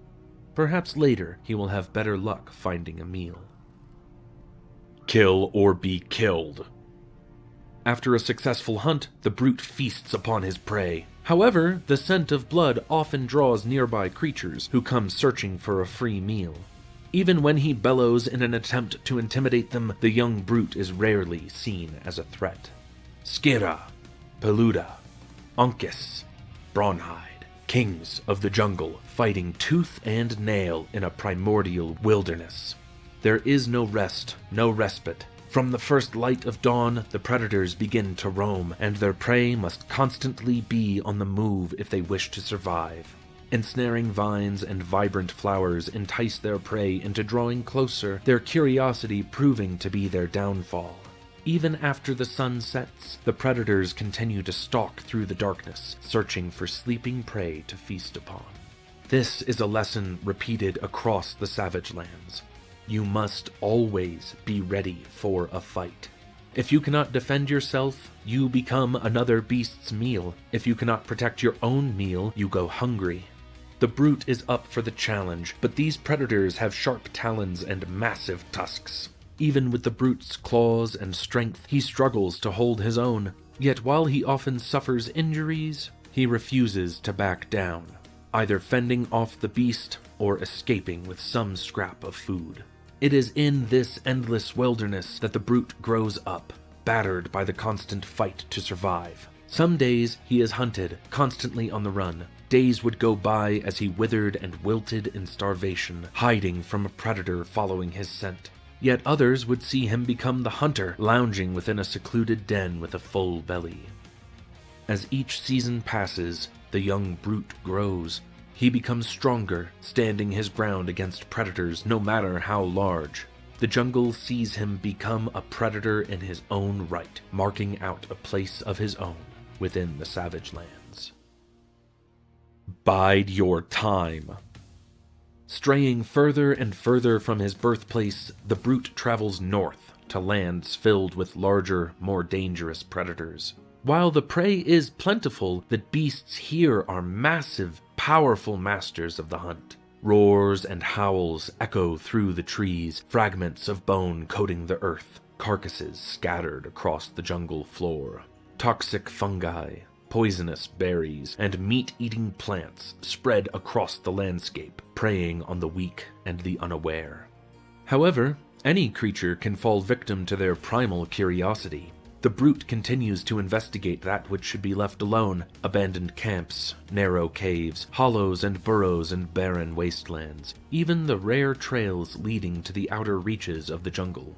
Perhaps later he will have better luck finding a meal. Kill or be killed. After a successful hunt, the brute feasts upon his prey. However, the scent of blood often draws nearby creatures who come searching for a free meal. Even when he bellows in an attempt to intimidate them, the young brute is rarely seen as a threat. Skira, Peluda, Uncas, Brawnhide, kings of the jungle, fighting tooth and nail in a primordial wilderness. There is no rest, no respite. From the first light of dawn, the predators begin to roam, and their prey must constantly be on the move if they wish to survive. Ensnaring vines and vibrant flowers entice their prey into drawing closer, their curiosity proving to be their downfall. Even after the sun sets, the predators continue to stalk through the darkness, searching for sleeping prey to feast upon. This is a lesson repeated across the savage lands. You must always be ready for a fight. If you cannot defend yourself, you become another beast's meal. If you cannot protect your own meal, you go hungry. The brute is up for the challenge, but these predators have sharp talons and massive tusks. Even with the brute's claws and strength, he struggles to hold his own. Yet while he often suffers injuries, he refuses to back down, either fending off the beast or escaping with some scrap of food. It is in this endless wilderness that the brute grows up, battered by the constant fight to survive. Some days he is hunted, constantly on the run. Days would go by as he withered and wilted in starvation, hiding from a predator following his scent. Yet others would see him become the hunter, lounging within a secluded den with a full belly. As each season passes, the young brute grows. He becomes stronger, standing his ground against predators no matter how large. The jungle sees him become a predator in his own right, marking out a place of his own within the savage lands. Bide your time. Straying further and further from his birthplace, the brute travels north to lands filled with larger, more dangerous predators. While the prey is plentiful, the beasts here are massive, powerful masters of the hunt. Roars and howls echo through the trees, fragments of bone coating the earth, carcasses scattered across the jungle floor. Toxic fungi, poisonous berries, and meat-eating plants spread across the landscape, preying on the weak and the unaware. However, any creature can fall victim to their primal curiosity. The brute continues to investigate that which should be left alone: abandoned camps, narrow caves, hollows and burrows in barren wastelands, even the rare trails leading to the outer reaches of the jungle.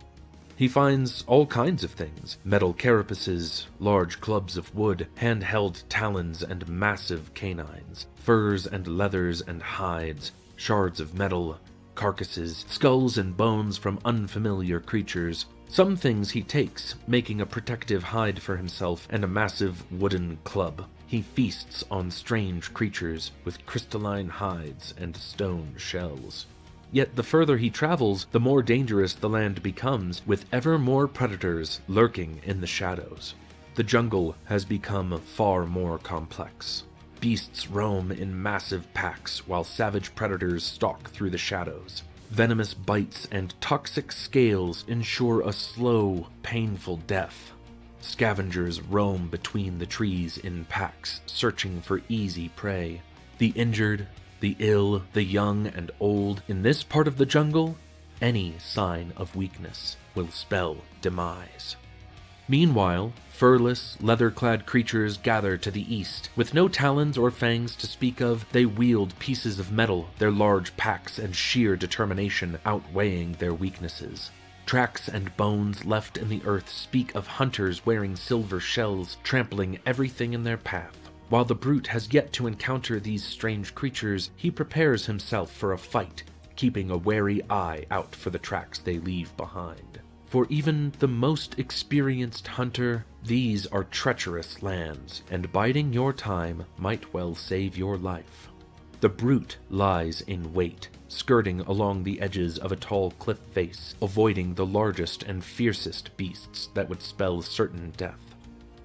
He finds all kinds of things: metal carapaces, large clubs of wood, handheld talons and massive canines, furs and leathers and hides, shards of metal, carcasses, skulls and bones from unfamiliar creatures. Some things he takes, making a protective hide for himself and a massive wooden club. He feasts on strange creatures with crystalline hides and stone shells. Yet the further he travels, the more dangerous the land becomes, with ever more predators lurking in the shadows. The jungle has become far more complex. Beasts roam in massive packs, while savage predators stalk through the shadows. Venomous bites and toxic scales ensure a slow, painful death. Scavengers roam between the trees in packs, searching for easy prey. The injured, the ill, the young and old, in this part of the jungle, any sign of weakness will spell demise. Meanwhile, furless, leather-clad creatures gather to the east. With no talons or fangs to speak of, they wield pieces of metal, their large packs and sheer determination outweighing their weaknesses. Tracks and bones left in the earth speak of hunters wearing silver shells, trampling everything in their path. While the brute has yet to encounter these strange creatures, he prepares himself for a fight, keeping a wary eye out for the tracks they leave behind. For even the most experienced hunter, these are treacherous lands, and biding your time might well save your life. The brute lies in wait, skirting along the edges of a tall cliff face, avoiding the largest and fiercest beasts that would spell certain death.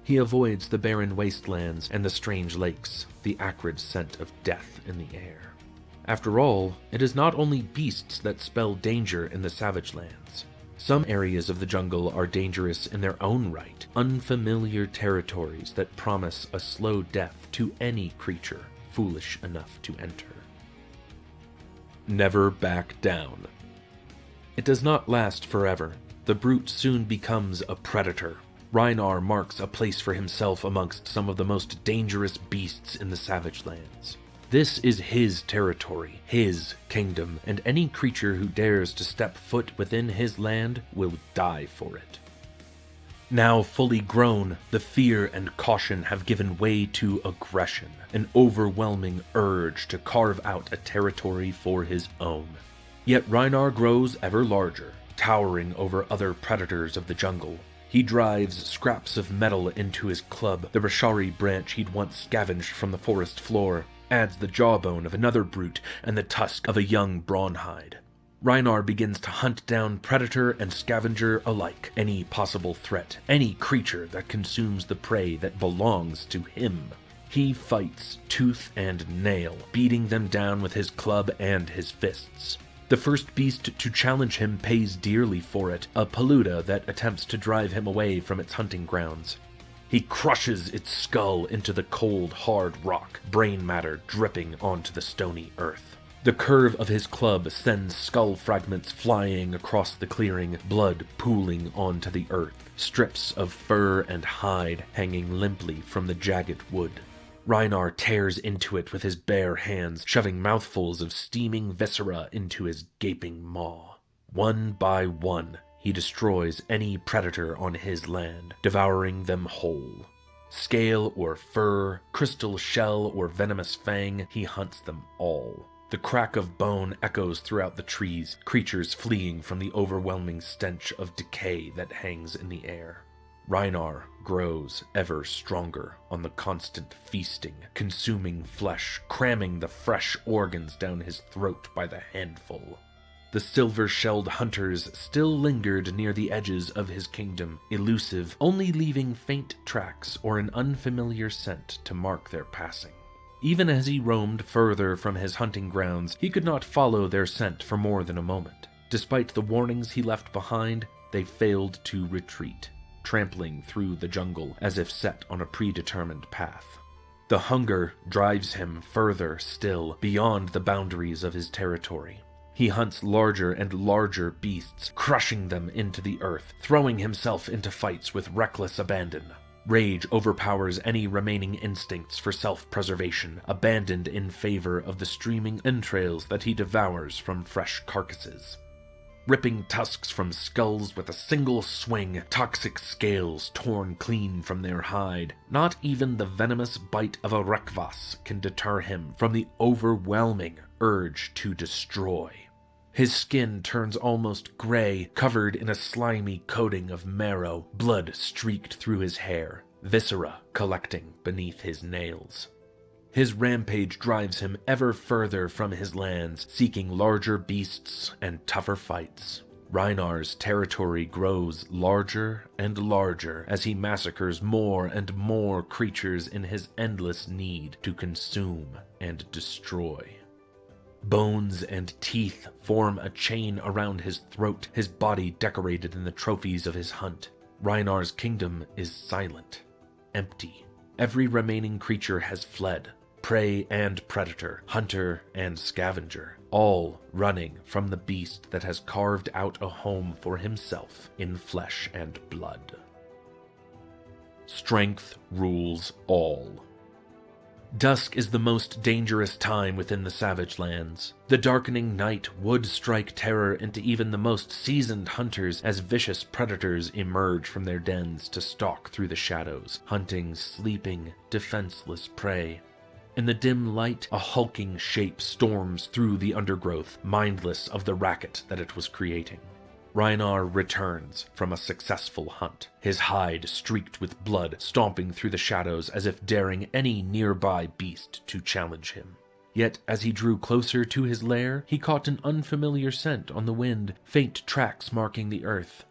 He avoids the barren wastelands and the strange lakes, the acrid scent of death in the air. After all, it is not only beasts that spell danger in the savage lands. Some areas of the jungle are dangerous in their own right, unfamiliar territories that promise a slow death to any creature foolish enough to enter. Never back down. It does not last forever. The brute soon becomes a predator. Rhinar marks a place for himself amongst some of the most dangerous beasts in the savage lands. This is his territory, his kingdom, and any creature who dares to step foot within his land will die for it. Now fully grown, the fear and caution have given way to aggression, an overwhelming urge to carve out a territory for his own. Yet Rhinar grows ever larger, towering over other predators of the jungle. He drives scraps of metal into his club, the Rashari branch he'd once scavenged from the forest floor, adds the jawbone of another brute and the tusk of a young brawnhide. Rhinar begins to hunt down predator and scavenger alike, any possible threat, any creature that consumes the prey that belongs to him. He fights tooth and nail, beating them down with his club and his fists. The first beast to challenge him pays dearly for it, a paluda that attempts to drive him away from its hunting grounds. He crushes its skull into the cold, hard rock, brain matter dripping onto the stony earth. The curve of his club sends skull fragments flying across the clearing, blood pooling onto the earth, strips of fur and hide hanging limply from the jagged wood. Rhinar tears into it with his bare hands, shoving mouthfuls of steaming viscera into his gaping maw. One by one, he destroys any predator on his land, devouring them whole. Scale or fur, crystal shell or venomous fang, he hunts them all. The crack of bone echoes throughout the trees, creatures fleeing from the overwhelming stench of decay that hangs in the air. Rhinar grows ever stronger on the constant feasting, consuming flesh, cramming the fresh organs down his throat by the handful. The silver-shelled hunters still lingered near the edges of his kingdom, elusive, only leaving faint tracks or an unfamiliar scent to mark their passing. Even as he roamed further from his hunting grounds, he could not follow their scent for more than a moment. Despite the warnings he left behind, they failed to retreat, trampling through the jungle as if set on a predetermined path. The hunger drives him further still, beyond the boundaries of his territory. He hunts larger and larger beasts, crushing them into the earth, throwing himself into fights with reckless abandon. Rage overpowers any remaining instincts for self-preservation, abandoned in favor of the streaming entrails that he devours from fresh carcasses. Ripping tusks from skulls with a single swing, toxic scales torn clean from their hide. Not even the venomous bite of a rekvas can deter him from the overwhelming urge to destroy. His skin turns almost gray, covered in a slimy coating of marrow, blood streaked through his hair, viscera collecting beneath his nails. His rampage drives him ever further from his lands, seeking larger beasts and tougher fights. Reinar's territory grows larger and larger as he massacres more and more creatures in his endless need to consume and destroy. Bones and teeth form a chain around his throat, his body decorated in the trophies of his hunt. Reinar's kingdom is silent, empty. Every remaining creature has fled. Prey and predator, hunter and scavenger, all running from the beast that has carved out a home for himself in flesh and blood. Strength rules all. Dusk is the most dangerous time within the Savage Lands. The darkening night would strike terror into even the most seasoned hunters as vicious predators emerge from their dens to stalk through the shadows, hunting sleeping, defenseless prey. In the dim light, a hulking shape storms through the undergrowth, mindless of the racket that it was creating. Reinar returns from a successful hunt, his hide streaked with blood, stomping through the shadows as if daring any nearby beast to challenge him. Yet as he drew closer to his lair, he caught an unfamiliar scent on the wind, faint tracks marking the earth.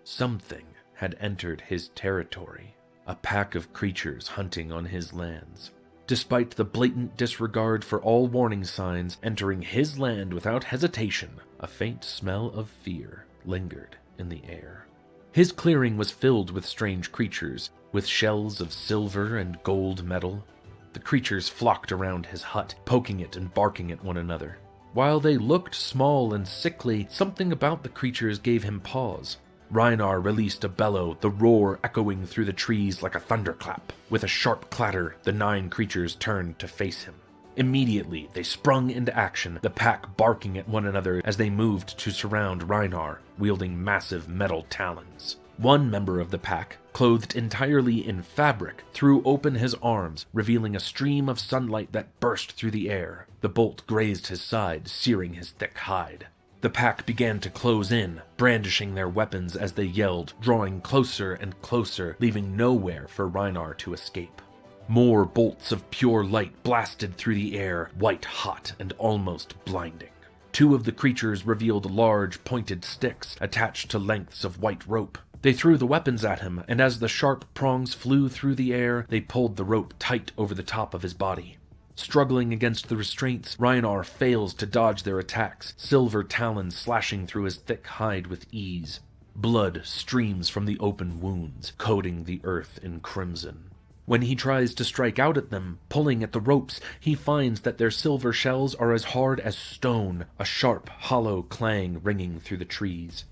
Something had entered his territory, a pack of creatures hunting on his lands. Despite the blatant disregard for all warning signs, entering his land without hesitation, a faint smell of fear lingered in the air. His clearing was filled with strange creatures, with shells of silver and gold metal. The creatures flocked around his hut, poking it and barking at one another. While they looked small and sickly, something about the creatures gave him pause. Reinar released a bellow, the roar echoing through the trees like a thunderclap. With a sharp clatter, the 9 creatures turned to face him. Immediately, they sprung into action, the pack barking at one another as they moved to surround Reinar, wielding massive metal talons. One member of the pack, clothed entirely in fabric, threw open his arms, revealing a stream of sunlight that burst through the air. The bolt grazed his side, searing his thick hide. The pack began to close in, brandishing their weapons as they yelled, drawing closer and closer, leaving nowhere for Reinar to escape. More bolts of pure light blasted through the air, white hot and almost blinding. 2 of the creatures revealed large, pointed sticks attached to lengths of white rope. They threw the weapons at him, and as the sharp prongs flew through the air, they pulled the rope tight over the top of his body. Struggling against the restraints, Reinar fails to dodge their attacks, silver talons slashing through his thick hide with ease. Blood streams from the open wounds, coating the earth in crimson. When he tries to strike out at them, pulling at the ropes, he finds that their silver shells are as hard as stone, a sharp, hollow clang ringing through the trees.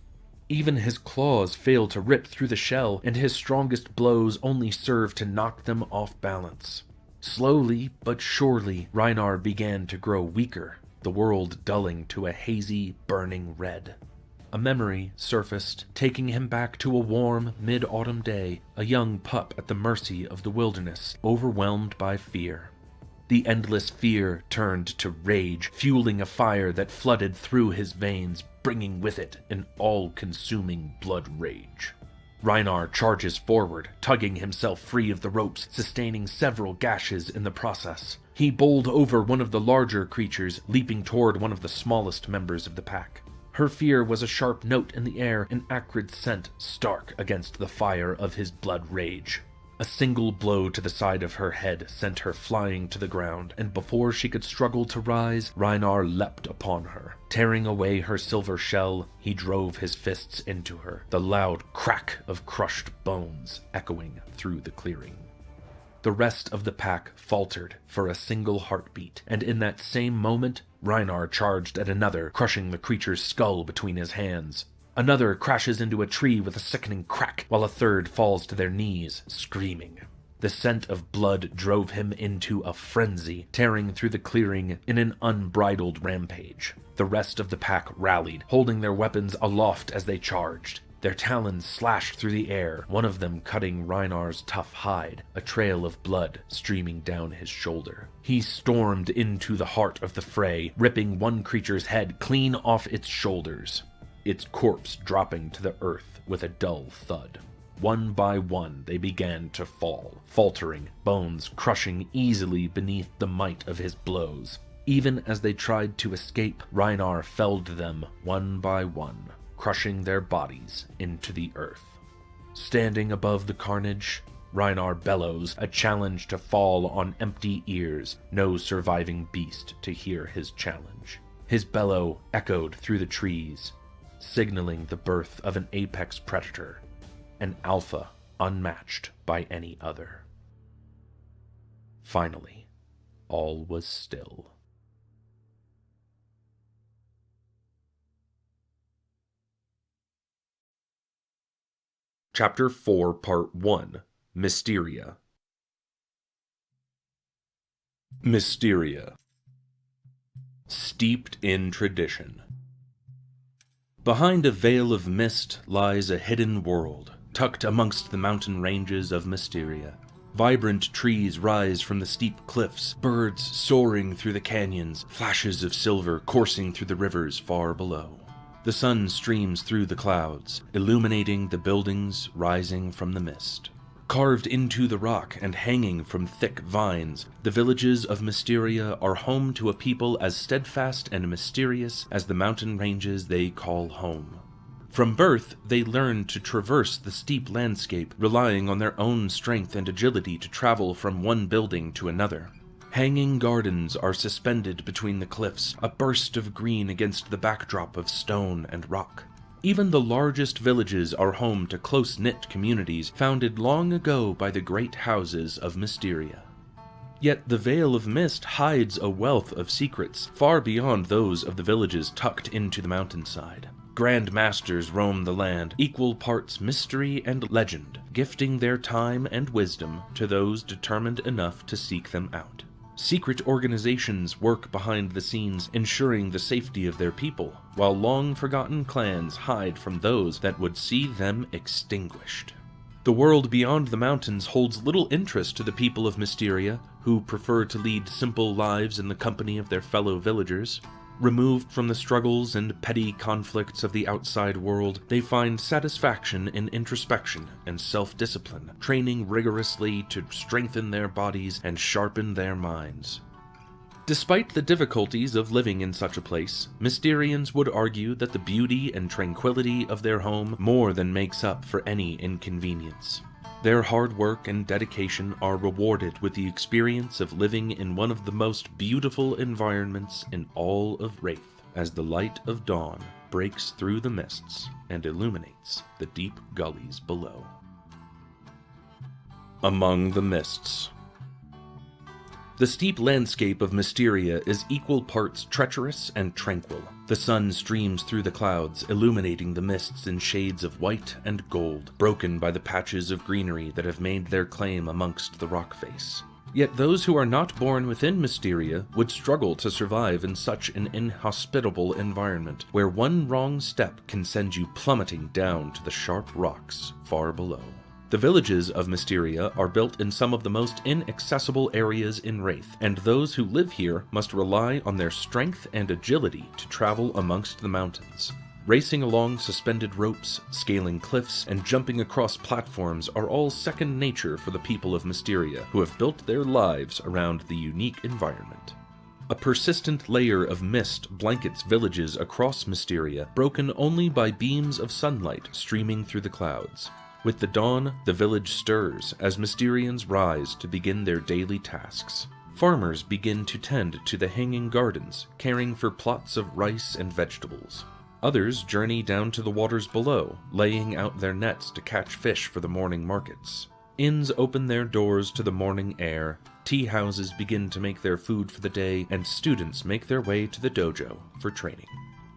Even his claws fail to rip through the shell, and his strongest blows only serve to knock them off balance. Slowly but surely, Reinar began to grow weaker, the world dulling to a hazy, burning red. A memory surfaced, taking him back to a warm, mid-autumn day, a young pup at the mercy of the wilderness, overwhelmed by fear. The endless fear turned to rage, fueling a fire that flooded through his veins, bringing with it an all-consuming blood rage. Reinar charges forward, tugging himself free of the ropes, sustaining several gashes in the process. He bowled over one of the larger creatures, leaping toward one of the smallest members of the pack. Her fear was a sharp note in the air, an acrid scent stark against the fire of his blood rage. A single blow to the side of her head sent her flying to the ground, and before she could struggle to rise, Reinar leapt upon her. Tearing away her silver shell, he drove his fists into her, the loud crack of crushed bones echoing through the clearing. The rest of the pack faltered for a single heartbeat, and in that same moment, Reinar charged at another, crushing the creature's skull between his hands. Another crashes into a tree with a sickening crack, while a third falls to their knees, screaming. The scent of blood drove him into a frenzy, tearing through the clearing in an unbridled rampage. The rest of the pack rallied, holding their weapons aloft as they charged. Their talons slashed through the air, one of them cutting Reinar's tough hide, a trail of blood streaming down his shoulder. He stormed into the heart of the fray, ripping one creature's head clean off its shoulders, its corpse dropping to the earth with a dull thud. One by one they began to fall, faltering, bones crushing easily beneath the might of his blows. Even as they tried to escape, Rhinar felled them one by one, crushing their bodies into the earth. Standing above the carnage, Rhinar bellows, a challenge to fall on empty ears, no surviving beast to hear his challenge. His bellow echoed through the trees, signaling the birth of an apex predator, an alpha unmatched by any other. Finally, all was still. Chapter 4, Part 1, Mysteria. Mysteria. Steeped in tradition. Behind a veil of mist lies a hidden world, tucked amongst the mountain ranges of Mysteria. Vibrant trees rise from the steep cliffs, birds soaring through the canyons, flashes of silver coursing through the rivers far below. The sun streams through the clouds, illuminating the buildings rising from the mist. Carved into the rock and hanging from thick vines, the villages of Mysteria are home to a people as steadfast and mysterious as the mountain ranges they call home. From birth, they learn to traverse the steep landscape, relying on their own strength and agility to travel from one building to another. Hanging gardens are suspended between the cliffs, a burst of green against the backdrop of stone and rock. Even the largest villages are home to close-knit communities founded long ago by the great houses of Mysteria. Yet the Veil of Mist hides a wealth of secrets far beyond those of the villages tucked into the mountainside. Grand Masters roam the land, equal parts mystery and legend, gifting their time and wisdom to those determined enough to seek them out. Secret organizations work behind the scenes, ensuring the safety of their people, while long-forgotten clans hide from those that would see them extinguished. The world beyond the mountains holds little interest to the people of Mysteria, who prefer to lead simple lives in the company of their fellow villagers. Removed from the struggles and petty conflicts of the outside world, they find satisfaction in introspection and self-discipline, training rigorously to strengthen their bodies and sharpen their minds. Despite the difficulties of living in such a place, Mysterians would argue that the beauty and tranquility of their home more than makes up for any inconvenience. Their hard work and dedication are rewarded with the experience of living in one of the most beautiful environments in all of Wraith, as the light of dawn breaks through the mists and illuminates the deep gullies below. Among the Mists. The steep landscape of Mysteria is equal parts treacherous and tranquil. The sun streams through the clouds, illuminating the mists in shades of white and gold, broken by the patches of greenery that have made their claim amongst the rock face. Yet those who are not born within Mysteria would struggle to survive in such an inhospitable environment, where one wrong step can send you plummeting down to the sharp rocks far below. The villages of Mysteria are built in some of the most inaccessible areas in Wraith, and those who live here must rely on their strength and agility to travel amongst the mountains. Racing along suspended ropes, scaling cliffs, and jumping across platforms are all second nature for the people of Mysteria, who have built their lives around the unique environment. A persistent layer of mist blankets villages across Mysteria, broken only by beams of sunlight streaming through the clouds. With the dawn, the village stirs as Mysterians rise to begin their daily tasks. Farmers begin to tend to the hanging gardens, caring for plots of rice and vegetables. Others journey down to the waters below, laying out their nets to catch fish for the morning markets. Inns open their doors to the morning air, tea houses begin to make their food for the day, and students make their way to the dojo for training.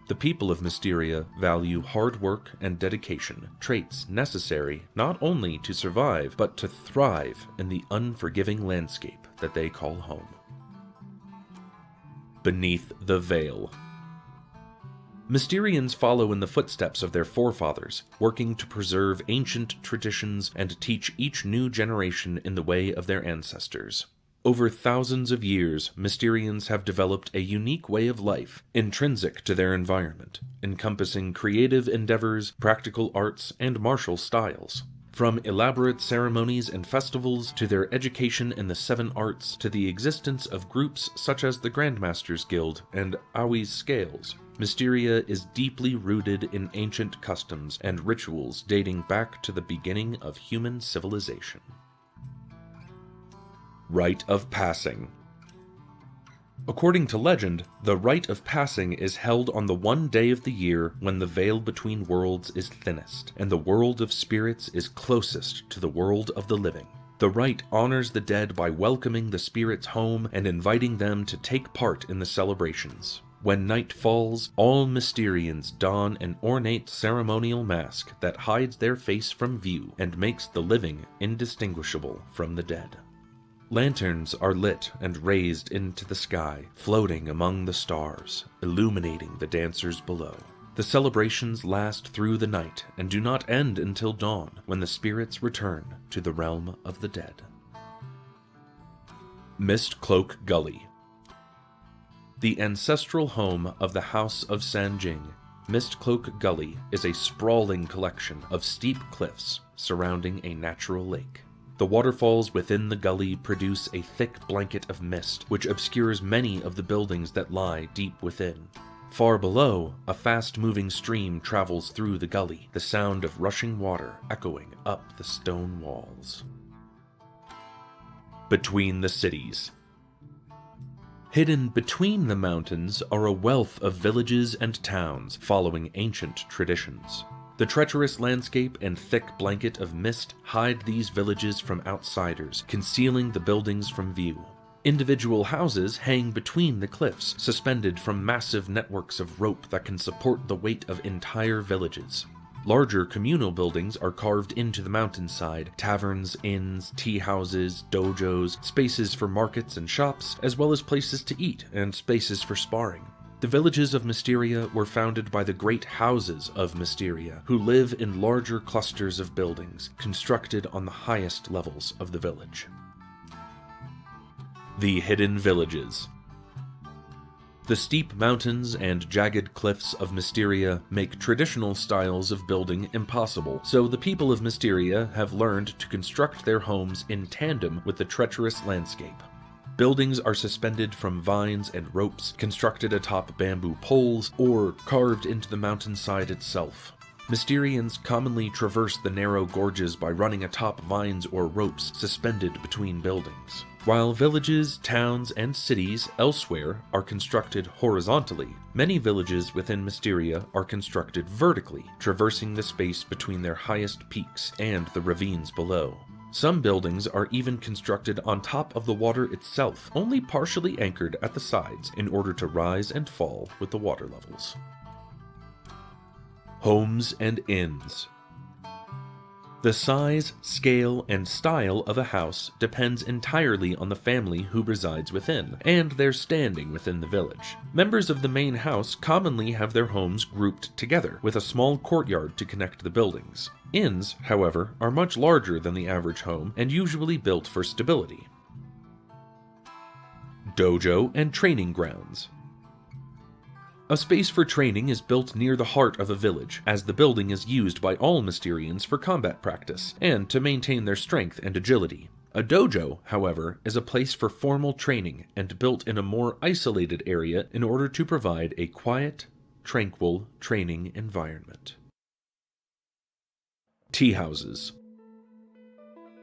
The people of Mysteria value hard work and dedication, traits necessary not only to survive, but to thrive in the unforgiving landscape that they call home. Beneath the Veil. Mysterians follow in the footsteps of their forefathers, working to preserve ancient traditions and teach each new generation in the way of their ancestors. Over thousands of years, Mysterians have developed a unique way of life, intrinsic to their environment, encompassing creative endeavors, practical arts, and martial styles. From elaborate ceremonies and festivals, to their education in the 7 arts, to the existence of groups such as the Grandmasters Guild and Awi's Scales, Mysteria is deeply rooted in ancient customs and rituals dating back to the beginning of human civilization. Rite of Passing. According to legend, the Rite of Passing is held on the one day of the year when the veil between worlds is thinnest, and the world of spirits is closest to the world of the living. The rite honors the dead by welcoming the spirits home and inviting them to take part in the celebrations. When night falls, all Mysterians don an ornate ceremonial mask that hides their face from view and makes the living indistinguishable from the dead. Lanterns are lit and raised into the sky, floating among the stars, illuminating the dancers below. The celebrations last through the night and do not end until dawn, when the spirits return to the realm of the dead. Mistcloak Gully. The ancestral home of the House of Sanjing, Mistcloak Gully is a sprawling collection of steep cliffs surrounding a natural lake. The waterfalls within the gully produce a thick blanket of mist, which obscures many of the buildings that lie deep within. Far below, a fast-moving stream travels through the gully, the sound of rushing water echoing up the stone walls. Between the cities. Hidden between the mountains are a wealth of villages and towns following ancient traditions. The treacherous landscape and thick blanket of mist hide these villages from outsiders, concealing the buildings from view. Individual houses hang between the cliffs, suspended from massive networks of rope that can support the weight of entire villages. Larger communal buildings are carved into the mountainside: taverns, inns, tea houses, dojos, spaces for markets and shops, as well as places to eat and spaces for sparring. The villages of Mysteria were founded by the great houses of Mysteria, who live in larger clusters of buildings, constructed on the highest levels of the village. The Hidden Villages. The steep mountains and jagged cliffs of Mysteria make traditional styles of building impossible, so the people of Mysteria have learned to construct their homes in tandem with the treacherous landscape. Buildings are suspended from vines and ropes, constructed atop bamboo poles, or carved into the mountainside itself. Mysterians commonly traverse the narrow gorges by running atop vines or ropes suspended between buildings. While villages, towns, and cities elsewhere are constructed horizontally, many villages within Mysteria are constructed vertically, traversing the space between their highest peaks and the ravines below. Some buildings are even constructed on top of the water itself, only partially anchored at the sides in order to rise and fall with the water levels. Homes and Inns. The size, scale, and style of a house depends entirely on the family who resides within, and their standing within the village. Members of the main house commonly have their homes grouped together, with a small courtyard to connect the buildings. Inns, however, are much larger than the average home and usually built for stability. Dojo and Training Grounds. A space for training is built near the heart of a village, as the building is used by all Mysterians for combat practice, and to maintain their strength and agility. A dojo, however, is a place for formal training, and built in a more isolated area in order to provide a quiet, tranquil training environment. Tea houses.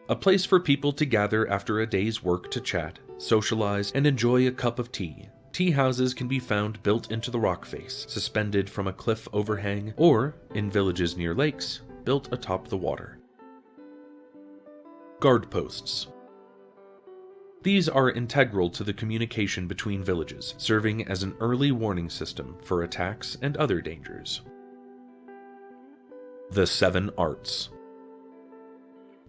A place for people to gather after a day's work to chat, socialize, and enjoy a cup of tea. Tea houses can be found built into the rock face, suspended from a cliff overhang, or, in villages near lakes, built atop the water. Guard posts. These are integral to the communication between villages, serving as an early warning system for attacks and other dangers. The 7 Arts.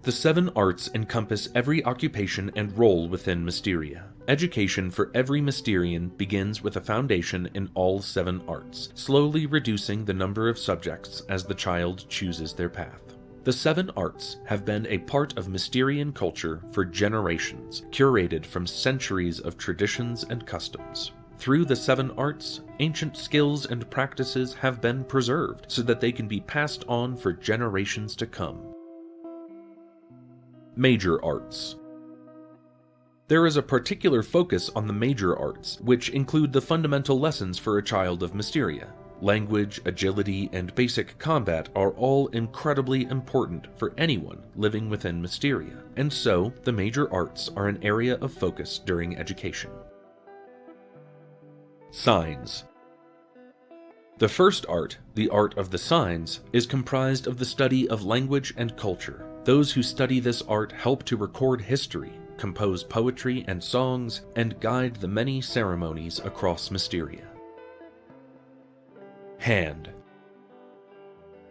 The 7 arts encompass every occupation and role within Mysteria. Education for every Mysterian begins with a foundation in all 7 arts, slowly reducing the number of subjects as the child chooses their path. The 7 arts have been a part of Mysterian culture for generations, curated from centuries of traditions and customs. Through the 7 arts, ancient skills and practices have been preserved so that they can be passed on for generations to come. Major arts. There is a particular focus on the major arts, which include the fundamental lessons for a child of Mysteria. Language, agility, and basic combat are all incredibly important for anyone living within Mysteria, and so the major arts are an area of focus during education. Signs. The first art, the art of the signs, is comprised of the study of language and culture. Those who study this art help to record history, compose poetry and songs, and guide the many ceremonies across Mysteria. Hand.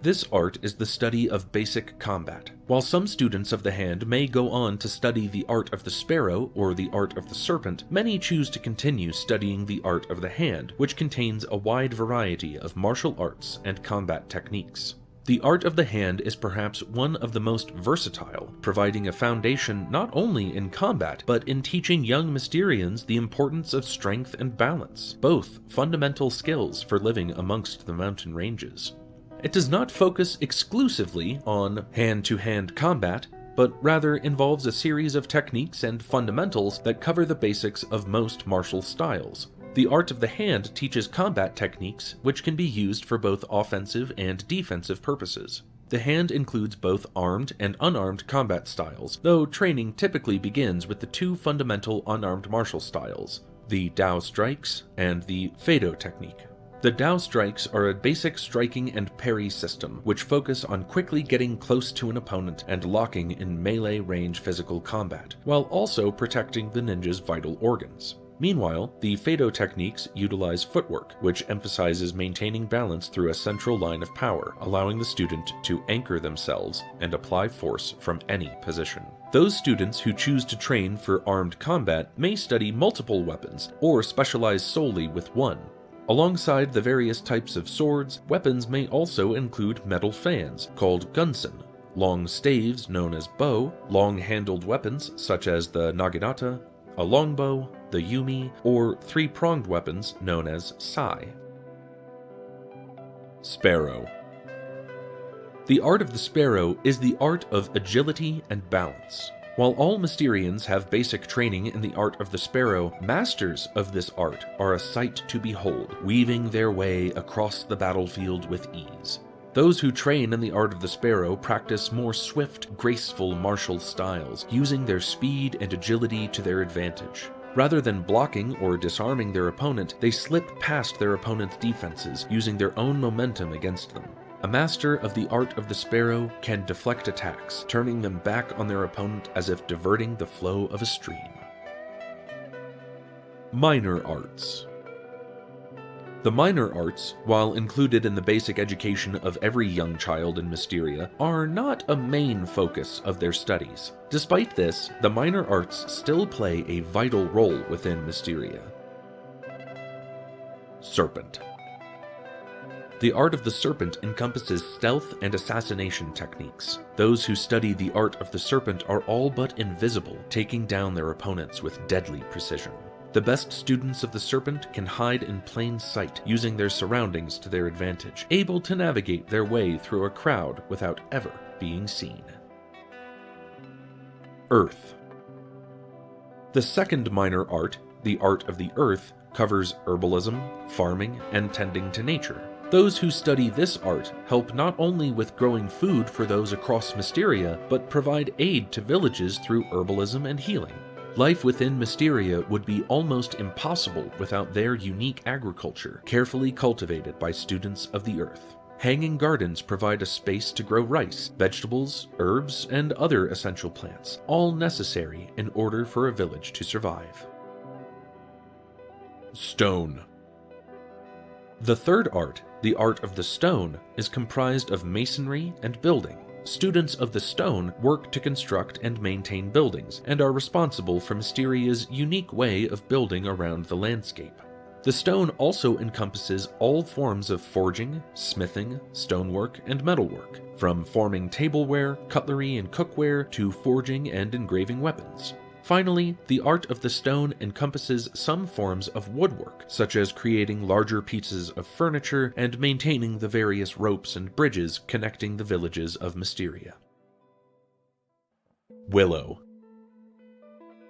This art is the study of basic combat. While some students of the hand may go on to study the art of the sparrow or the art of the serpent, many choose to continue studying the art of the hand, which contains a wide variety of martial arts and combat techniques. The art of the hand is perhaps one of the most versatile, providing a foundation not only in combat, but in teaching young Mysterians the importance of strength and balance, both fundamental skills for living amongst the mountain ranges. It does not focus exclusively on hand-to-hand combat, but rather involves a series of techniques and fundamentals that cover the basics of most martial styles. The art of the hand teaches combat techniques which can be used for both offensive and defensive purposes. The hand includes both armed and unarmed combat styles, though training typically begins with the two fundamental unarmed martial styles, the Dao strikes and the Fado technique. The Dao strikes are a basic striking and parry system, which focus on quickly getting close to an opponent and locking in melee range physical combat, while also protecting the ninja's vital organs. Meanwhile, the Fado techniques utilize footwork, which emphasizes maintaining balance through a central line of power, allowing the student to anchor themselves and apply force from any position. Those students who choose to train for armed combat may study multiple weapons, or specialize solely with one. Alongside the various types of swords, weapons may also include metal fans, called gunsen, long staves known as bow, long-handled weapons such as the naginata, a longbow, the yumi, or three-pronged weapons known as sai. Sparrow. The art of the sparrow is the art of agility and balance. While all Mysterians have basic training in the art of the sparrow, masters of this art are a sight to behold, weaving their way across the battlefield with ease. Those who train in the art of the sparrow practice more swift, graceful martial styles, using their speed and agility to their advantage. Rather than blocking or disarming their opponent, they slip past their opponent's defenses, using their own momentum against them. A master of the art of the sparrow can deflect attacks, turning them back on their opponent as if diverting the flow of a stream. Minor arts. The minor arts, while included in the basic education of every young child in Mysteria, are not a main focus of their studies. Despite this, the minor arts still play a vital role within Mysteria. Serpent. The art of the serpent encompasses stealth and assassination techniques. Those who study the art of the serpent are all but invisible, taking down their opponents with deadly precision. The best students of the serpent can hide in plain sight, using their surroundings to their advantage, able to navigate their way through a crowd without ever being seen. Earth. The second minor art, the art of the earth, covers herbalism, farming, and tending to nature. Those who study this art help not only with growing food for those across Mysteria, but provide aid to villages through herbalism and healing. Life within Mysteria would be almost impossible without their unique agriculture, carefully cultivated by students of the earth. Hanging gardens provide a space to grow rice, vegetables, herbs, and other essential plants, all necessary in order for a village to survive. Stone. The third art, the art of the stone, is comprised of masonry and building. Students of the stone work to construct and maintain buildings, and are responsible for Mysteria's unique way of building around the landscape. The stone also encompasses all forms of forging, smithing, stonework, and metalwork, from forming tableware, cutlery, and cookware to forging and engraving weapons. Finally, the art of the stone encompasses some forms of woodwork, such as creating larger pieces of furniture and maintaining the various ropes and bridges connecting the villages of Mysteria. Willow.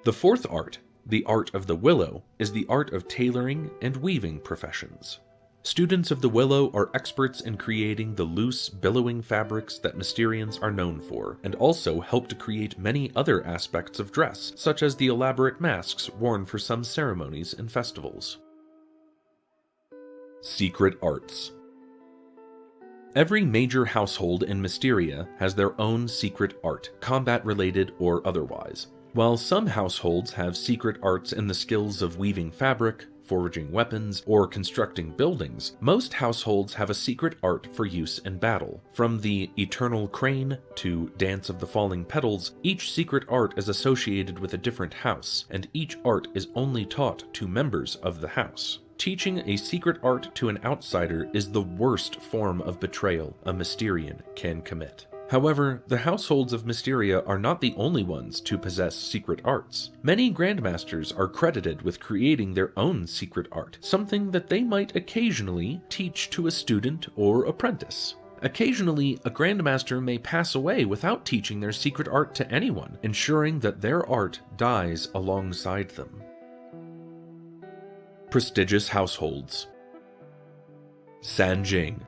The fourth art, the art of the willow, is the art of tailoring and weaving professions. Students of the willow are experts in creating the loose, billowing fabrics that Mysterians are known for, and also help to create many other aspects of dress, such as the elaborate masks worn for some ceremonies and festivals. Secret arts. Every major household in Mysteria has their own secret art, combat-related or otherwise. While some households have secret arts in the skills of weaving fabric, forging weapons, or constructing buildings, most households have a secret art for use in battle. From the Eternal Crane to Dance of the Falling Petals, each secret art is associated with a different house, and each art is only taught to members of the house. Teaching a secret art to an outsider is the worst form of betrayal a Mysterian can commit. However, the households of Mysteria are not the only ones to possess secret arts. Many Grandmasters are credited with creating their own secret art, something that they might occasionally teach to a student or apprentice. Occasionally, a Grandmaster may pass away without teaching their secret art to anyone, ensuring that their art dies alongside them. Prestigious households. Sanjing.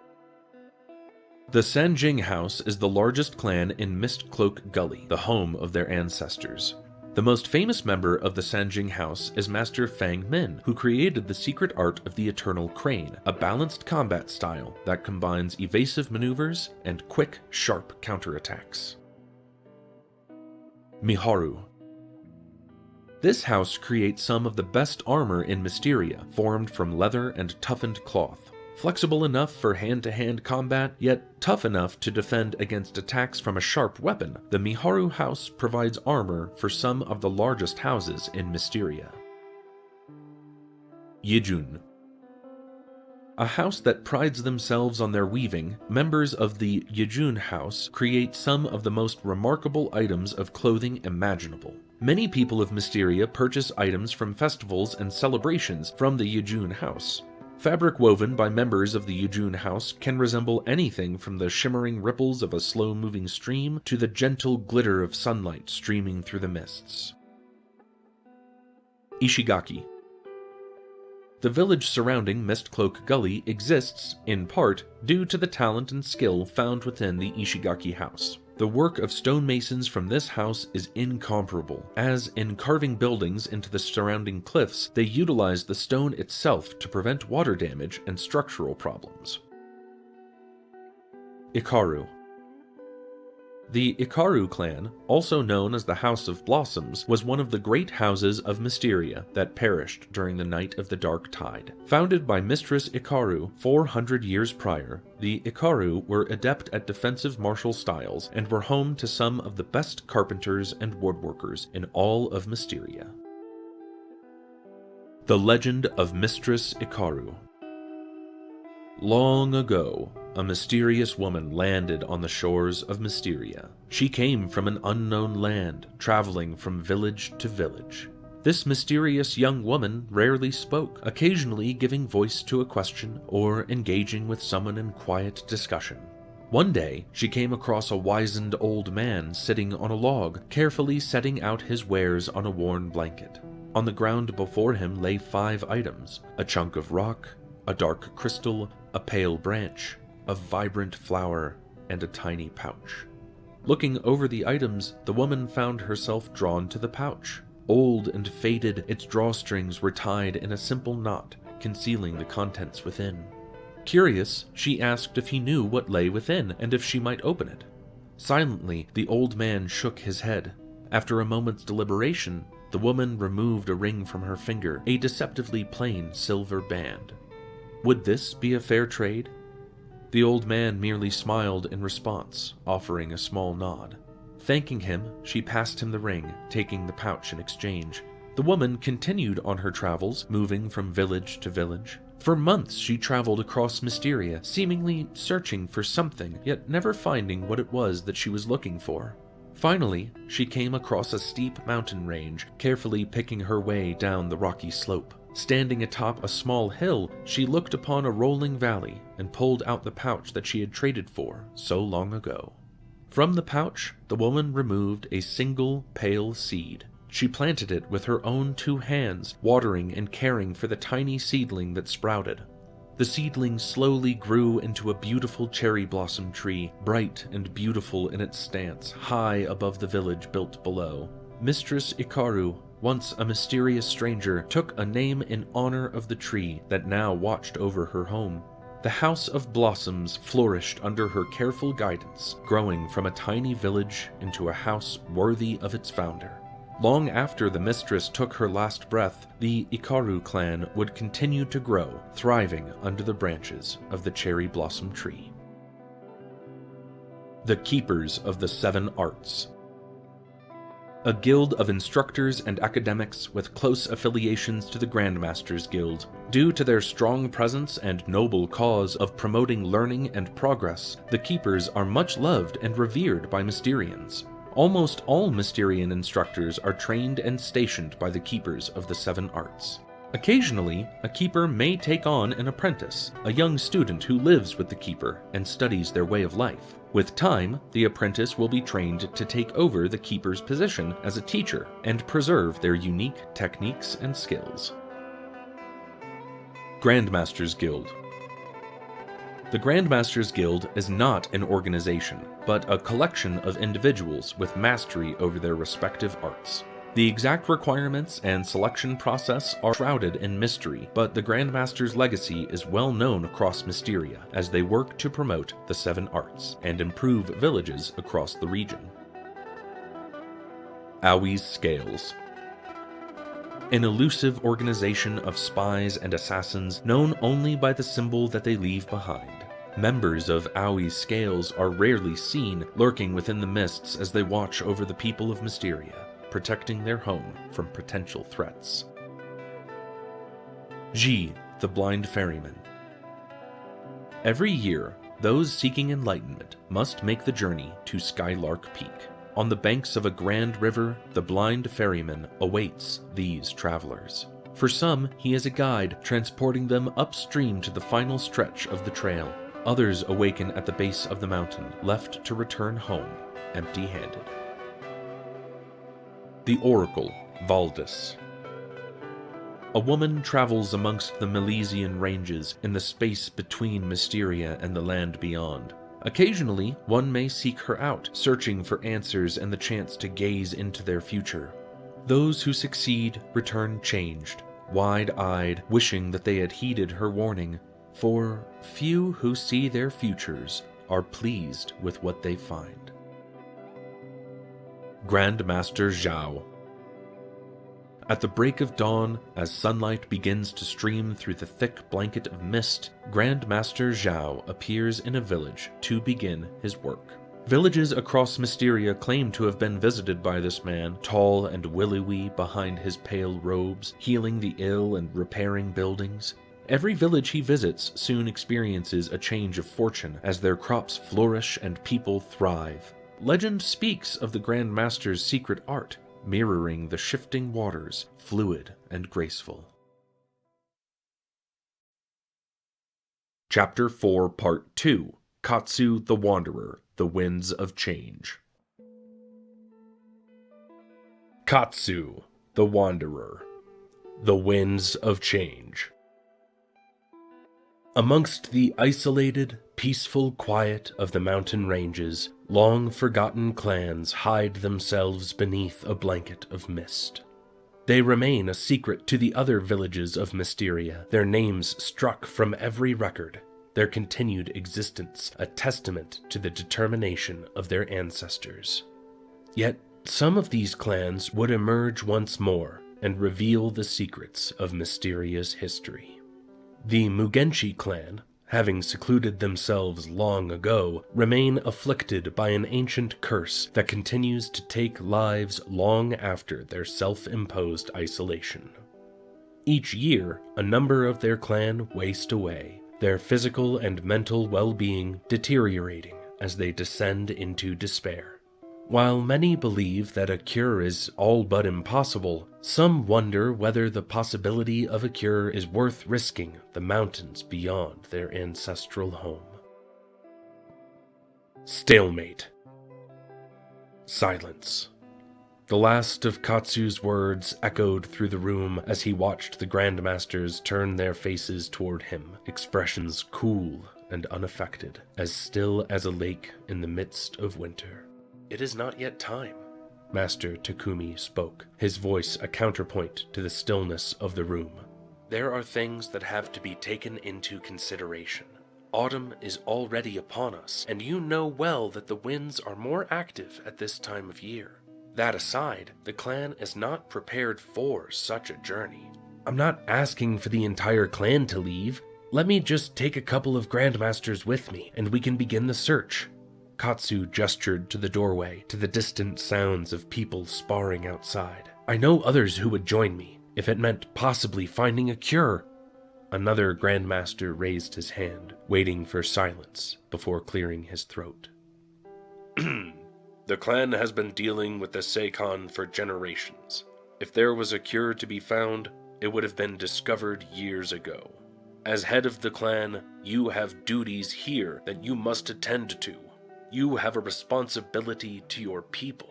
The Sanjing House is the largest clan in Mistcloak Gully, the home of their ancestors. The most famous member of the Sanjing House is Master Fang Min, who created the secret art of the Eternal Crane, a balanced combat style that combines evasive maneuvers and quick, sharp counterattacks. Miharu. This house creates some of the best armor in Mysteria, formed from leather and toughened cloth. Flexible enough for hand-to-hand combat, yet tough enough to defend against attacks from a sharp weapon, the Miharu house provides armor for some of the largest houses in Mysteria. Yijun. A house that prides themselves on their weaving, members of the Yijun house create some of the most remarkable items of clothing imaginable. Many people of Mysteria purchase items from festivals and celebrations from the Yijun house. Fabric woven by members of the Yijun house can resemble anything from the shimmering ripples of a slow-moving stream to the gentle glitter of sunlight streaming through the mists. Ishigaki. The village surrounding Mistcloak Gully exists, in part, due to the talent and skill found within the Ishigaki house. The work of stonemasons from this house is incomparable, as in carving buildings into the surrounding cliffs, they utilize the stone itself to prevent water damage and structural problems. Ikaru. The Ikaru clan, also known as the House of Blossoms, was one of the great houses of Mysteria that perished during the Night of the Dark Tide. Founded by Mistress Ikaru 400 years prior, the Ikaru were adept at defensive martial styles and were home to some of the best carpenters and woodworkers in all of Mysteria. The Legend of Mistress Ikaru. Long ago, a mysterious woman landed on the shores of Mysteria. She came from an unknown land, traveling from village to village. This mysterious young woman rarely spoke, occasionally giving voice to a question or engaging with someone in quiet discussion. One day, she came across a wizened old man sitting on a log, carefully setting out his wares on a worn blanket. On the ground before him lay 5 items: a chunk of rock, a dark crystal, a pale branch, a vibrant flower, and a tiny pouch. Looking over the items, the woman found herself drawn to the pouch. Old and faded, its drawstrings were tied in a simple knot, concealing the contents within. Curious, she asked if he knew what lay within, and if she might open it. Silently, the old man shook his head. After a moment's deliberation, the woman removed a ring from her finger, a deceptively plain silver band. Would this be a fair trade? The old man merely smiled in response, offering a small nod. Thanking him, she passed him the ring, taking the pouch in exchange. The woman continued on her travels, moving from village to village. For months she traveled across Mysteria, seemingly searching for something, yet never finding what it was that she was looking for. Finally, she came across a steep mountain range, carefully picking her way down the rocky slope. Standing atop a small hill, she looked upon a rolling valley and pulled out the pouch that she had traded for so long ago. From the pouch, the woman removed a single pale seed. She planted it with her own 2 hands, watering and caring for the tiny seedling that sprouted. The seedling slowly grew into a beautiful cherry blossom tree, bright and beautiful in its stance, high above the village built below. Mistress Ikaru, once a mysterious stranger, took a name in honor of the tree that now watched over her home. The House of Blossoms flourished under her careful guidance, growing from a tiny village into a house worthy of its founder. Long after the mistress took her last breath, the Ikaru clan would continue to grow, thriving under the branches of the cherry blossom tree. The Keepers of the 7 Arts. A guild of instructors and academics with close affiliations to the Grandmasters Guild. Due to their strong presence and noble cause of promoting learning and progress, the Keepers are much loved and revered by Mysterians. Almost all Mysterian instructors are trained and stationed by the Keepers of the 7 Arts. Occasionally, a Keeper may take on an apprentice, a young student who lives with the Keeper and studies their way of life. With time, the apprentice will be trained to take over the Keeper's position as a teacher and preserve their unique techniques and skills. Grandmasters Guild. The Grandmasters Guild is not an organization, but a collection of individuals with mastery over their respective arts. The exact requirements and selection process are shrouded in mystery, but the Grandmaster's legacy is well known across Mysteria as they work to promote the 7 Arts and improve villages across the region. Aoi's Scales. An elusive organization of spies and assassins known only by the symbol that they leave behind. Members of Aoi's Scales are rarely seen, lurking within the mists as they watch over the people of Mysteria, protecting their home from potential threats. Ji, the Blind Ferryman. Every year, those seeking enlightenment must make the journey to Skylark Peak. On the banks of a grand river, the Blind Ferryman awaits these travelers. For some, he is a guide, transporting them upstream to the final stretch of the trail. Others awaken at the base of the mountain, left to return home empty-handed. The Oracle, Valdis. A woman travels amongst the Milesian ranges in the space between Mysteria and the land beyond. Occasionally, one may seek her out, searching for answers and the chance to gaze into their future. Those who succeed return changed, wide-eyed, wishing that they had heeded her warning. For few who see their futures are pleased with what they find. Grandmaster Zhao. At the break of dawn, as sunlight begins to stream through the thick blanket of mist, Grandmaster Zhao appears in a village to begin his work. Villages across Mysteria claim to have been visited by this man, tall and willowy behind his pale robes, healing the ill and repairing buildings. Every village he visits soon experiences a change of fortune as their crops flourish and people thrive. Legend speaks of the Grand Master's secret art, mirroring the shifting waters, fluid and graceful. Chapter 4, Part 2, Katsu the Wanderer, The Winds of Change. Katsu the Wanderer, The Winds of Change. Amongst the isolated, peaceful quiet of the mountain ranges, long-forgotten clans hide themselves beneath a blanket of mist. They remain a secret to the other villages of Mysteria, their names struck from every record, their continued existence a testament to the determination of their ancestors. Yet, some of these clans would emerge once more and reveal the secrets of Mysteria's history. The Mugenshi clan, having secluded themselves long ago, remain afflicted by an ancient curse that continues to take lives long after their self-imposed isolation. Each year, a number of their clan waste away, their physical and mental well-being deteriorating as they descend into despair. While many believe that a cure is all but impossible, some wonder whether the possibility of a cure is worth risking the mountains beyond their ancestral home. Stalemate. Silence. The last of Katsu's words echoed through the room as he watched the Grandmasters turn their faces toward him, expressions cool and unaffected, as still as a lake in the midst of winter. "It is not yet time," Master Takumi spoke, his voice a counterpoint to the stillness of the room. "There are things that have to be taken into consideration. Autumn is already upon us, and you know well that the winds are more active at this time of year. That aside, the clan is not prepared for such a journey. I'm not asking for the entire clan to leave. Let me just take a couple of Grandmasters with me, and we can begin the search." Katsu gestured to the doorway, to the distant sounds of people sparring outside. "I know others who would join me, if it meant possibly finding a cure." Another Grandmaster raised his hand, waiting for silence before clearing his throat. "The clan has been dealing with the Seikon for generations. If there was a cure to be found, it would have been discovered years ago. As head of the clan, you have duties here that you must attend to. You have a responsibility to your people."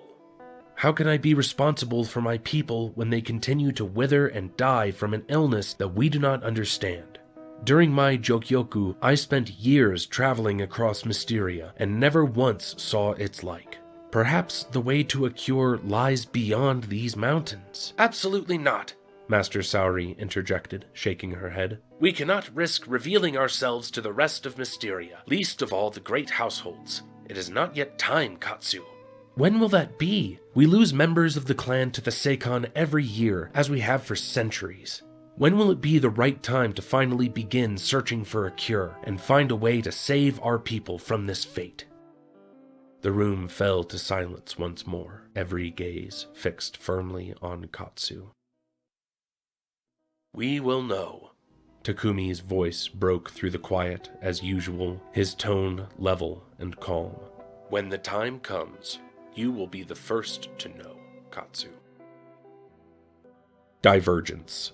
"How can I be responsible for my people when they continue to wither and die from an illness that we do not understand? During my Jokyoku, I spent years traveling across Mysteria and never once saw its like. Perhaps the way to a cure lies beyond these mountains." "Absolutely not," Master Saori interjected, shaking her head. "We cannot risk revealing ourselves to the rest of Mysteria, least of all the great households. It is not yet time, Katsu." "When will that be? We lose members of the clan to the Seikon every year, as we have for centuries. When will it be the right time to finally begin searching for a cure and find a way to save our people from this fate?" The room fell to silence once more, every gaze fixed firmly on Katsu. "We will know." Takumi's voice broke through the quiet as usual, his tone level and calm. "When the time comes, you will be the first to know, Katsu." Divergence.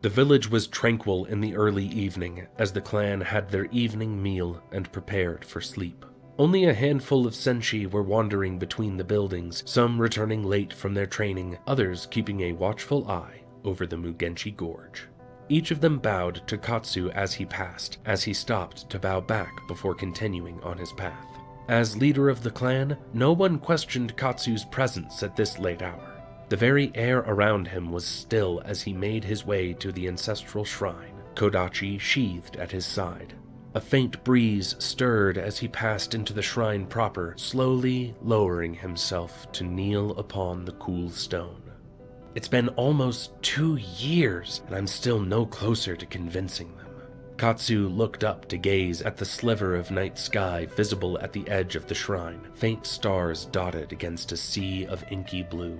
The village was tranquil in the early evening as the clan had their evening meal and prepared for sleep. Only a handful of senshi were wandering between the buildings, some returning late from their training, others keeping a watchful eye over the Mugenshi Gorge. Each of them bowed to Katsu as he passed, as he stopped to bow back before continuing on his path. As leader of the clan, no one questioned Katsu's presence at this late hour. The very air around him was still as he made his way to the ancestral shrine, Kodachi sheathed at his side. A faint breeze stirred as he passed into the shrine proper, slowly lowering himself to kneel upon the cool stone. "It's been almost 2 years, and I'm still no closer to convincing them." Katsu looked up to gaze at the sliver of night sky visible at the edge of the shrine, faint stars dotted against a sea of inky blue.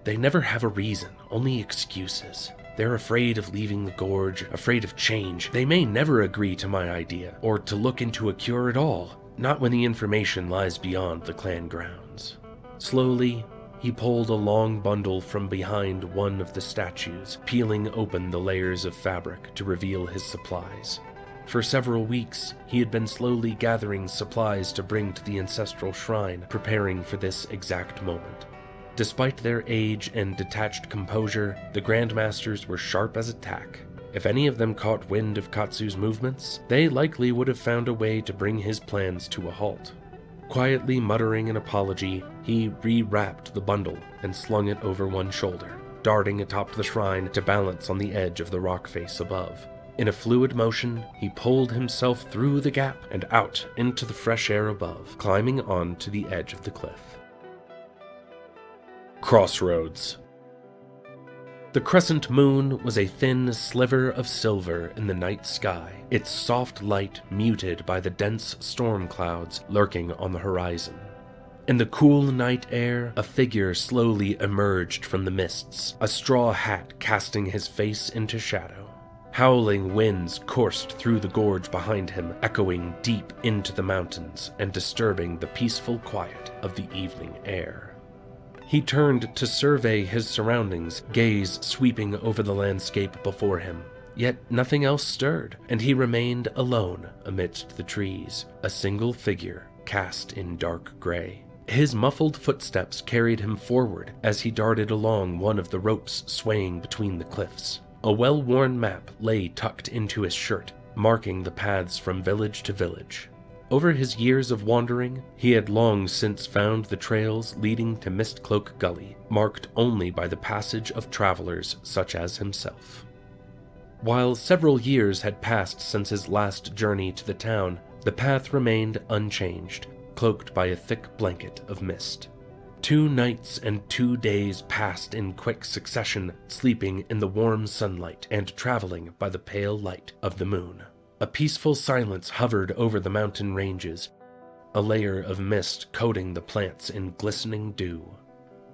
"They never have a reason, only excuses. They're afraid of leaving the gorge, afraid of change. They may never agree to my idea, or to look into a cure at all, not when the information lies beyond the clan grounds." Slowly, he pulled a long bundle from behind one of the statues, peeling open the layers of fabric to reveal his supplies. For several weeks, he had been slowly gathering supplies to bring to the ancestral shrine, preparing for this exact moment. Despite their age and detached composure, the Grandmasters were sharp as a tack. If any of them caught wind of Katsu's movements, they likely would have found a way to bring his plans to a halt. Quietly muttering an apology, he rewrapped the bundle and slung it over one shoulder, darting atop the shrine to balance on the edge of the rock face above. In a fluid motion, he pulled himself through the gap and out into the fresh air above, climbing on to the edge of the cliff. Crossroads. The crescent moon was a thin sliver of silver in the night sky, its soft light muted by the dense storm clouds lurking on the horizon. In the cool night air, a figure slowly emerged from the mists, a straw hat casting his face into shadow. Howling winds coursed through the gorge behind him, echoing deep into the mountains and disturbing the peaceful quiet of the evening air. He turned to survey his surroundings, gaze sweeping over the landscape before him. Yet nothing else stirred, and he remained alone amidst the trees, a single figure cast in dark gray. His muffled footsteps carried him forward as he darted along one of the ropes swaying between the cliffs. A well-worn map lay tucked into his shirt, marking the paths from village to village. Over his years of wandering, he had long since found the trails leading to Mistcloak Gully, marked only by the passage of travelers such as himself. While several years had passed since his last journey to the town, the path remained unchanged, cloaked by a thick blanket of mist. 2 nights and 2 days passed in quick succession, sleeping in the warm sunlight and traveling by the pale light of the moon. A peaceful silence hovered over the mountain ranges, a layer of mist coating the plants in glistening dew.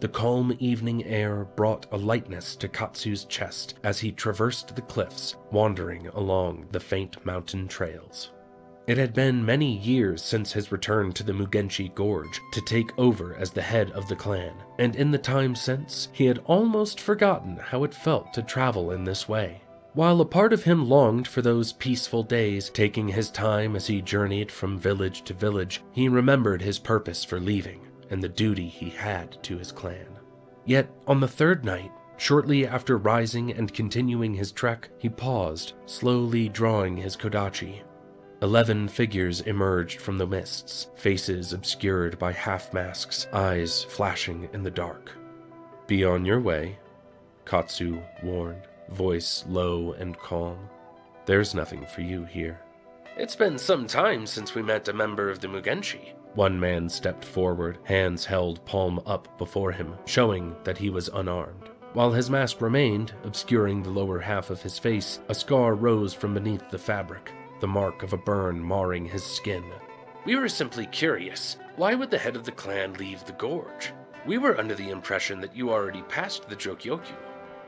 The calm evening air brought a lightness to Katsu's chest as he traversed the cliffs, wandering along the faint mountain trails. It had been many years since his return to the Mugenshi Gorge to take over as the head of the clan, and in the time since, he had almost forgotten how it felt to travel in this way. While a part of him longed for those peaceful days, taking his time as he journeyed from village to village, he remembered his purpose for leaving and the duty he had to his clan. Yet, on the 3rd night, shortly after rising and continuing his trek, he paused, slowly drawing his kodachi. 11 figures emerged from the mists, faces obscured by half-masks, eyes flashing in the dark. "Be on your way," Katsu warned, voice low and calm. "There's nothing for you here." "It's been some time since we met a member of the Mugenshi." One man stepped forward, hands held palm up before him, showing that he was unarmed. While his mask remained, obscuring the lower half of his face, a scar rose from beneath the fabric, the mark of a burn marring his skin. "We were simply curious. Why would the head of the clan leave the gorge? We were under the impression that you already passed the Jokyoku."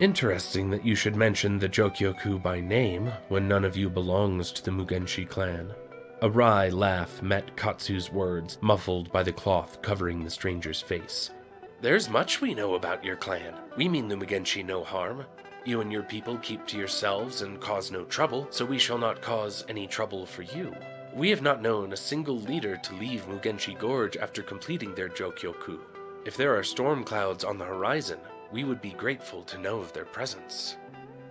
"Interesting that you should mention the Jokyoku by name when none of you belongs to the Mugenshi clan." A wry laugh met Katsu's words, muffled by the cloth covering the stranger's face. "There's much we know about your clan. We mean the Mugenshi no harm. You and your people keep to yourselves and cause no trouble, so we shall not cause any trouble for you. We have not known a single leader to leave Mugenshi Gorge after completing their Jokyoku. If there are storm clouds on the horizon, we would be grateful to know of their presence."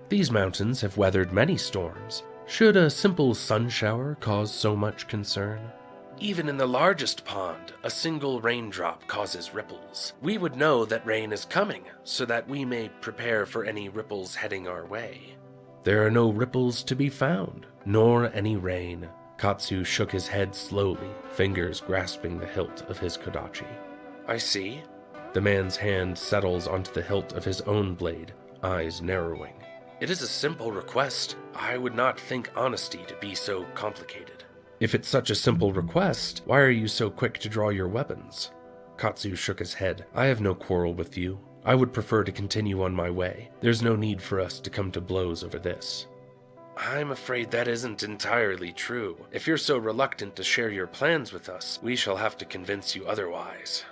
"These mountains have weathered many storms. Should a simple sun shower cause so much concern?" "Even in the largest pond, a single raindrop causes ripples. We would know that rain is coming, so that we may prepare for any ripples heading our way." "There are no ripples to be found, nor any rain." Katsu shook his head slowly, fingers grasping the hilt of his kodachi. "I see." The man's hand settles onto the hilt of his own blade, eyes narrowing. "It is a simple request. I would not think honesty to be so complicated." "If it's such a simple request, why are you so quick to draw your weapons?" Katsu shook his head. "I have no quarrel with you. I would prefer to continue on my way. There's no need for us to come to blows over this." "I'm afraid that isn't entirely true. If you're so reluctant to share your plans with us, we shall have to convince you otherwise."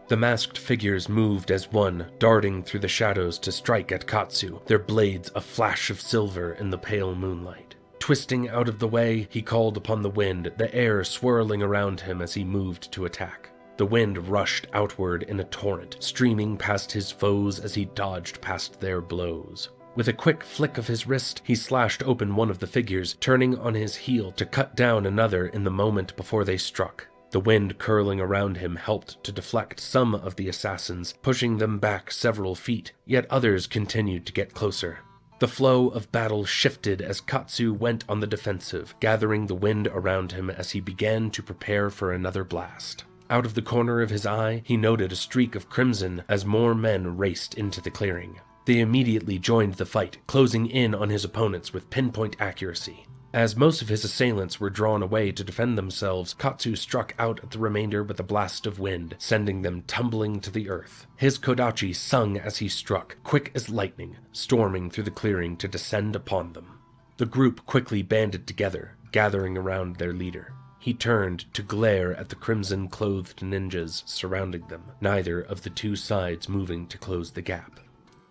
The masked figures moved as one, darting through the shadows to strike at Katsu, their blades a flash of silver in the pale moonlight. Twisting out of the way, he called upon the wind, the air swirling around him as he moved to attack. The wind rushed outward in a torrent, streaming past his foes as he dodged past their blows. With a quick flick of his wrist, he slashed open one of the figures, turning on his heel to cut down another in the moment before they struck. The wind curling around him helped to deflect some of the assassins, pushing them back several feet, yet others continued to get closer. The flow of battle shifted as Katsu went on the defensive, gathering the wind around him as he began to prepare for another blast. Out of the corner of his eye, he noted a streak of crimson as more men raced into the clearing. They immediately joined the fight, closing in on his opponents with pinpoint accuracy. As most of his assailants were drawn away to defend themselves, Katsu struck out at the remainder with a blast of wind, sending them tumbling to the earth. His kodachi sung as he struck, quick as lightning, storming through the clearing to descend upon them. The group quickly banded together, gathering around their leader. He turned to glare at the crimson-clothed ninjas surrounding them, neither of the two sides moving to close the gap.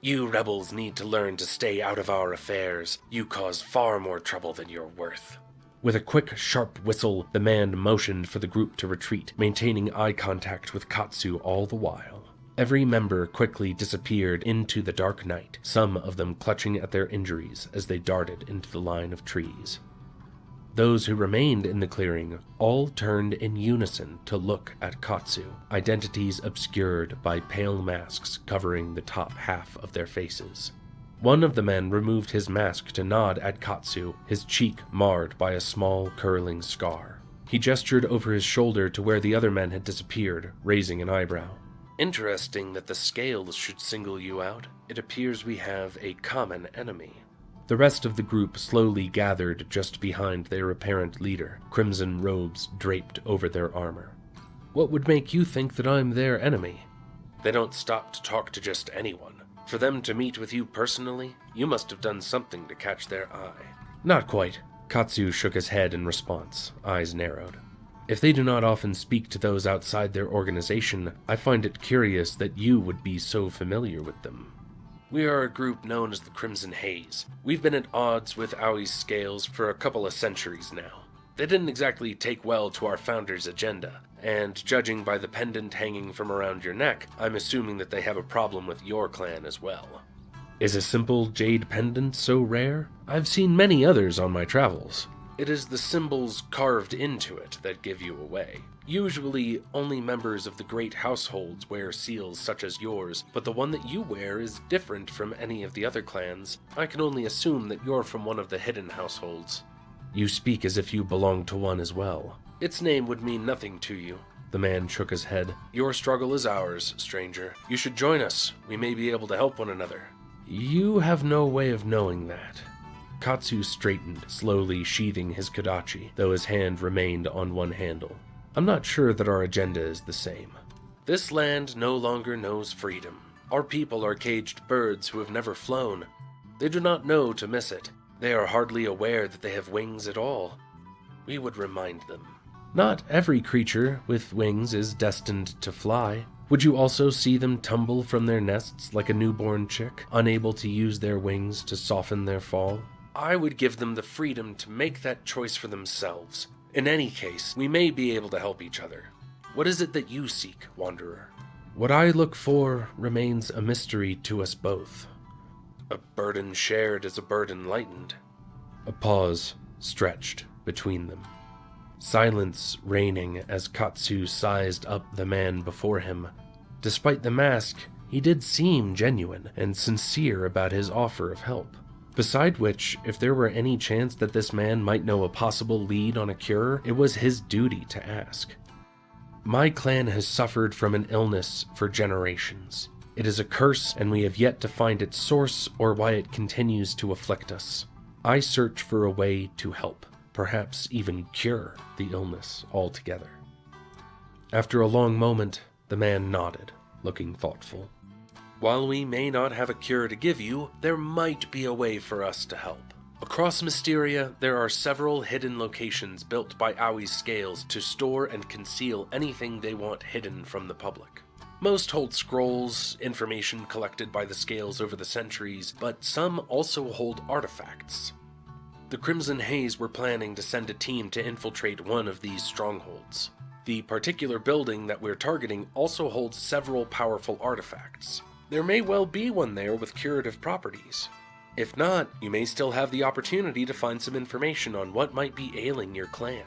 "You rebels need to learn to stay out of our affairs. You cause far more trouble than you're worth." With a quick, sharp whistle, the man motioned for the group to retreat, maintaining eye contact with Katsu all the while. Every member quickly disappeared into the dark night, some of them clutching at their injuries as they darted into the line of trees. Those who remained in the clearing all turned in unison to look at Katsu, identities obscured by pale masks covering the top half of their faces. One of the men removed his mask to nod at Katsu, his cheek marred by a small, curling scar. He gestured over his shoulder to where the other men had disappeared, raising an eyebrow. "Interesting that the scales should single you out. It appears we have a common enemy." The rest of the group slowly gathered just behind their apparent leader, crimson robes draped over their armor. "What would make you think that I'm their enemy?" "They don't stop to talk to just anyone. For them to meet with you personally, you must have done something to catch their eye." "Not quite." Katsu shook his head in response, eyes narrowed. "If they do not often speak to those outside their organization, I find it curious that you would be so familiar with them." "We are a group known as the Crimson Haze. We've been at odds with Aui's scales for a couple of centuries now. They didn't exactly take well to our founder's agenda, and judging by the pendant hanging from around your neck, I'm assuming that they have a problem with your clan as well." "Is a simple jade pendant so rare? I've seen many others on my travels." "It is the symbols carved into it that give you away. Usually, only members of the great households wear seals such as yours, but the one that you wear is different from any of the other clans. I can only assume that you're from one of the hidden households." "You speak as if you belong to one as well." "Its name would mean nothing to you." The man shook his head. "Your struggle is ours, stranger. You should join us. We may be able to help one another." "You have no way of knowing that." Katsu straightened, slowly sheathing his kodachi, though his hand remained on one handle. "I'm not sure that our agenda is the same. This land no longer knows freedom. Our people are caged birds who have never flown. They do not know to miss it. They are hardly aware that they have wings at all. We would remind them." "Not every creature with wings is destined to fly. Would you also see them tumble from their nests like a newborn chick, unable to use their wings to soften their fall?" "I would give them the freedom to make that choice for themselves. In any case, we may be able to help each other. What is it that you seek, Wanderer?" "What I look for remains a mystery to us both." "A burden shared is a burden lightened." A pause stretched between them. Silence reigning as Katsu sized up the man before him. Despite the mask, he did seem genuine and sincere about his offer of help. Beside which, if there were any chance that this man might know a possible lead on a cure, it was his duty to ask. "My clan has suffered from an illness for generations. It is a curse, and we have yet to find its source or why it continues to afflict us. I search for a way to help, perhaps even cure the illness altogether." After a long moment, the man nodded, looking thoughtful. "While we may not have a cure to give you, there might be a way for us to help. Across Mysteria, there are several hidden locations built by Aui's scales to store and conceal anything they want hidden from the public. Most hold scrolls, information collected by the scales over the centuries, but some also hold artifacts. The Crimson Haze were planning to send a team to infiltrate one of these strongholds. The particular building that we're targeting also holds several powerful artifacts. There may well be one there with curative properties. If not, you may still have the opportunity to find some information on what might be ailing your clan."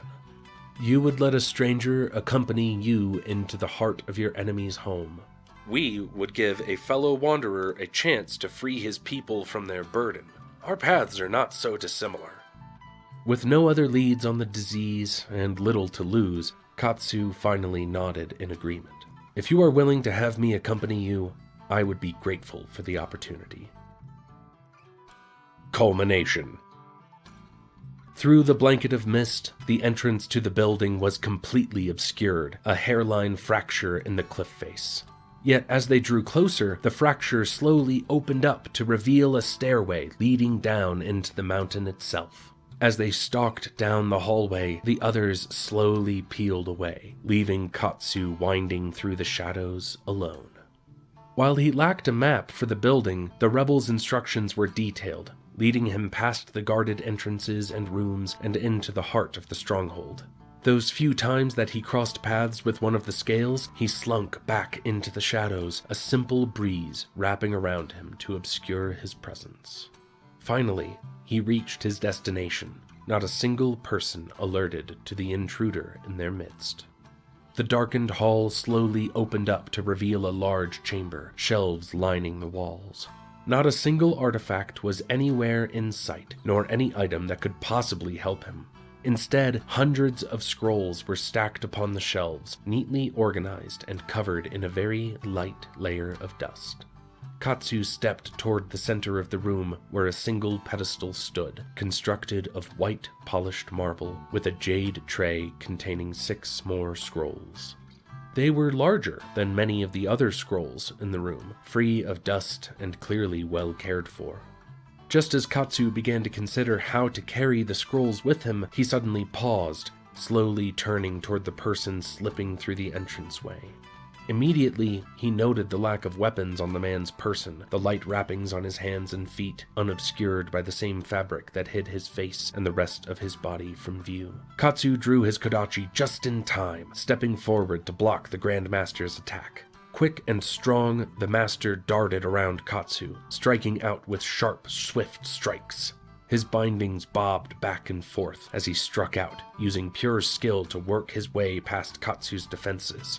"You would let a stranger accompany you into the heart of your enemy's home." "We would give a fellow wanderer a chance to free his people from their burden. Our paths are not so dissimilar." With no other leads on the disease and little to lose, Katsu finally nodded in agreement. "If you are willing to have me accompany you, I would be grateful for the opportunity." Culmination. Through the blanket of mist, the entrance to the building was completely obscured, a hairline fracture in the cliff face. Yet as they drew closer, the fracture slowly opened up to reveal a stairway leading down into the mountain itself. As they stalked down the hallway, the others slowly peeled away, leaving Katsu winding through the shadows alone. While he lacked a map for the building, the rebels' instructions were detailed, leading him past the guarded entrances and rooms and into the heart of the stronghold. Those few times that he crossed paths with one of the scales, he slunk back into the shadows, a simple breeze wrapping around him to obscure his presence. Finally, he reached his destination, not a single person alerted to the intruder in their midst. The darkened hall slowly opened up to reveal a large chamber, shelves lining the walls. Not a single artifact was anywhere in sight, nor any item that could possibly help him. Instead, hundreds of scrolls were stacked upon the shelves, neatly organized and covered in a very light layer of dust. Katsu stepped toward the center of the room where a single pedestal stood, constructed of white polished marble with a jade tray containing 6 more scrolls. They were larger than many of the other scrolls in the room, free of dust and clearly well cared for. Just as Katsu began to consider how to carry the scrolls with him, he suddenly paused, slowly turning toward the person slipping through the entranceway. Immediately, he noted the lack of weapons on the man's person, the light wrappings on his hands and feet, unobscured by the same fabric that hid his face and the rest of his body from view. Katsu drew his kodachi just in time, stepping forward to block the Grand Master's attack. Quick and strong, the Master darted around Katsu, striking out with sharp, swift strikes. His bindings bobbed back and forth as he struck out, using pure skill to work his way past Katsu's defenses.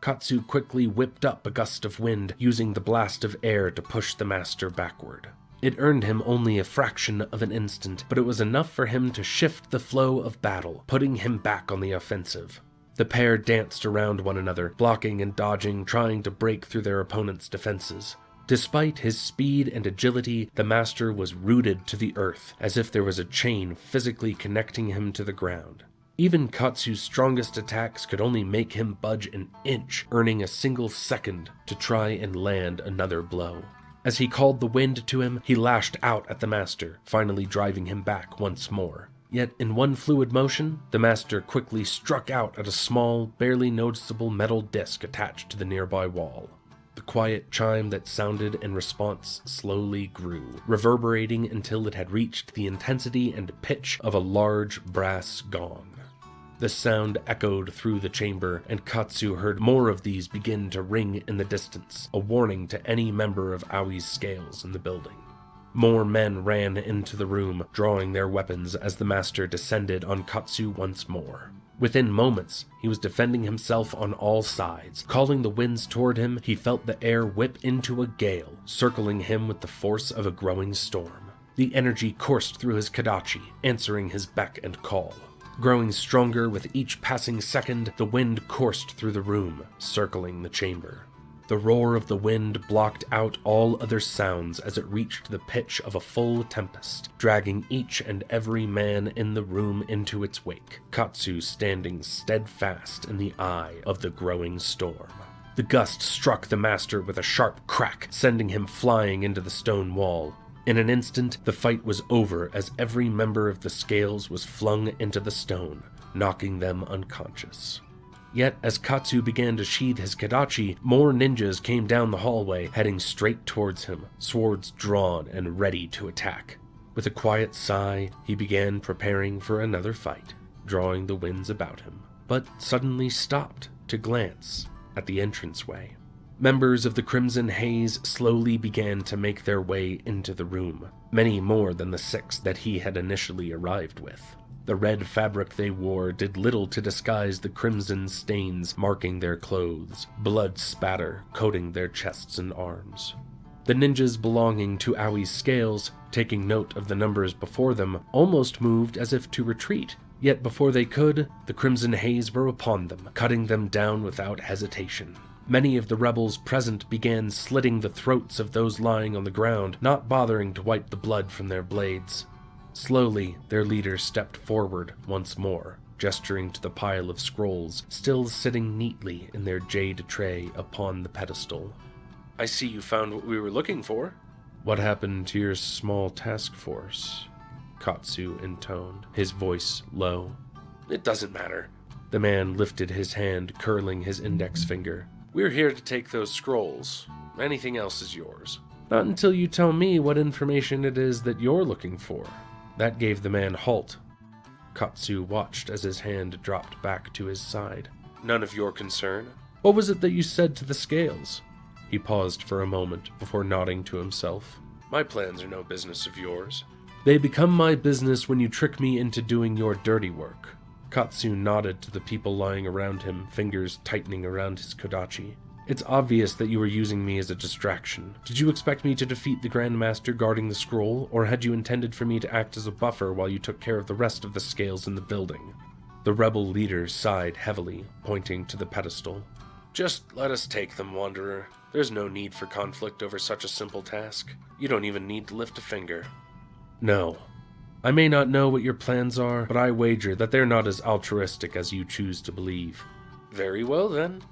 Katsu quickly whipped up a gust of wind, using the blast of air to push the Master backward. It earned him only a fraction of an instant, but it was enough for him to shift the flow of battle, putting him back on the offensive. The pair danced around one another, blocking and dodging, trying to break through their opponent's defenses. Despite his speed and agility, the Master was rooted to the earth, as if there was a chain physically connecting him to the ground. Even Katsu's strongest attacks could only make him budge an inch, earning a single second to try and land another blow. As he called the wind to him, he lashed out at the Master, finally driving him back once more. Yet in one fluid motion, the Master quickly struck out at a small, barely noticeable metal disc attached to the nearby wall. The quiet chime that sounded in response slowly grew, reverberating until it had reached the intensity and pitch of a large brass gong. The sound echoed through the chamber, and Katsu heard more of these begin to ring in the distance, a warning to any member of Aoi's scales in the building. More men ran into the room, drawing their weapons as the Master descended on Katsu once more. Within moments, he was defending himself on all sides. Calling the winds toward him, he felt the air whip into a gale, circling him with the force of a growing storm. The energy coursed through his kodachi, answering his beck and call. Growing stronger with each passing second, the wind coursed through the room, circling the chamber. The roar of the wind blocked out all other sounds as it reached the pitch of a full tempest, dragging each and every man in the room into its wake, Katsu standing steadfast in the eye of the growing storm. The gust struck the Master with a sharp crack, sending him flying into the stone wall. In an instant, the fight was over as every member of the scales was flung into the stone, knocking them unconscious. Yet, as Katsu began to sheathe his kodachi, more ninjas came down the hallway, heading straight towards him, swords drawn and ready to attack. With a quiet sigh, he began preparing for another fight, drawing the winds about him, but suddenly stopped to glance at the entranceway. Members of the Crimson Haze slowly began to make their way into the room, many more than the 6 that he had initially arrived with. The red fabric they wore did little to disguise the crimson stains marking their clothes, blood spatter coating their chests and arms. The ninjas belonging to Aoi's scales, taking note of the numbers before them, almost moved as if to retreat. Yet before they could, the Crimson Haze were upon them, cutting them down without hesitation. Many of the rebels present began slitting the throats of those lying on the ground, not bothering to wipe the blood from their blades. Slowly, their leader stepped forward once more, gesturing to the pile of scrolls still sitting neatly in their jade tray upon the pedestal. "I see you found what we were looking for." "What happened to your small task force?" Katsu intoned, his voice low. "It doesn't matter." The man lifted his hand, curling his index finger. "We're here to take those scrolls. Anything else is yours. Not until you tell me what information it is that you're looking for. That gave the man halt. Katsu watched as his hand dropped back to his side. None of your concern? What was it that you said to the scales? He paused for a moment before nodding to himself. My plans are no business of yours. They become my business when you trick me into doing your dirty work. Katsu nodded to the people lying around him, fingers tightening around his kodachi. It's obvious that you were using me as a distraction. Did you expect me to defeat the Grandmaster guarding the scroll, or had you intended for me to act as a buffer while you took care of the rest of the scales in the building? The rebel leader sighed heavily, pointing to the pedestal. Just let us take them, Wanderer. There's no need for conflict over such a simple task. You don't even need to lift a finger. No. I may not know what your plans are, but I wager that they're not as altruistic as you choose to believe. Very well, then.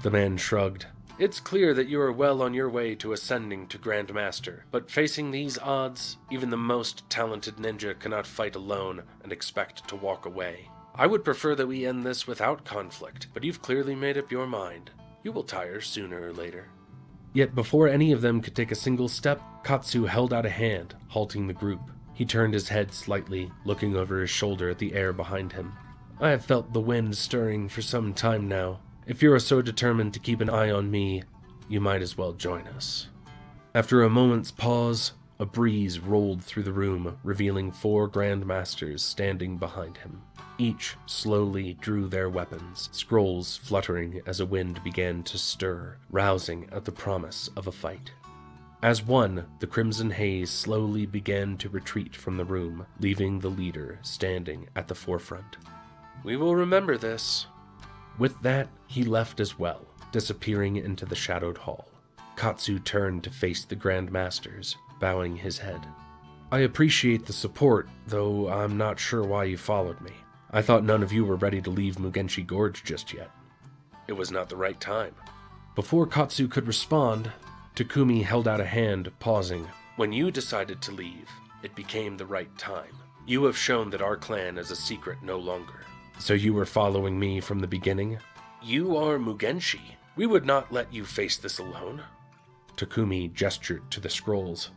The man shrugged. It's clear that you are well on your way to ascending to Grand Master, but facing these odds, even the most talented ninja cannot fight alone and expect to walk away. I would prefer that we end this without conflict, but you've clearly made up your mind. You will tire sooner or later. Yet before any of them could take a single step, Katsu held out a hand, halting the group. He turned his head slightly, looking over his shoulder at the air behind him. I have felt the wind stirring for some time now. If you are so determined to keep an eye on me, you might as well join us. After a moment's pause, a breeze rolled through the room, revealing 4 Grandmasters standing behind him. Each slowly drew their weapons, scrolls fluttering as a wind began to stir, rousing at the promise of a fight. As one, the crimson haze slowly began to retreat from the room, leaving the leader standing at the forefront. We will remember this. With that, he left as well, disappearing into the shadowed hall. Katsu turned to face the Grandmasters, bowing his head. I appreciate the support, though I'm not sure why you followed me. I thought none of you were ready to leave Mugenshi Gorge just yet. It was not the right time. Before Katsu could respond, Takumi held out a hand, pausing. When you decided to leave, it became the right time. You have shown that our clan is a secret no longer. So you were following me from the beginning? You are Mugenshi. We would not let you face this alone. Takumi gestured to the scrolls.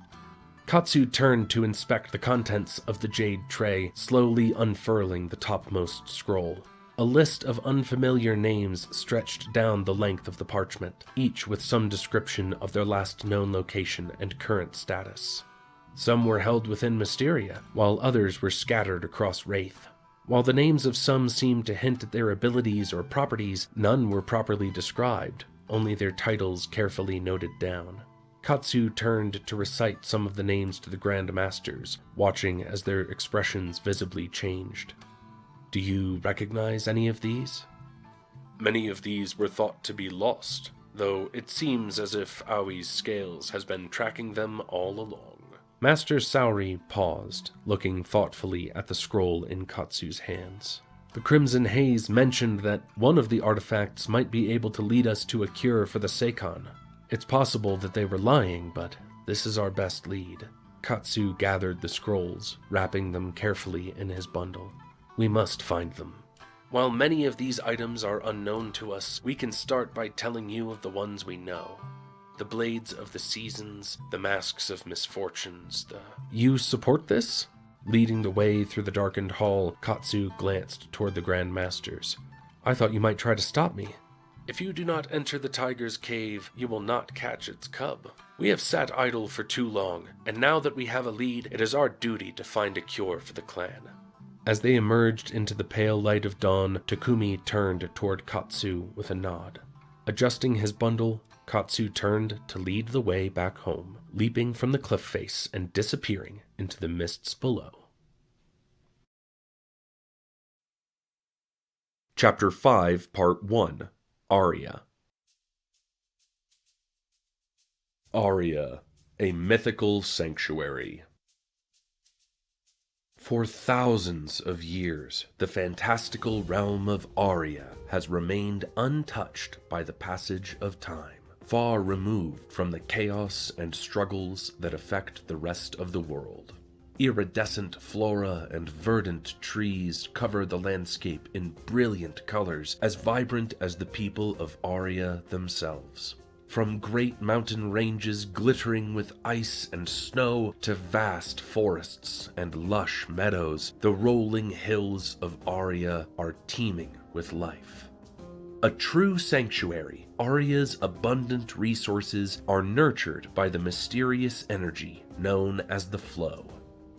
Katsu turned to inspect the contents of the jade tray, slowly unfurling the topmost scroll. A list of unfamiliar names stretched down the length of the parchment, each with some description of their last known location and current status. Some were held within Mysteria, while others were scattered across Wraith. While the names of some seemed to hint at their abilities or properties, none were properly described, only their titles carefully noted down. Katsu turned to recite some of the names to the Grandmasters, watching as their expressions visibly changed. Do you recognize any of these? Many of these were thought to be lost, though it seems as if Aoi's Scales has been tracking them all along. Master Saori paused, looking thoughtfully at the scroll in Katsu's hands. The Crimson Haze mentioned that one of the artifacts might be able to lead us to a cure for the Seikon. It's possible that they were lying, but this is our best lead. Katsu gathered the scrolls, wrapping them carefully in his bundle. We must find them. While many of these items are unknown to us, we can start by telling you of the ones we know. The blades of the seasons, the masks of misfortunes, You support this? Leading the way through the darkened hall, Katsu glanced toward the Grandmasters. I thought you might try to stop me. If you do not enter the tiger's cave, you will not catch its cub. We have sat idle for too long, and now that we have a lead, it is our duty to find a cure for the clan. As they emerged into the pale light of dawn, Takumi turned toward Katsu with a nod. Adjusting his bundle, Katsu turned to lead the way back home, leaping from the cliff face and disappearing into the mists below. Chapter 5, Part 1, Aria. Aria, a mythical sanctuary. For thousands of years, the fantastical realm of Aria has remained untouched by the passage of time, far removed from the chaos and struggles that affect the rest of the world. Iridescent flora and verdant trees cover the landscape in brilliant colors, as vibrant as the people of Aria themselves. From great mountain ranges glittering with ice and snow to vast forests and lush meadows, the rolling hills of Aria are teeming with life. A true sanctuary, Aria's abundant resources are nurtured by the mysterious energy known as the flow.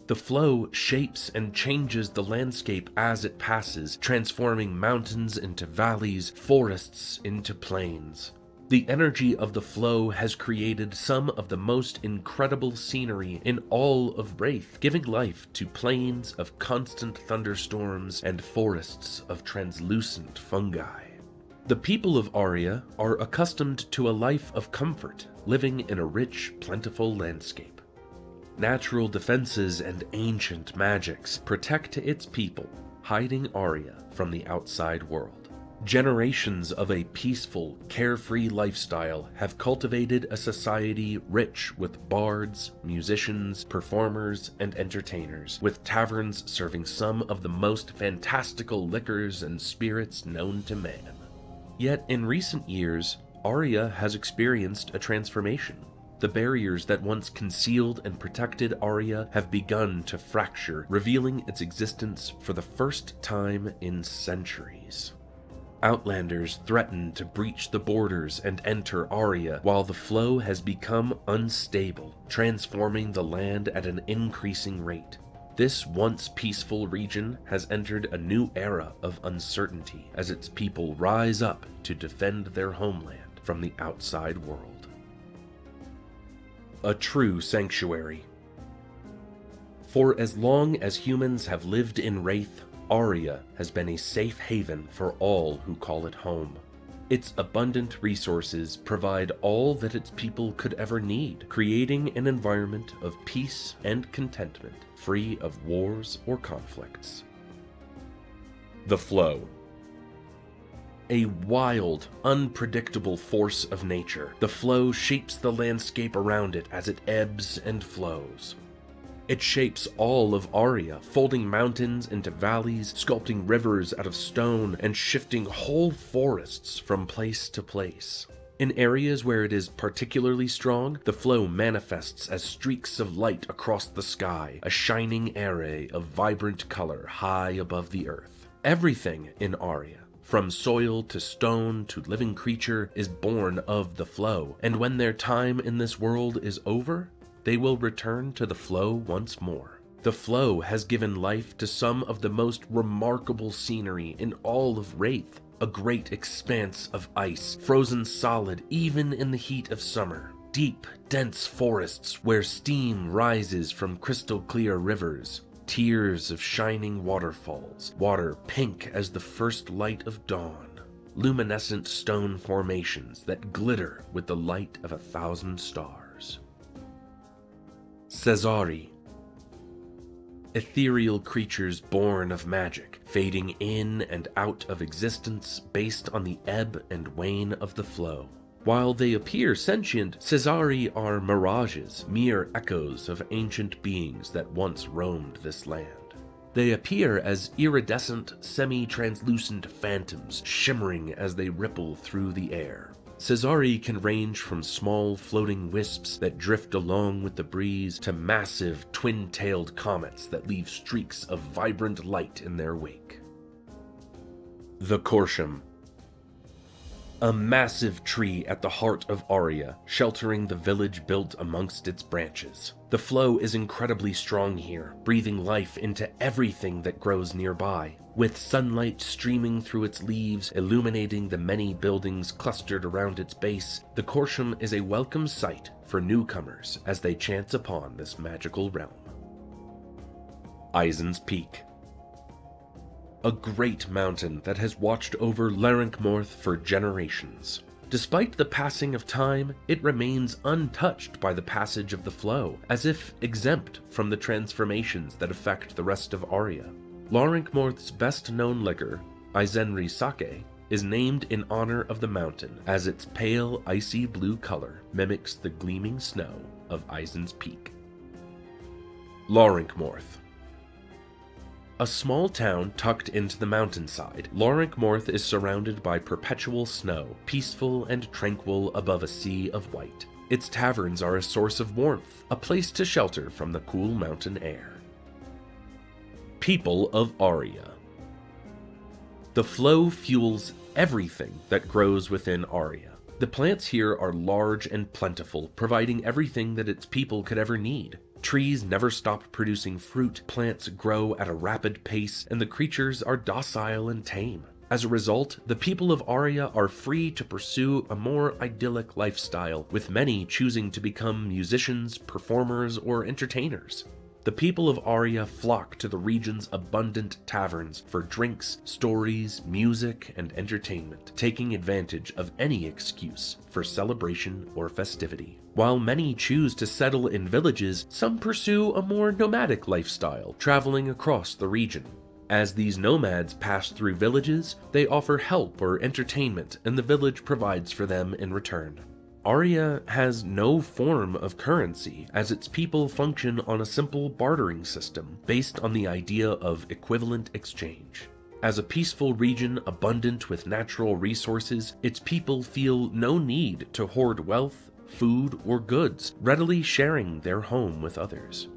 The flow shapes and changes the landscape as it passes, transforming mountains into valleys, forests into plains. The energy of the flow has created some of the most incredible scenery in all of Wraith, giving life to plains of constant thunderstorms and forests of translucent fungi. The people of Aria are accustomed to a life of comfort, living in a rich, plentiful landscape. Natural defenses and ancient magics protect its people, hiding Aria from the outside world. Generations of a peaceful, carefree lifestyle have cultivated a society rich with bards, musicians, performers, and entertainers, with taverns serving some of the most fantastical liquors and spirits known to man. Yet in recent years, Aria has experienced a transformation. The barriers that once concealed and protected Aria have begun to fracture, revealing its existence for the first time in centuries. Outlanders threaten to breach the borders and enter Aria, while the flow has become unstable, transforming the land at an increasing rate. This once peaceful region has entered a new era of uncertainty as its people rise up to defend their homeland from the outside world. A true sanctuary. For as long as humans have lived in Wraith, Aria has been a safe haven for all who call it home. Its abundant resources provide all that its people could ever need, creating an environment of peace and contentment, free of wars or conflicts. The flow. A wild, unpredictable force of nature, the flow shapes the landscape around it as it ebbs and flows. It shapes all of Aria, folding mountains into valleys, sculpting rivers out of stone, and shifting whole forests from place to place. In areas where it is particularly strong, the flow manifests as streaks of light across the sky, a shining array of vibrant color high above the earth. Everything in Aria, from soil to stone to living creature, is born of the flow, and when their time in this world is over, they will return to the flow once more. The flow has given life to some of the most remarkable scenery in all of Wraith. A great expanse of ice, frozen solid even in the heat of summer. Deep, dense forests where steam rises from crystal clear rivers. Tiers of shining waterfalls, water pink as the first light of dawn. Luminescent stone formations that glitter with the light of 1,000 stars. Caesari. Ethereal creatures born of magic, fading in and out of existence based on the ebb and wane of the flow. While they appear sentient, Caesari are mirages, mere echoes of ancient beings that once roamed this land. They appear as iridescent, semi-translucent phantoms, shimmering as they ripple through the air. Caesari can range from small floating wisps that drift along with the breeze to massive twin-tailed comets that leave streaks of vibrant light in their wake. The Corsham. A massive tree at the heart of Aria, sheltering the village built amongst its branches. The flow is incredibly strong here, breathing life into everything that grows nearby. With sunlight streaming through its leaves, illuminating the many buildings clustered around its base, the Corsham is a welcome sight for newcomers as they chance upon this magical realm. Eisen's Peak. A great mountain that has watched over Larynchmorth for generations. Despite the passing of time, it remains untouched by the passage of the flow, as if exempt from the transformations that affect the rest of Aria. Larynchmorth's best-known liquor, Eisenri Sake, is named in honor of the mountain, as its pale, icy blue color mimics the gleaming snow of Eisen's Peak. Larynchmorth. A small town tucked into the mountainside, Morth is surrounded by perpetual snow, peaceful and tranquil above a sea of white. Its taverns are a source of warmth, a place to shelter from the cool mountain air. People of Aria. The flow fuels everything that grows within Aria. The plants here are large and plentiful, providing everything that its people could ever need. Trees never stop producing fruit, plants grow at a rapid pace, and the creatures are docile and tame. As a result, the people of Aria are free to pursue a more idyllic lifestyle, with many choosing to become musicians, performers, or entertainers. The people of Aria flock to the region's abundant taverns for drinks, stories, music, and entertainment, taking advantage of any excuse for celebration or festivity. While many choose to settle in villages, some pursue a more nomadic lifestyle, traveling across the region. As these nomads pass through villages, they offer help or entertainment, and the village provides for them in return. Aria has no form of currency, as its people function on a simple bartering system based on the idea of equivalent exchange. As a peaceful region abundant with natural resources, its people feel no need to hoard wealth, food, or goods, readily sharing their home with others.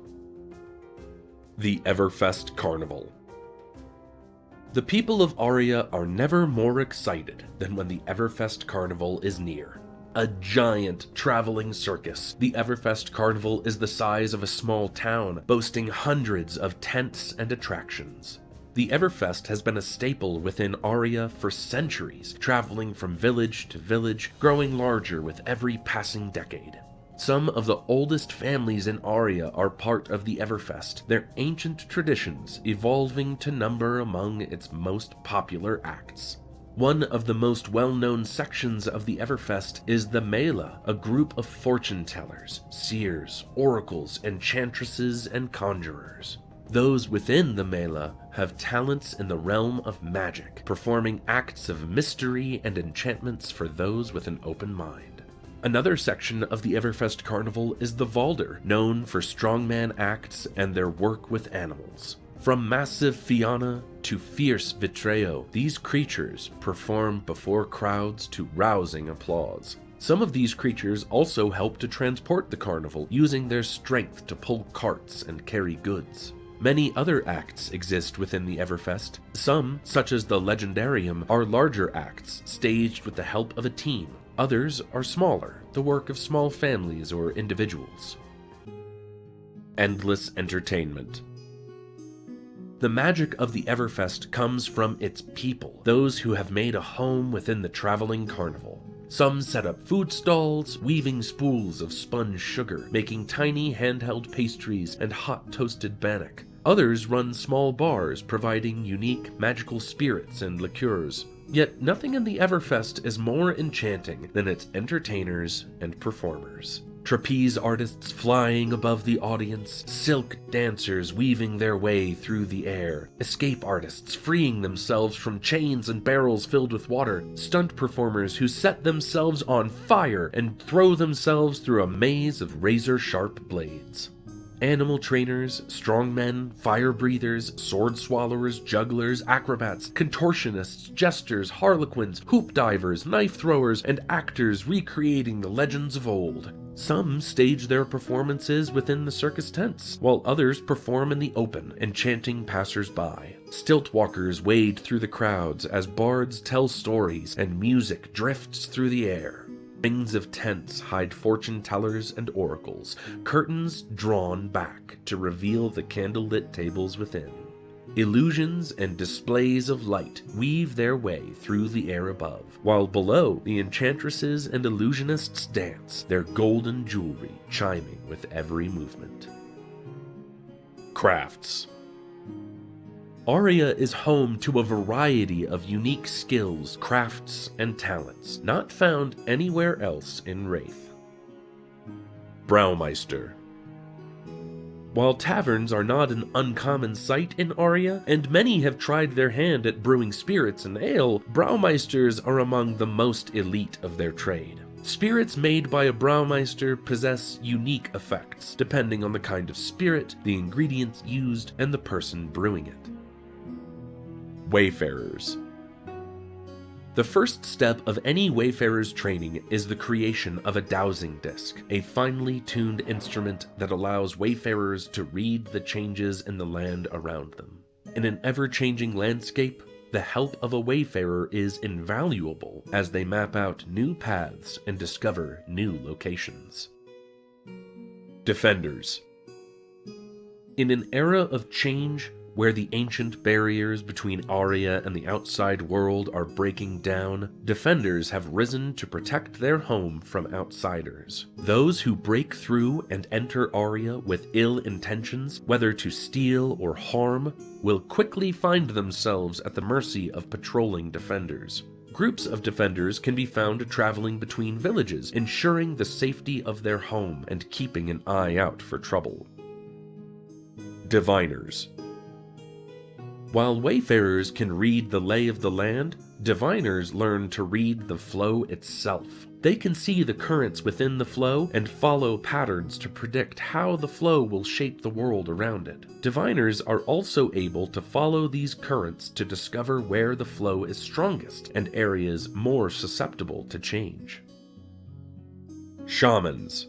The Everfest Carnival. The people of Aria are never more excited than when the Everfest Carnival is near. A giant traveling circus, the Everfest Carnival is the size of a small town, boasting hundreds of tents and attractions. The Everfest has been a staple within Aria for centuries, traveling from village to village, growing larger with every passing decade. Some of the oldest families in Aria are part of the Everfest, their ancient traditions evolving to number among its most popular acts. One of the most well-known sections of the Everfest is the Mela, a group of fortune tellers, seers, oracles, enchantresses, and conjurers. Those within the Mela have talents in the realm of magic, performing acts of mystery and enchantments for those with an open mind. Another section of the Everfest Carnival is the Valder, known for strongman acts and their work with animals. From massive Fianna to fierce Vitreo, these creatures perform before crowds to rousing applause. Some of these creatures also help to transport the carnival, using their strength to pull carts and carry goods. Many other acts exist within the Everfest. Some, such as the Legendarium, are larger acts, staged with the help of a team. Others are smaller, the work of small families or individuals. Endless entertainment. The magic of the Everfest comes from its people, those who have made a home within the traveling carnival. Some set up food stalls, weaving spools of sponge sugar, making tiny handheld pastries and hot toasted bannock. Others run small bars, providing unique magical spirits and liqueurs. Yet nothing in the Everfest is more enchanting than its entertainers and performers. Trapeze artists flying above the audience, silk dancers weaving their way through the air, escape artists freeing themselves from chains and barrels filled with water, stunt performers who set themselves on fire and throw themselves through a maze of razor-sharp blades. Animal trainers, strongmen, fire breathers, sword swallowers, jugglers, acrobats, contortionists, jesters, harlequins, hoop divers, knife throwers, and actors recreating the legends of old. Some stage their performances within the circus tents, while others perform in the open, enchanting passers-by. Stilt walkers wade through the crowds as bards tell stories and music drifts through the air. Rings of tents hide fortune tellers and oracles, curtains drawn back to reveal the candlelit tables within. Illusions and displays of light weave their way through the air above, while below the enchantresses and illusionists dance, their golden jewelry chiming with every movement. Crafts. Aria is home to a variety of unique skills, crafts, and talents, not found anywhere else in Wraith. Braumeister. While taverns are not an uncommon sight in Aria, and many have tried their hand at brewing spirits and ale, Braumeisters are among the most elite of their trade. Spirits made by a Braumeister possess unique effects, depending on the kind of spirit, the ingredients used, and the person brewing it. Wayfarers. The first step of any Wayfarer's training is the creation of a dowsing disc, a finely tuned instrument that allows Wayfarers to read the changes in the land around them. In an ever-changing landscape, the help of a Wayfarer is invaluable as they map out new paths and discover new locations. Defenders. In an era of change, where the ancient barriers between Aria and the outside world are breaking down, defenders have risen to protect their home from outsiders. Those who break through and enter Aria with ill intentions, whether to steal or harm, will quickly find themselves at the mercy of patrolling defenders. Groups of defenders can be found traveling between villages, ensuring the safety of their home and keeping an eye out for trouble. Diviners. While Wayfarers can read the lay of the land, Diviners learn to read the flow itself. They can see the currents within the flow and follow patterns to predict how the flow will shape the world around it. Diviners are also able to follow these currents to discover where the flow is strongest and areas more susceptible to change. Shamans.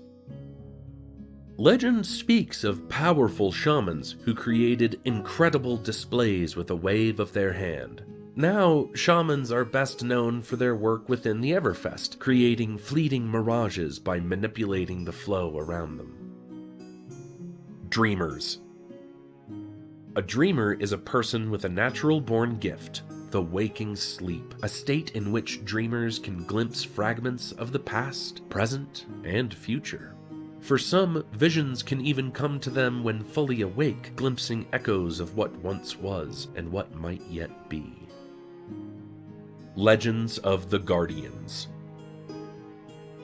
Legend speaks of powerful shamans who created incredible displays with a wave of their hand. Now, shamans are best known for their work within the Everfest, creating fleeting mirages by manipulating the flow around them. Dreamers. A dreamer is a person with a natural-born gift, the waking sleep, a state in which dreamers can glimpse fragments of the past, present, and future. For some, visions can even come to them when fully awake, glimpsing echoes of what once was and what might yet be. Legends of the Guardians.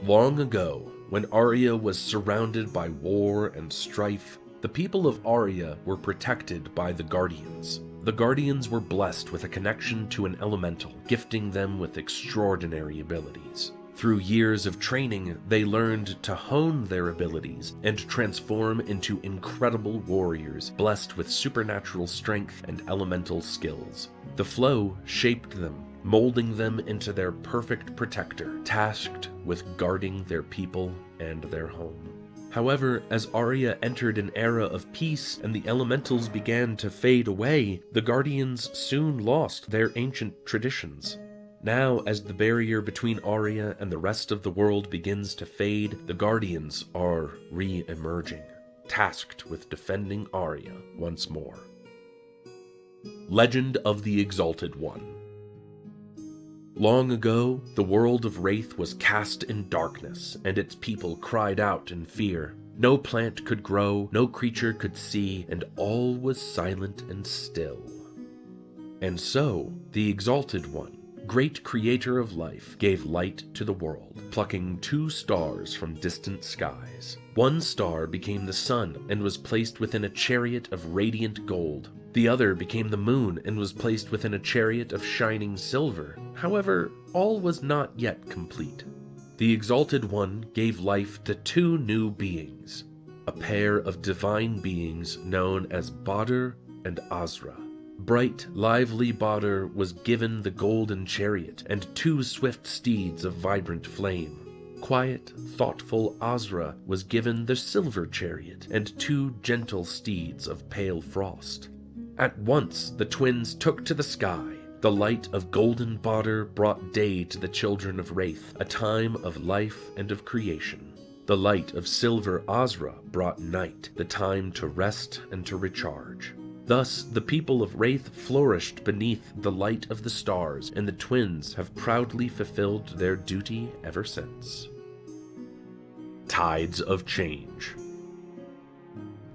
Long ago, when Aria was surrounded by war and strife, the people of Aria were protected by the Guardians. The Guardians were blessed with a connection to an elemental, gifting them with extraordinary abilities. Through years of training, they learned to hone their abilities and transform into incredible warriors, blessed with supernatural strength and elemental skills. The flow shaped them, molding them into their perfect protector, tasked with guarding their people and their home. However, as Aria entered an era of peace and the elementals began to fade away, the Guardians soon lost their ancient traditions. Now, as the barrier between Aria and the rest of the world begins to fade, the Guardians are re-emerging, tasked with defending Aria once more. Legend of the Exalted One. Long ago, the world of Wraith was cast in darkness, and its people cried out in fear. No plant could grow, no creature could see, and all was silent and still. And so, the Exalted One, great creator of life, gave light to the world, plucking 2 stars from distant skies. One star became the sun and was placed within a chariot of radiant gold. The other became the moon and was placed within a chariot of shining silver. However, all was not yet complete. The Exalted One gave life to 2 new beings, a pair of divine beings known as Badr and Azra. Bright, lively Badr was given the golden chariot and 2 swift steeds of vibrant flame. Quiet, thoughtful Azra was given the silver chariot and 2 gentle steeds of pale frost. At once the twins took to the sky. The light of golden Badr brought day to the children of Wraith, a time of life and of creation. The light of silver Azra brought night, the time to rest and to recharge. Thus, the people of Wraith flourished beneath the light of the stars, and the twins have proudly fulfilled their duty ever since. Tides of Change.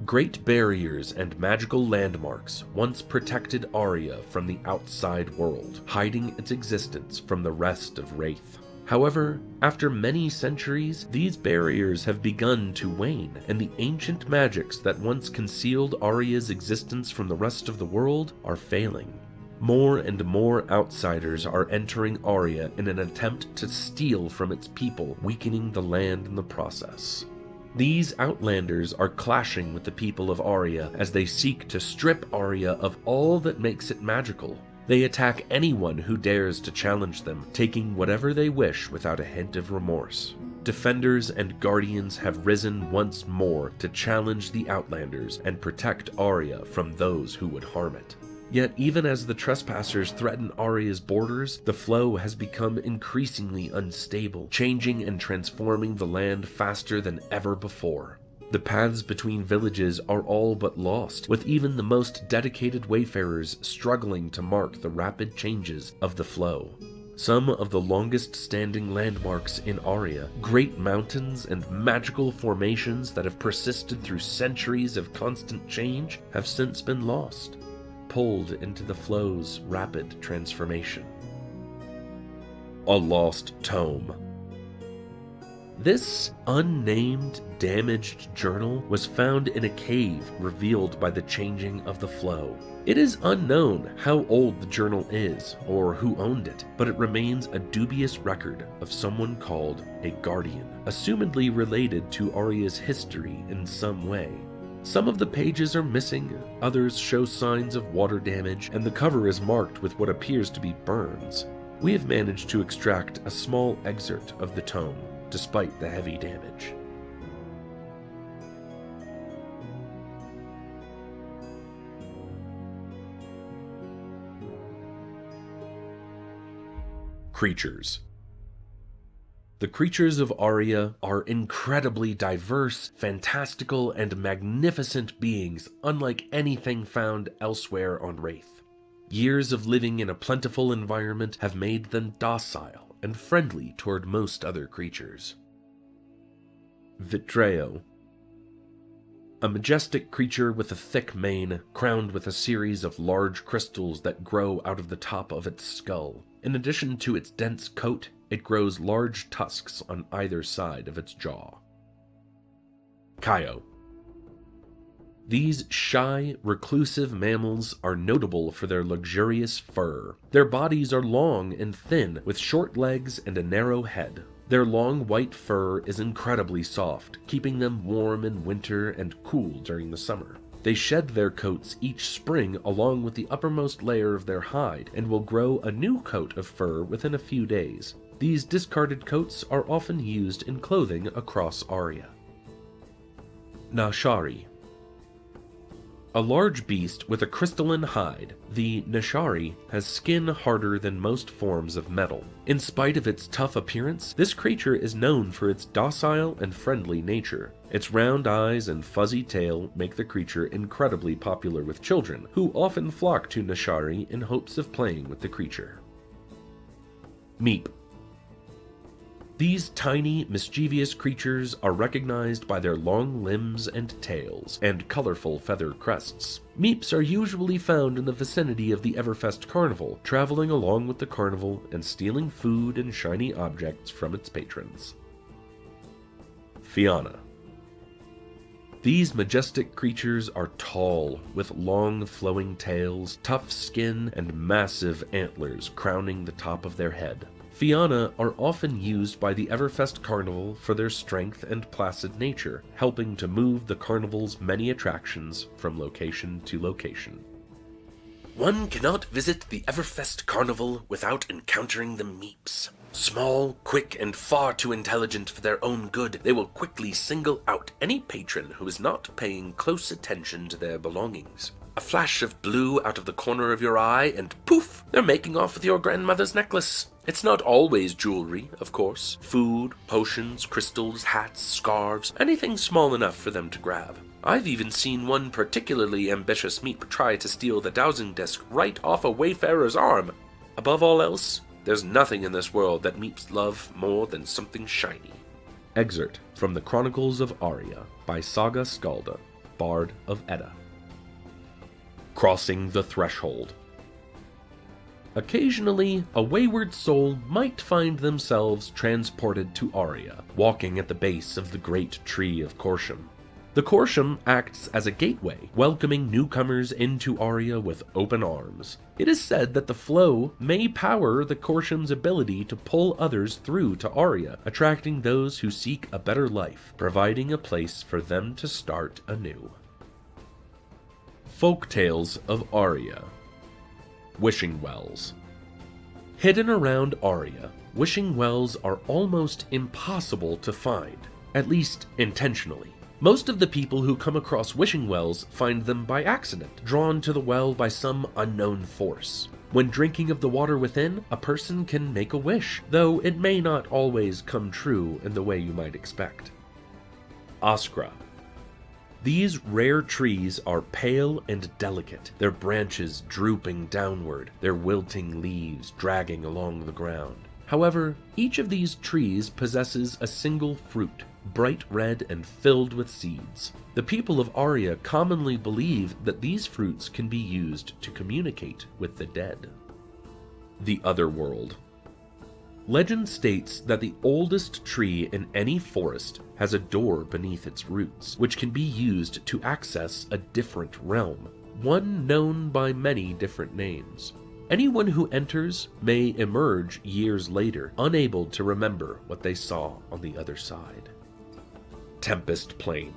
Great barriers and magical landmarks once protected Aria from the outside world, hiding its existence from the rest of Wraith. However, after many centuries, these barriers have begun to wane, and the ancient magics that once concealed Aria's existence from the rest of the world are failing. More and more outsiders are entering Aria in an attempt to steal from its people, weakening the land in the process. These outlanders are clashing with the people of Aria as they seek to strip Aria of all that makes it magical. They attack anyone who dares to challenge them, taking whatever they wish without a hint of remorse. Defenders and guardians have risen once more to challenge the Outlanders and protect Aria from those who would harm it. Yet even as the trespassers threaten Aria's borders, the flow has become increasingly unstable, changing and transforming the land faster than ever before. The paths between villages are all but lost, with even the most dedicated wayfarers struggling to mark the rapid changes of the flow. Some of the longest-standing landmarks in Aria, great mountains and magical formations that have persisted through centuries of constant change, have since been lost, pulled into the flow's rapid transformation. A lost tome. This unnamed, damaged journal was found in a cave revealed by the changing of the flow. It is unknown how old the journal is or who owned it, but it remains a dubious record of someone called a guardian, assumedly related to Aria's history in some way. Some of the pages are missing, others show signs of water damage, and the cover is marked with what appears to be burns. We have managed to extract a small excerpt of the tome, despite the heavy damage. Creatures. The creatures of Aria are incredibly diverse, fantastical, and magnificent beings unlike anything found elsewhere on Wraith. Years of living in a plentiful environment have made them docile and friendly toward most other creatures. Vitreo. A majestic creature with a thick mane, crowned with a series of large crystals that grow out of the top of its skull. In addition to its dense coat, it grows large tusks on either side of its jaw. Kaio. These shy, reclusive mammals are notable for their luxurious fur. Their bodies are long and thin, with short legs and a narrow head. Their long white fur is incredibly soft, keeping them warm in winter and cool during the summer. They shed their coats each spring along with the uppermost layer of their hide, and will grow a new coat of fur within a few days. These discarded coats are often used in clothing across Aria. Nashari. A large beast with a crystalline hide, the Nashari has skin harder than most forms of metal. In spite of its tough appearance, this creature is known for its docile and friendly nature. Its round eyes and fuzzy tail make the creature incredibly popular with children, who often flock to Nashari in hopes of playing with the creature. Meep. These tiny, mischievous creatures are recognized by their long limbs and tails, and colorful feather crests. Meeps are usually found in the vicinity of the Everfest Carnival, traveling along with the carnival and stealing food and shiny objects from its patrons. Fianna. These majestic creatures are tall, with long flowing tails, tough skin, and massive antlers crowning the top of their head. Fianna are often used by the Everfest Carnival for their strength and placid nature, helping to move the carnival's many attractions from location to location. One cannot visit the Everfest Carnival without encountering the Meeps. Small, quick, and far too intelligent for their own good, they will quickly single out any patron who is not paying close attention to their belongings. A flash of blue out of the corner of your eye, and poof, they're making off with your grandmother's necklace. It's not always jewelry, of course. Food, potions, crystals, hats, scarves, anything small enough for them to grab. I've even seen one particularly ambitious Meep try to steal the dowsing disc right off a wayfarer's arm. Above all else, there's nothing in this world that Meeps love more than something shiny. Excerpt from the Chronicles of Aria by Saga Skalda, Bard of Edda. Crossing the Threshold. Occasionally, a wayward soul might find themselves transported to Aria, walking at the base of the great tree of Corsham. The Corsham acts as a gateway, welcoming newcomers into Aria with open arms. It is said that the flow may power the Corsham's ability to pull others through to Aria, attracting those who seek a better life, providing a place for them to start anew. Folktales of Aria. Wishing Wells. Hidden around Aria, wishing wells are almost impossible to find, at least intentionally. Most of the people who come across wishing wells find them by accident, drawn to the well by some unknown force. When drinking of the water within, a person can make a wish, though it may not always come true in the way you might expect. Askra. These rare trees are pale and delicate, their branches drooping downward, their wilting leaves dragging along the ground. However, each of these trees possesses a single fruit, bright red and filled with seeds. The people of Aria commonly believe that these fruits can be used to communicate with the dead. The Otherworld. Legend states that the oldest tree in any forest has a door beneath its roots, which can be used to access a different realm, one known by many different names. Anyone who enters may emerge years later, unable to remember what they saw on the other side. Tempest Plain.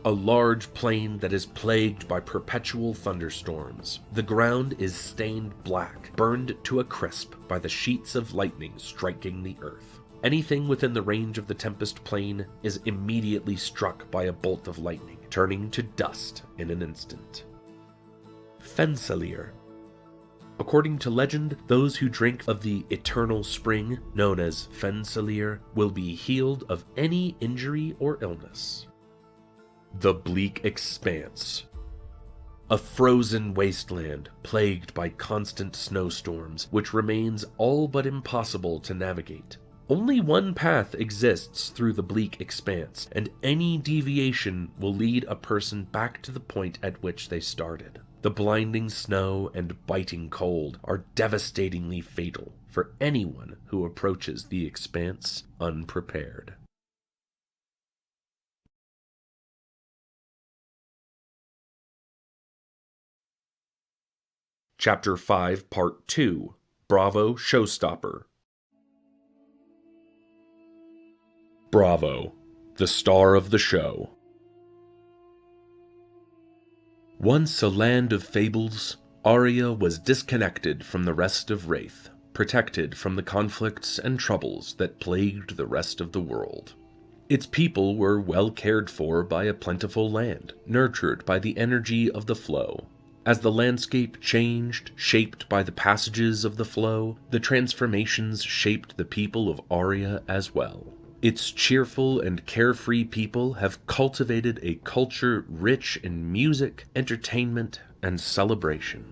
A large plain that is plagued by perpetual thunderstorms. The ground is stained black, burned to a crisp by the sheets of lightning striking the earth. Anything within the range of the Tempest Plain is immediately struck by a bolt of lightning, turning to dust in an instant. Fensalir. According to legend, those who drink of the eternal spring, known as Fensalir, will be healed of any injury or illness. The Bleak Expanse. A frozen wasteland plagued by constant snowstorms, which remains all but impossible to navigate. Only one path exists through the Bleak Expanse, and any deviation will lead a person back to the point at which they started. The blinding snow and biting cold are devastatingly fatal for anyone who approaches the Expanse unprepared. Chapter 5, Part 2, Bravo Showstopper. Bravo, the star of the show. Once a land of fables, Aria was disconnected from the rest of Wraith, protected from the conflicts and troubles that plagued the rest of the world. Its people were well cared for by a plentiful land, nurtured by the energy of the flow. As the landscape changed, shaped by the passages of the flow, the transformations shaped the people of Aria as well. Its cheerful and carefree people have cultivated a culture rich in music, entertainment, and celebration.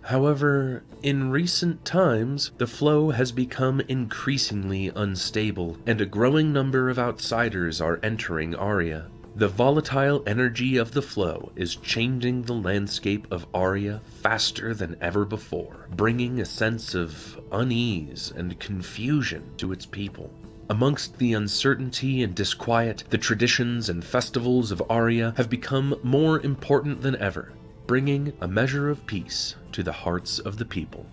However, in recent times, the flow has become increasingly unstable, and a growing number of outsiders are entering Aria. The volatile energy of the flow is changing the landscape of Aria faster than ever before, bringing a sense of unease and confusion to its people. Amongst the uncertainty and disquiet, the traditions and festivals of Aria have become more important than ever, bringing a measure of peace to the hearts of the people.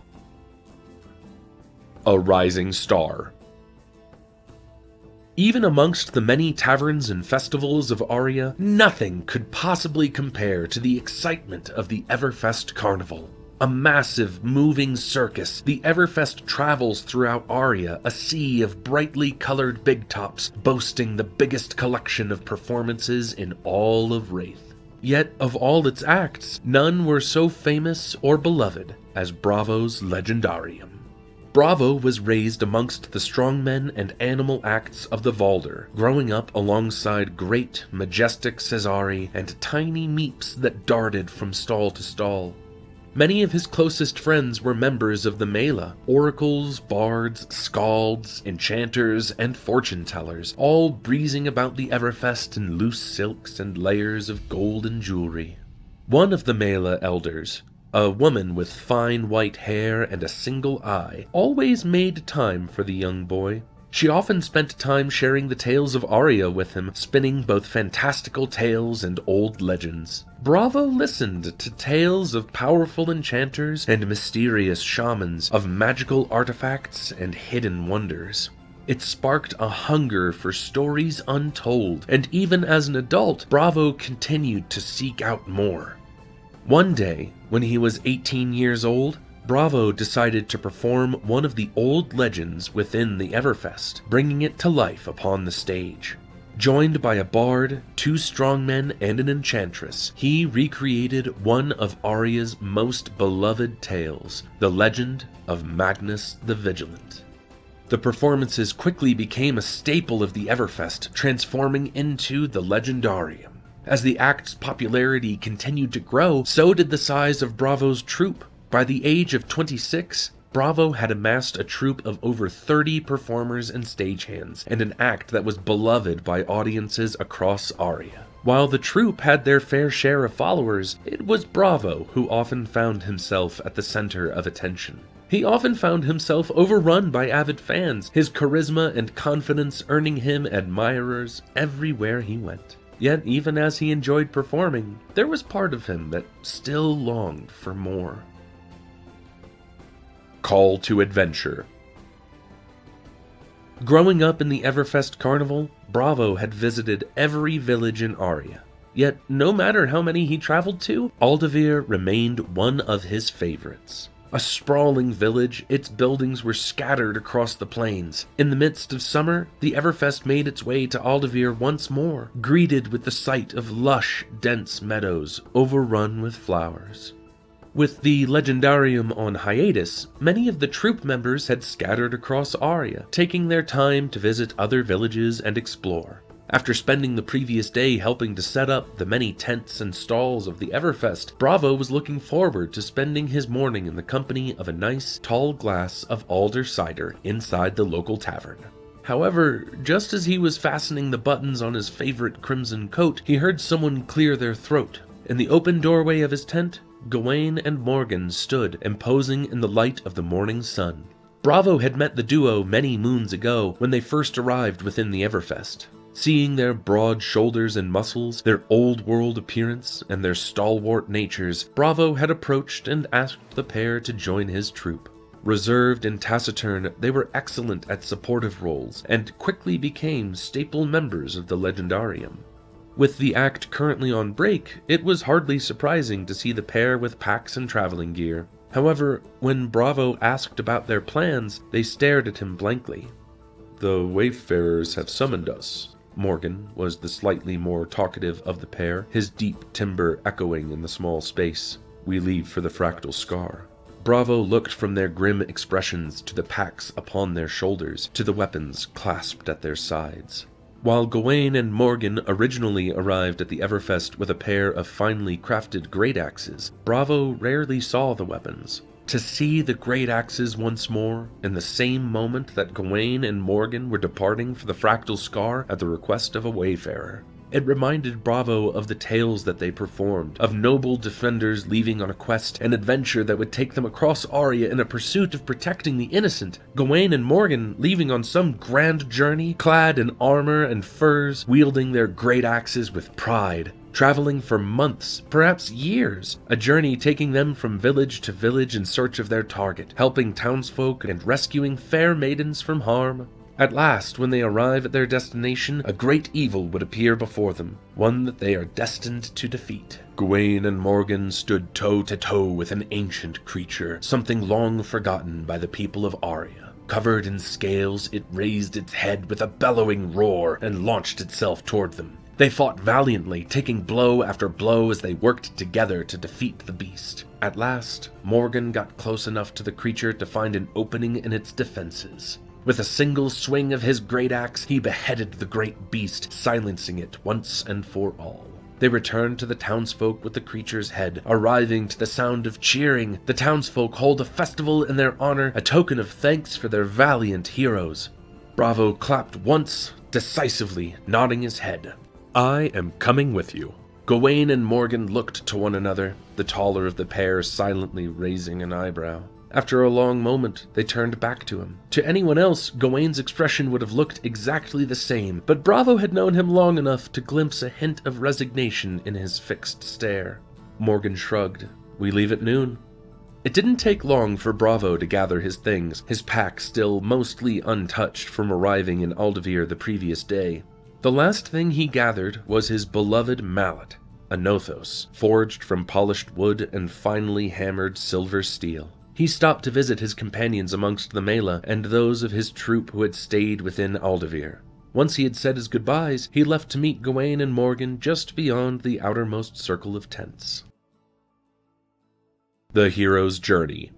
A rising star. Even amongst the many taverns and festivals of Aria, nothing could possibly compare to the excitement of the Everfest Carnival. A massive, moving circus, the Everfest travels throughout Aria, a sea of brightly colored big tops, boasting the biggest collection of performances in all of Wraith. Yet, of all its acts, none were so famous or beloved as Bravo's Legendarium. Bravo was raised amongst the strongmen and animal acts of the Valder, growing up alongside great, majestic Cesari and tiny meeps that darted from stall to stall. Many of his closest friends were members of the Mela, oracles, bards, skalds, enchanters, and fortune-tellers, all breezing about the Everfest in loose silks and layers of golden jewelry. One of the Mela elders, a woman with fine white hair and a single eye, always made time for the young boy. She often spent time sharing the tales of Aria with him, spinning both fantastical tales and old legends. Bravo listened to tales of powerful enchanters and mysterious shamans, of magical artifacts and hidden wonders. It sparked a hunger for stories untold, and even as an adult, Bravo continued to seek out more. One day, when he was 18 years old, Bravo decided to perform one of the old legends within the Everfest, bringing it to life upon the stage. Joined by a bard, 2 strongmen, and an enchantress, he recreated one of Aria's most beloved tales, the legend of Magnus the Vigilant. The performances quickly became a staple of the Everfest, transforming into the Legendarium. As the act's popularity continued to grow, so did the size of Bravo's troupe. By the age of 26, Bravo had amassed a troupe of over 30 performers and stagehands, and an act that was beloved by audiences across Aria. While the troupe had their fair share of followers, it was Bravo who often found himself at the center of attention. He often found himself overrun by avid fans, his charisma and confidence earning him admirers everywhere he went. Yet, even as he enjoyed performing, there was part of him that still longed for more. Call to Adventure. Growing up in the Everfest Carnival, Bravo had visited every village in Aria. Yet, no matter how many he traveled to, Aldavir remained one of his favorites. A sprawling village, its buildings were scattered across the plains. In the midst of summer, the Everfest made its way to Aldavir once more, greeted with the sight of lush, dense meadows overrun with flowers. With the Legendarium on hiatus, many of the troupe members had scattered across Aria, taking their time to visit other villages and explore. After spending the previous day helping to set up the many tents and stalls of the Everfest, Bravo was looking forward to spending his morning in the company of a nice, tall glass of alder cider inside the local tavern. However, just as he was fastening the buttons on his favorite crimson coat, he heard someone clear their throat. In the open doorway of his tent, Gawain and Morgan stood, imposing in the light of the morning sun. Bravo had met the duo many moons ago when they first arrived within the Everfest. Seeing their broad shoulders and muscles, their old-world appearance, and their stalwart natures, Bravo had approached and asked the pair to join his troupe. Reserved and taciturn, they were excellent at supportive roles, and quickly became staple members of the Legendarium. With the act currently on break, it was hardly surprising to see the pair with packs and traveling gear. However, when Bravo asked about their plans, they stared at him blankly. "The Wayfarers have summoned us." Morgan was the slightly more talkative of the pair, his deep timbre echoing in the small space. "We leave for the Fractal Scar." Bravo looked from their grim expressions to the packs upon their shoulders, to the weapons clasped at their sides. While Gawain and Morgan originally arrived at the Everfest with a pair of finely crafted great axes, Bravo rarely saw the weapons. To see the great axes once more, in the same moment that Gawain and Morgan were departing for the Fractal Scar at the request of a Wayfarer. It reminded Bravo of the tales that they performed, of noble defenders leaving on a quest, an adventure that would take them across Aria in a pursuit of protecting the innocent. Gawain and Morgan leaving on some grand journey, clad in armor and furs, wielding their great axes with pride. Traveling for months, perhaps years, a journey taking them from village to village in search of their target, helping townsfolk and rescuing fair maidens from harm. At last, when they arrive at their destination, a great evil would appear before them, one that they are destined to defeat. Gawain and Morgan stood toe-to-toe with an ancient creature, something long forgotten by the people of Aria. Covered in scales, it raised its head with a bellowing roar and launched itself toward them. They fought valiantly, taking blow after blow as they worked together to defeat the beast. At last, Morgan got close enough to the creature to find an opening in its defenses. With a single swing of his great axe, he beheaded the great beast, silencing it once and for all. They returned to the townsfolk with the creature's head, arriving to the sound of cheering. The townsfolk hold a festival in their honor, a token of thanks for their valiant heroes. Bravo clapped once, decisively, nodding his head. "I am coming with you." Gawain and Morgan looked to one another, the taller of the pair silently raising an eyebrow. After a long moment, they turned back to him. To anyone else, Gawain's expression would have looked exactly the same, but Bravo had known him long enough to glimpse a hint of resignation in his fixed stare. Morgan shrugged. "We leave at noon." It didn't take long for Bravo to gather his things, his pack still mostly untouched from arriving in Aldavir the previous day. The last thing he gathered was his beloved mallet, a nothos, forged from polished wood and finely hammered silver steel. He stopped to visit his companions amongst the Mela and those of his troop who had stayed within Aldavir. Once he had said his goodbyes, he left to meet Gawain and Morgan just beyond the outermost circle of tents. The Hero's Journey.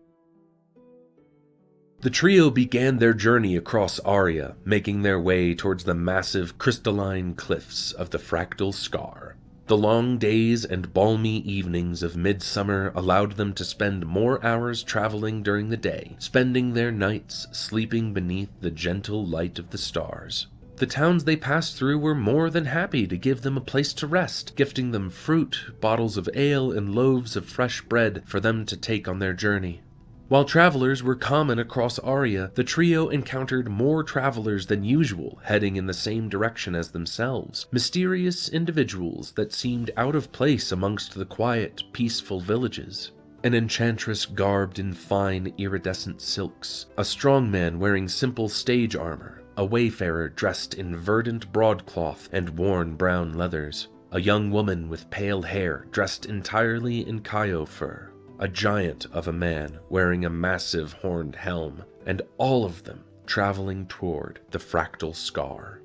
The trio began their journey across Aria, making their way towards the massive crystalline cliffs of the Fractal Scar. The long days and balmy evenings of midsummer allowed them to spend more hours traveling during the day, spending their nights sleeping beneath the gentle light of the stars. The towns they passed through were more than happy to give them a place to rest, gifting them fruit, bottles of ale, and loaves of fresh bread for them to take on their journey. While travelers were common across Aria, the trio encountered more travelers than usual heading in the same direction as themselves, mysterious individuals that seemed out of place amongst the quiet, peaceful villages. An enchantress garbed in fine, iridescent silks, a strong man wearing simple stage armor, a wayfarer dressed in verdant broadcloth and worn brown leathers, a young woman with pale hair dressed entirely in Kaio fur, a giant of a man wearing a massive horned helm, and all of them traveling toward the Fractal Scar.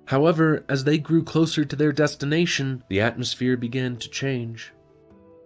However, as they grew closer to their destination, the atmosphere began to change.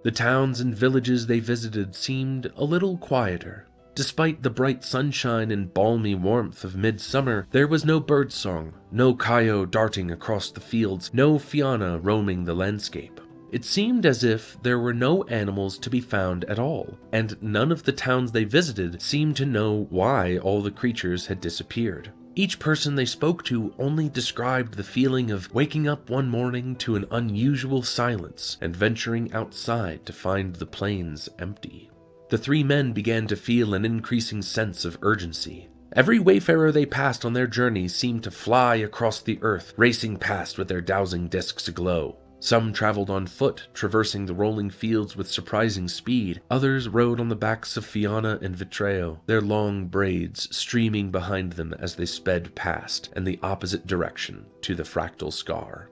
The towns and villages they visited seemed a little quieter. Despite the bright sunshine and balmy warmth of midsummer, there was no birdsong, no Kaio darting across the fields, no Fianna roaming the landscape. It seemed as if there were no animals to be found at all, and none of the towns they visited seemed to know why all the creatures had disappeared. Each person they spoke to only described the feeling of waking up one morning to an unusual silence and venturing outside to find the plains empty. The three men began to feel an increasing sense of urgency. Every wayfarer they passed on their journey seemed to fly across the earth, racing past with their dowsing discs aglow. Some traveled on foot, traversing the rolling fields with surprising speed. Others rode on the backs of Fianna and Vitreo, their long braids streaming behind them as they sped past, in the opposite direction, to the Fractal Scar.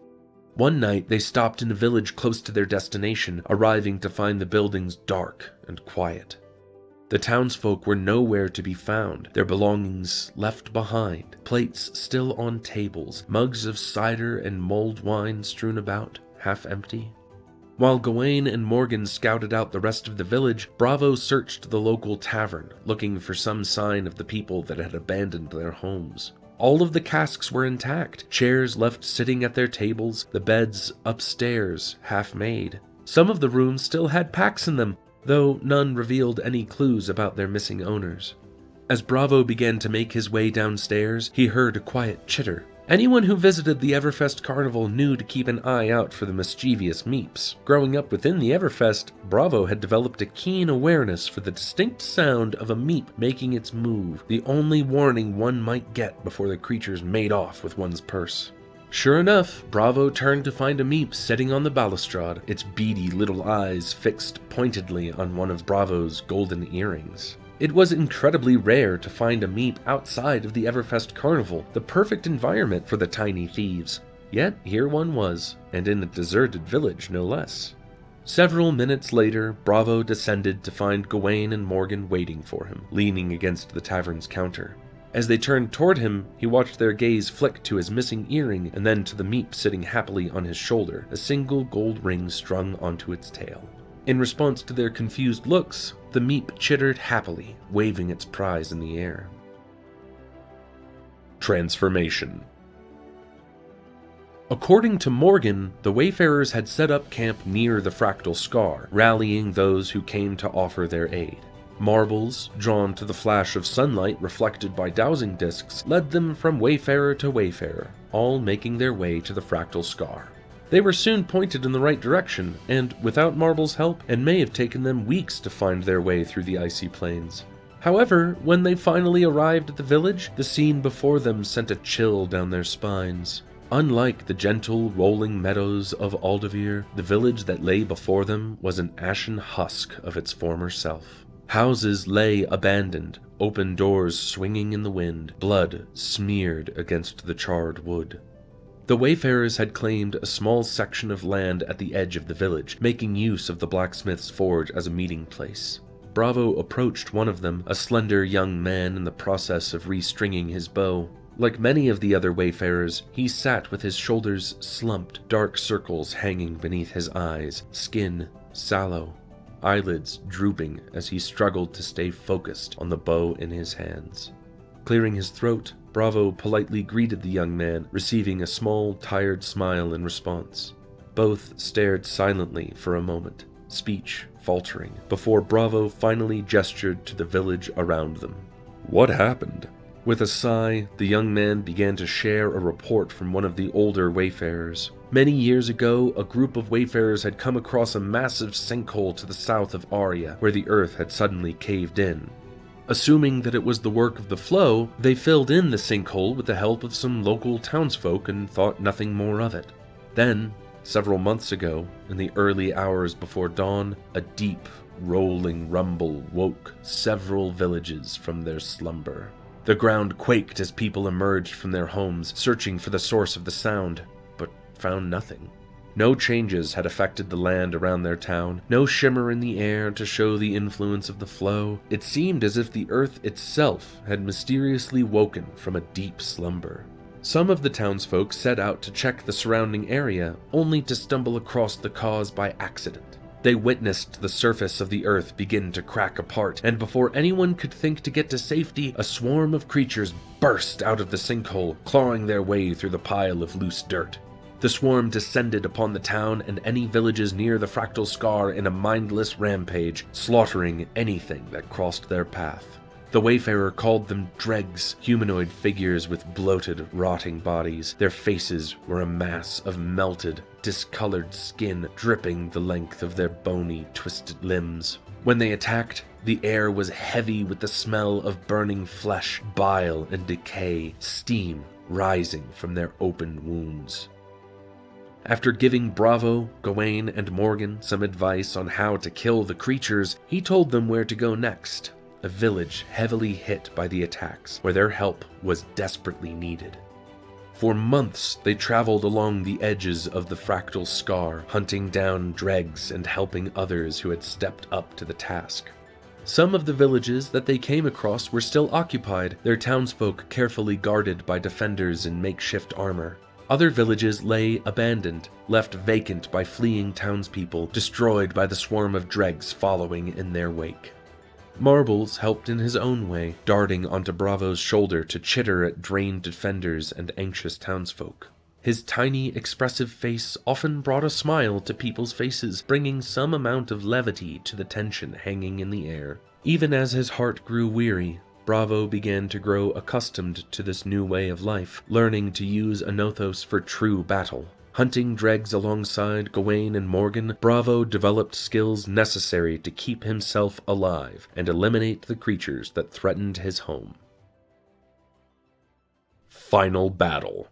One night they stopped in a village close to their destination, arriving to find the buildings dark and quiet. The townsfolk were nowhere to be found, their belongings left behind, plates still on tables, mugs of cider and mulled wine strewn about, half empty. While Gawain and Morgan scouted out the rest of the village, Bravo searched the local tavern, looking for some sign of the people that had abandoned their homes. All of the casks were intact, chairs left sitting at their tables, the beds upstairs half made. Some of the rooms still had packs in them, though none revealed any clues about their missing owners. As Bravo began to make his way downstairs, he heard a quiet chitter. Anyone who visited the Everfest Carnival knew to keep an eye out for the mischievous meeps. Growing up within the Everfest, Bravo had developed a keen awareness for the distinct sound of a meep making its move, the only warning one might get before the creatures made off with one's purse. Sure enough, Bravo turned to find a meep sitting on the balustrade, its beady little eyes fixed pointedly on one of Bravo's golden earrings. It was incredibly rare to find a meep outside of the Everfest Carnival, the perfect environment for the tiny thieves. Yet here one was, and in a deserted village no less. Several minutes later, Bravo descended to find Gawain and Morgan waiting for him, leaning against the tavern's counter. As they turned toward him, he watched their gaze flick to his missing earring and then to the meep sitting happily on his shoulder, a single gold ring strung onto its tail. In response to their confused looks, the meep chittered happily, waving its prize in the air. Transformation. According to Morgan, the Wayfarers had set up camp near the Fractal Scar, rallying those who came to offer their aid. Marbles, drawn to the flash of sunlight reflected by dowsing discs, led them from wayfarer to wayfarer, all making their way to the Fractal Scar. They were soon pointed in the right direction, and without Marble's help, it may have taken them weeks to find their way through the icy plains. However, when they finally arrived at the village, the scene before them sent a chill down their spines. Unlike the gentle, rolling meadows of Aldavir, the village that lay before them was an ashen husk of its former self. Houses lay abandoned, open doors swinging in the wind, blood smeared against the charred wood. The wayfarers had claimed a small section of land at the edge of the village, making use of the blacksmith's forge as a meeting place. Bravo approached one of them, a slender young man in the process of restringing his bow. Like many of the other wayfarers, he sat with his shoulders slumped, dark circles hanging beneath his eyes, skin sallow, eyelids drooping as he struggled to stay focused on the bow in his hands. Clearing his throat, Bravo politely greeted the young man, receiving a small, tired smile in response. Both stared silently for a moment, speech faltering, before Bravo finally gestured to the village around them. "What happened?" With a sigh, the young man began to share a report from one of the older wayfarers. Many years ago, a group of wayfarers had come across a massive sinkhole to the south of Aria, where the earth had suddenly caved in. Assuming that it was the work of the flow, they filled in the sinkhole with the help of some local townsfolk and thought nothing more of it. Then, several months ago, in the early hours before dawn, a deep, rolling rumble woke several villages from their slumber. The ground quaked as people emerged from their homes, searching for the source of the sound, but found nothing. No changes had affected the land around their town, no shimmer in the air to show the influence of the flow. It seemed as if the earth itself had mysteriously woken from a deep slumber. Some of the townsfolk set out to check the surrounding area, only to stumble across the cause by accident. They witnessed the surface of the earth begin to crack apart, and before anyone could think to get to safety, a swarm of creatures burst out of the sinkhole, clawing their way through the pile of loose dirt. The swarm descended upon the town and any villages near the fractal scar in a mindless rampage, slaughtering anything that crossed their path. The wayfarer called them dregs, humanoid figures with bloated, rotting bodies. Their faces were a mass of melted, discolored skin dripping the length of their bony, twisted limbs. When they attacked, the air was heavy with the smell of burning flesh, bile and decay, steam rising from their open wounds. After giving Bravo, Gawain, and Morgan some advice on how to kill the creatures, he told them where to go next. A village heavily hit by the attacks, where their help was desperately needed. For months, they traveled along the edges of the fractal scar, hunting down dregs and helping others who had stepped up to the task. Some of the villages that they came across were still occupied, their townsfolk carefully guarded by defenders in makeshift armor. Other villages lay abandoned, left vacant by fleeing townspeople, destroyed by the swarm of dregs following in their wake. Marbles helped in his own way, darting onto Bravo's shoulder to chitter at drained defenders and anxious townsfolk. His tiny, expressive face often brought a smile to people's faces, bringing some amount of levity to the tension hanging in the air. Even as his heart grew weary, Bravo began to grow accustomed to this new way of life, learning to use Anothos for true battle. Hunting dregs alongside Gawain and Morgan, Bravo developed skills necessary to keep himself alive and eliminate the creatures that threatened his home. Final battle.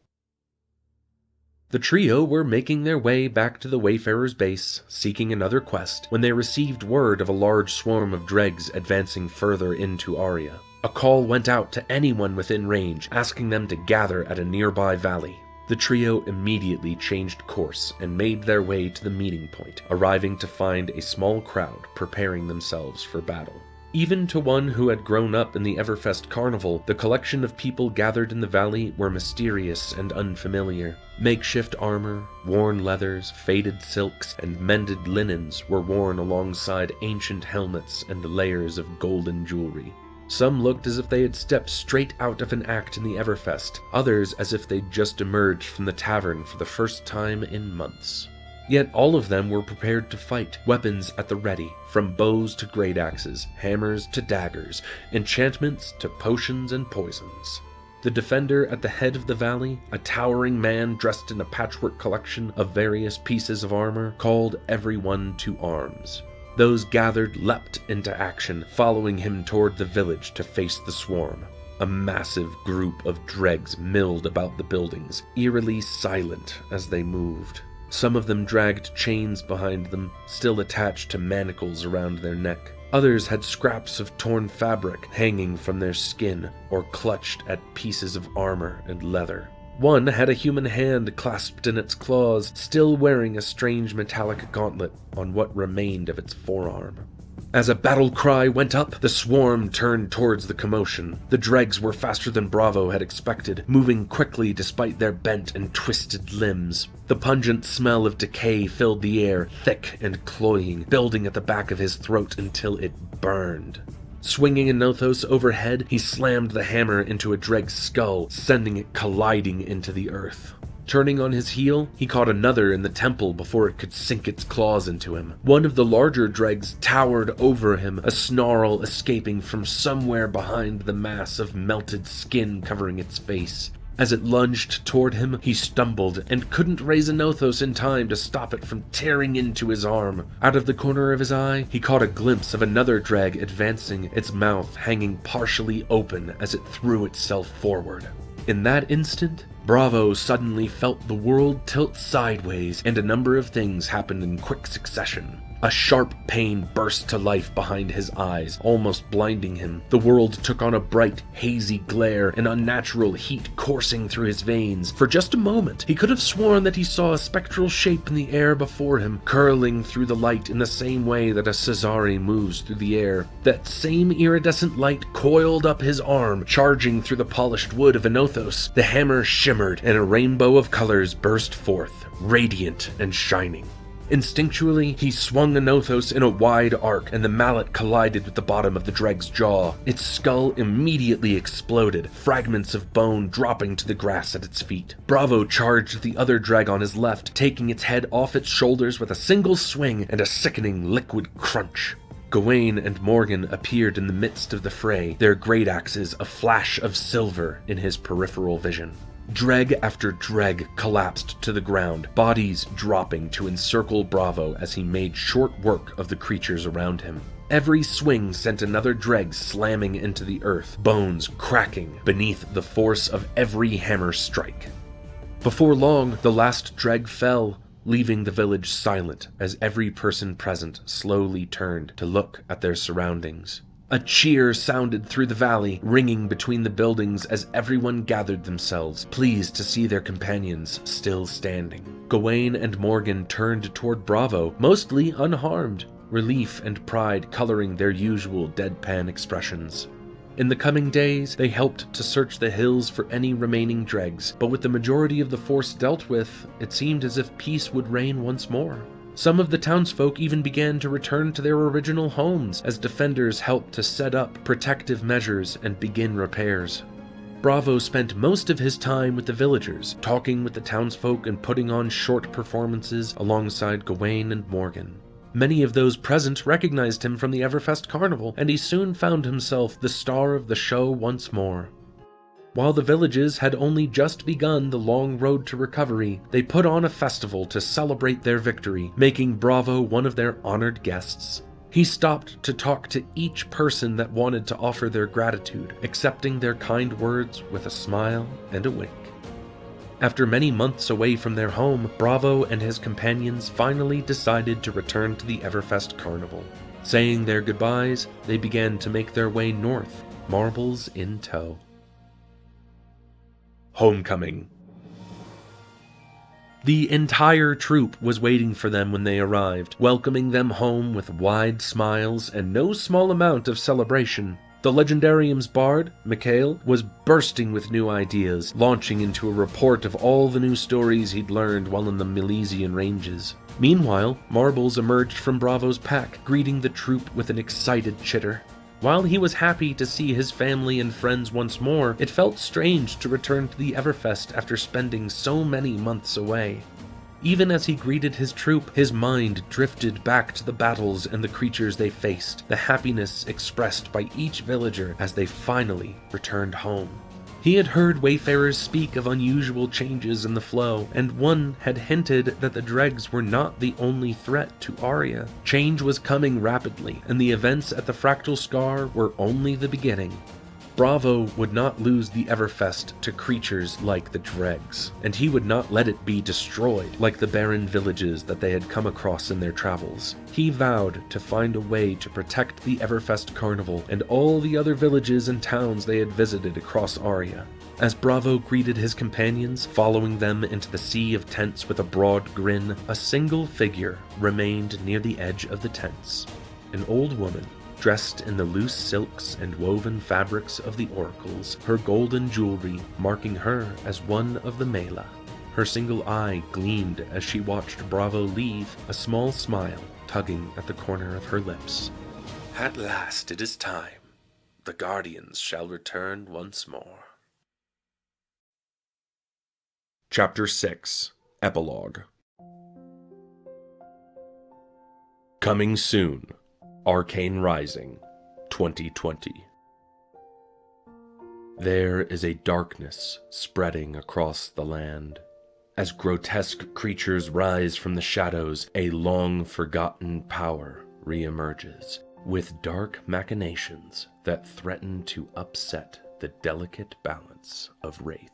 The trio were making their way back to the Wayfarer's base, seeking another quest, when they received word of a large swarm of dregs advancing further into Aria. A call went out to anyone within range, asking them to gather at a nearby valley. The trio immediately changed course and made their way to the meeting point, arriving to find a small crowd preparing themselves for battle. Even to one who had grown up in the Everfest Carnival, the collection of people gathered in the valley were mysterious and unfamiliar. Makeshift armor, worn leathers, faded silks, and mended linens were worn alongside ancient helmets and layers of golden jewelry. Some looked as if they had stepped straight out of an act in the Everfest, others as if they'd just emerged from the tavern for the first time in months. Yet all of them were prepared to fight, weapons at the ready, from bows to great axes, hammers to daggers, enchantments to potions and poisons. The defender at the head of the valley, a towering man dressed in a patchwork collection of various pieces of armor, called everyone to arms. Those gathered leapt into action, following him toward the village to face the swarm. A massive group of dregs milled about the buildings, eerily silent as they moved. Some of them dragged chains behind them, still attached to manacles around their neck. Others had scraps of torn fabric hanging from their skin, or clutched at pieces of armor and leather. One had a human hand clasped in its claws, still wearing a strange metallic gauntlet on what remained of its forearm. As a battle cry went up, the swarm turned towards the commotion. The dregs were faster than Bravo had expected, moving quickly despite their bent and twisted limbs. The pungent smell of decay filled the air, thick and cloying, building at the back of his throat until it burned. Swinging a Nothos overhead, he slammed the hammer into a dreg's skull, sending it colliding into the earth. Turning on his heel, he caught another in the temple before it could sink its claws into him. One of the larger dregs towered over him, a snarl escaping from somewhere behind the mass of melted skin covering its face. As it lunged toward him, he stumbled and couldn't raise a Nothos in time to stop it from tearing into his arm. Out of the corner of his eye, he caught a glimpse of another dreg advancing, its mouth hanging partially open as it threw itself forward. In that instant, Bravo suddenly felt the world tilt sideways, and a number of things happened in quick succession. A sharp pain burst to life behind his eyes, almost blinding him. The world took on a bright, hazy glare, an unnatural heat coursing through his veins. For just a moment, he could have sworn that he saw a spectral shape in the air before him, curling through the light in the same way that a Cesare moves through the air. That same iridescent light coiled up his arm, charging through the polished wood of a Nothos. The hammer shimmered, and a rainbow of colors burst forth, radiant and shining. Instinctually, he swung a Nothos in a wide arc, and the mallet collided with the bottom of the dreg's jaw. Its skull immediately exploded, fragments of bone dropping to the grass at its feet. Bravo charged the other dreg on his left, taking its head off its shoulders with a single swing and a sickening liquid crunch. Gawain and Morgan appeared in the midst of the fray, their great axes a flash of silver in his peripheral vision. Dreg after dreg collapsed to the ground, bodies dropping to encircle Bravo as he made short work of the creatures around him. Every swing sent another dreg slamming into the earth, bones cracking beneath the force of every hammer strike. Before long, the last dreg fell, leaving the village silent as every person present slowly turned to look at their surroundings. A cheer sounded through the valley, ringing between the buildings as everyone gathered themselves, pleased to see their companions still standing. Gawain and Morgan turned toward Bravo, mostly unharmed, relief and pride coloring their usual deadpan expressions. In the coming days, they helped to search the hills for any remaining dregs, but with the majority of the force dealt with, it seemed as if peace would reign once more. Some of the townsfolk even began to return to their original homes as defenders helped to set up protective measures and begin repairs. Bravo spent most of his time with the villagers, talking with the townsfolk and putting on short performances alongside Gawain and Morgan. Many of those present recognized him from the Everfest Carnival, and he soon found himself the star of the show once more. While the villages had only just begun the long road to recovery, they put on a festival to celebrate their victory, making Bravo one of their honored guests. He stopped to talk to each person that wanted to offer their gratitude, accepting their kind words with a smile and a wink. After many months away from their home, Bravo and his companions finally decided to return to the Everfest Carnival. Saying their goodbyes, they began to make their way north, marbles in tow. Homecoming. The entire troop was waiting for them when they arrived, welcoming them home with wide smiles and no small amount of celebration. The Legendarium's bard, Mikhail, was bursting with new ideas, launching into a report of all the new stories he'd learned while in the Milesian ranges. Meanwhile, Marbles emerged from Bravo's pack, greeting the troop with an excited chitter. While he was happy to see his family and friends once more, it felt strange to return to the Everfest after spending so many months away. Even as he greeted his troop, his mind drifted back to the battles and the creatures they faced, the happiness expressed by each villager as they finally returned home. He had heard wayfarers speak of unusual changes in the flow, and one had hinted that the dregs were not the only threat to Aria. Change was coming rapidly, and the events at the Fractal Scar were only the beginning. Bravo would not lose the Everfest to creatures like the dregs, and he would not let it be destroyed like the barren villages that they had come across in their travels. He vowed to find a way to protect the Everfest Carnival and all the other villages and towns they had visited across Aria. As Bravo greeted his companions, following them into the sea of tents with a broad grin, a single figure remained near the edge of the tents. An old woman, dressed in the loose silks and woven fabrics of the oracles, her golden jewelry marking her as one of the Mela. Her single eye gleamed as she watched Bravo leave, a small smile tugging at the corner of her lips. At last it is time. The Guardians shall return once more. Chapter 6. Epilogue. Coming soon. Arcane Rising, 2020. There is a darkness spreading across the land. As grotesque creatures rise from the shadows, a long-forgotten power reemerges, with dark machinations that threaten to upset the delicate balance of Wraith.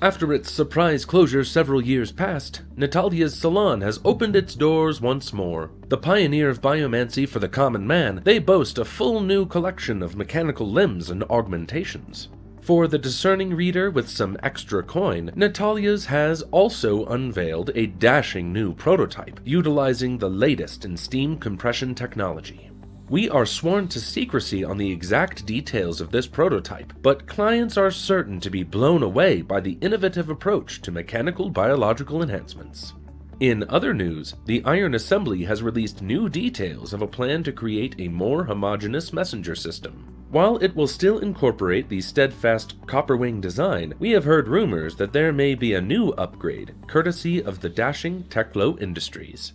After its surprise closure several years past, Natalia's salon has opened its doors once more. The pioneer of biomancy for the common man, they boast a full new collection of mechanical limbs and augmentations. For the discerning reader with some extra coin, Natalia's has also unveiled a dashing new prototype, utilizing the latest in steam compression technology. We are sworn to secrecy on the exact details of this prototype, but clients are certain to be blown away by the innovative approach to mechanical biological enhancements. In other news, the Iron Assembly has released new details of a plan to create a more homogeneous messenger system. While it will still incorporate the steadfast Copperwing design, we have heard rumors that there may be a new upgrade, courtesy of the dashing Techlo Industries.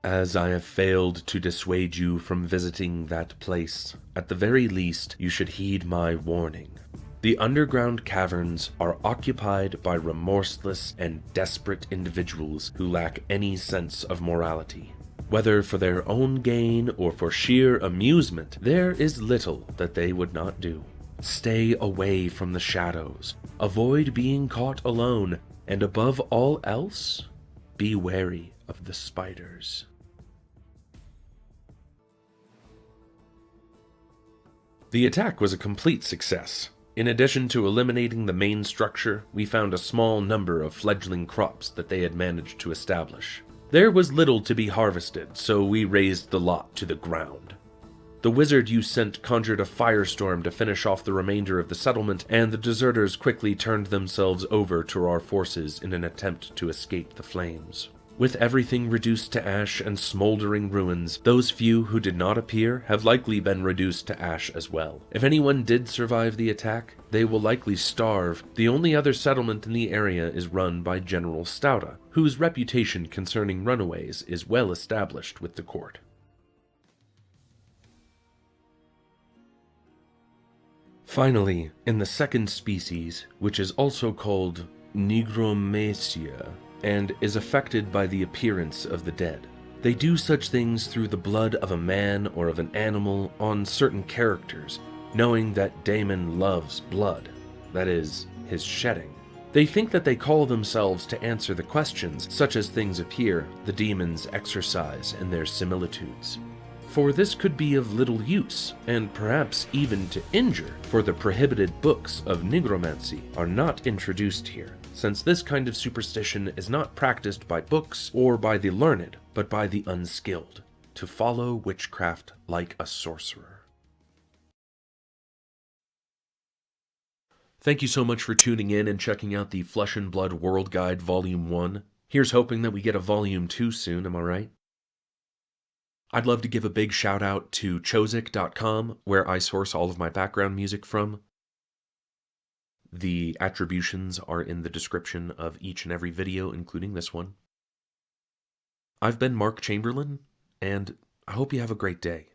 As I have failed to dissuade you from visiting that place, at the very least you should heed my warning. The underground caverns are occupied by remorseless and desperate individuals who lack any sense of morality. Whether for their own gain or for sheer amusement, there is little that they would not do. Stay away from the shadows, avoid being caught alone, and above all else, be wary of the spiders. The attack was a complete success. In addition to eliminating the main structure, we found a small number of fledgling crops that they had managed to establish. There was little to be harvested, so we razed the lot to the ground. The wizard you sent conjured a firestorm to finish off the remainder of the settlement, and the deserters quickly turned themselves over to our forces in an attempt to escape the flames. With everything reduced to ash and smoldering ruins, those few who did not appear have likely been reduced to ash as well. If anyone did survive the attack, they will likely starve. The only other settlement in the area is run by General Stouda, whose reputation concerning runaways is well established with the court. Finally, in the second species, which is also called Nigromacia, and is affected by the appearance of the dead. They do such things through the blood of a man or of an animal on certain characters, knowing that Daemon loves blood, that is, his shedding. They think that they call themselves to answer the questions, such as things appear, the demons exercise, and their similitudes. For this could be of little use, and perhaps even to injure, for the prohibited books of nigromancy are not introduced here, since this kind of superstition is not practiced by books or by the learned, but by the unskilled, to follow witchcraft like a sorcerer. Thank you so much for tuning in and checking out the Flesh and Blood World Guide Volume 1. Here's hoping that we get a Volume 2 soon, am I right? I'd love to give a big shout out to Chozik.com, where I source all of my background music from. The attributions are in the description of each and every video, including this one. I've been Mark Chamberlain, and I hope you have a great day.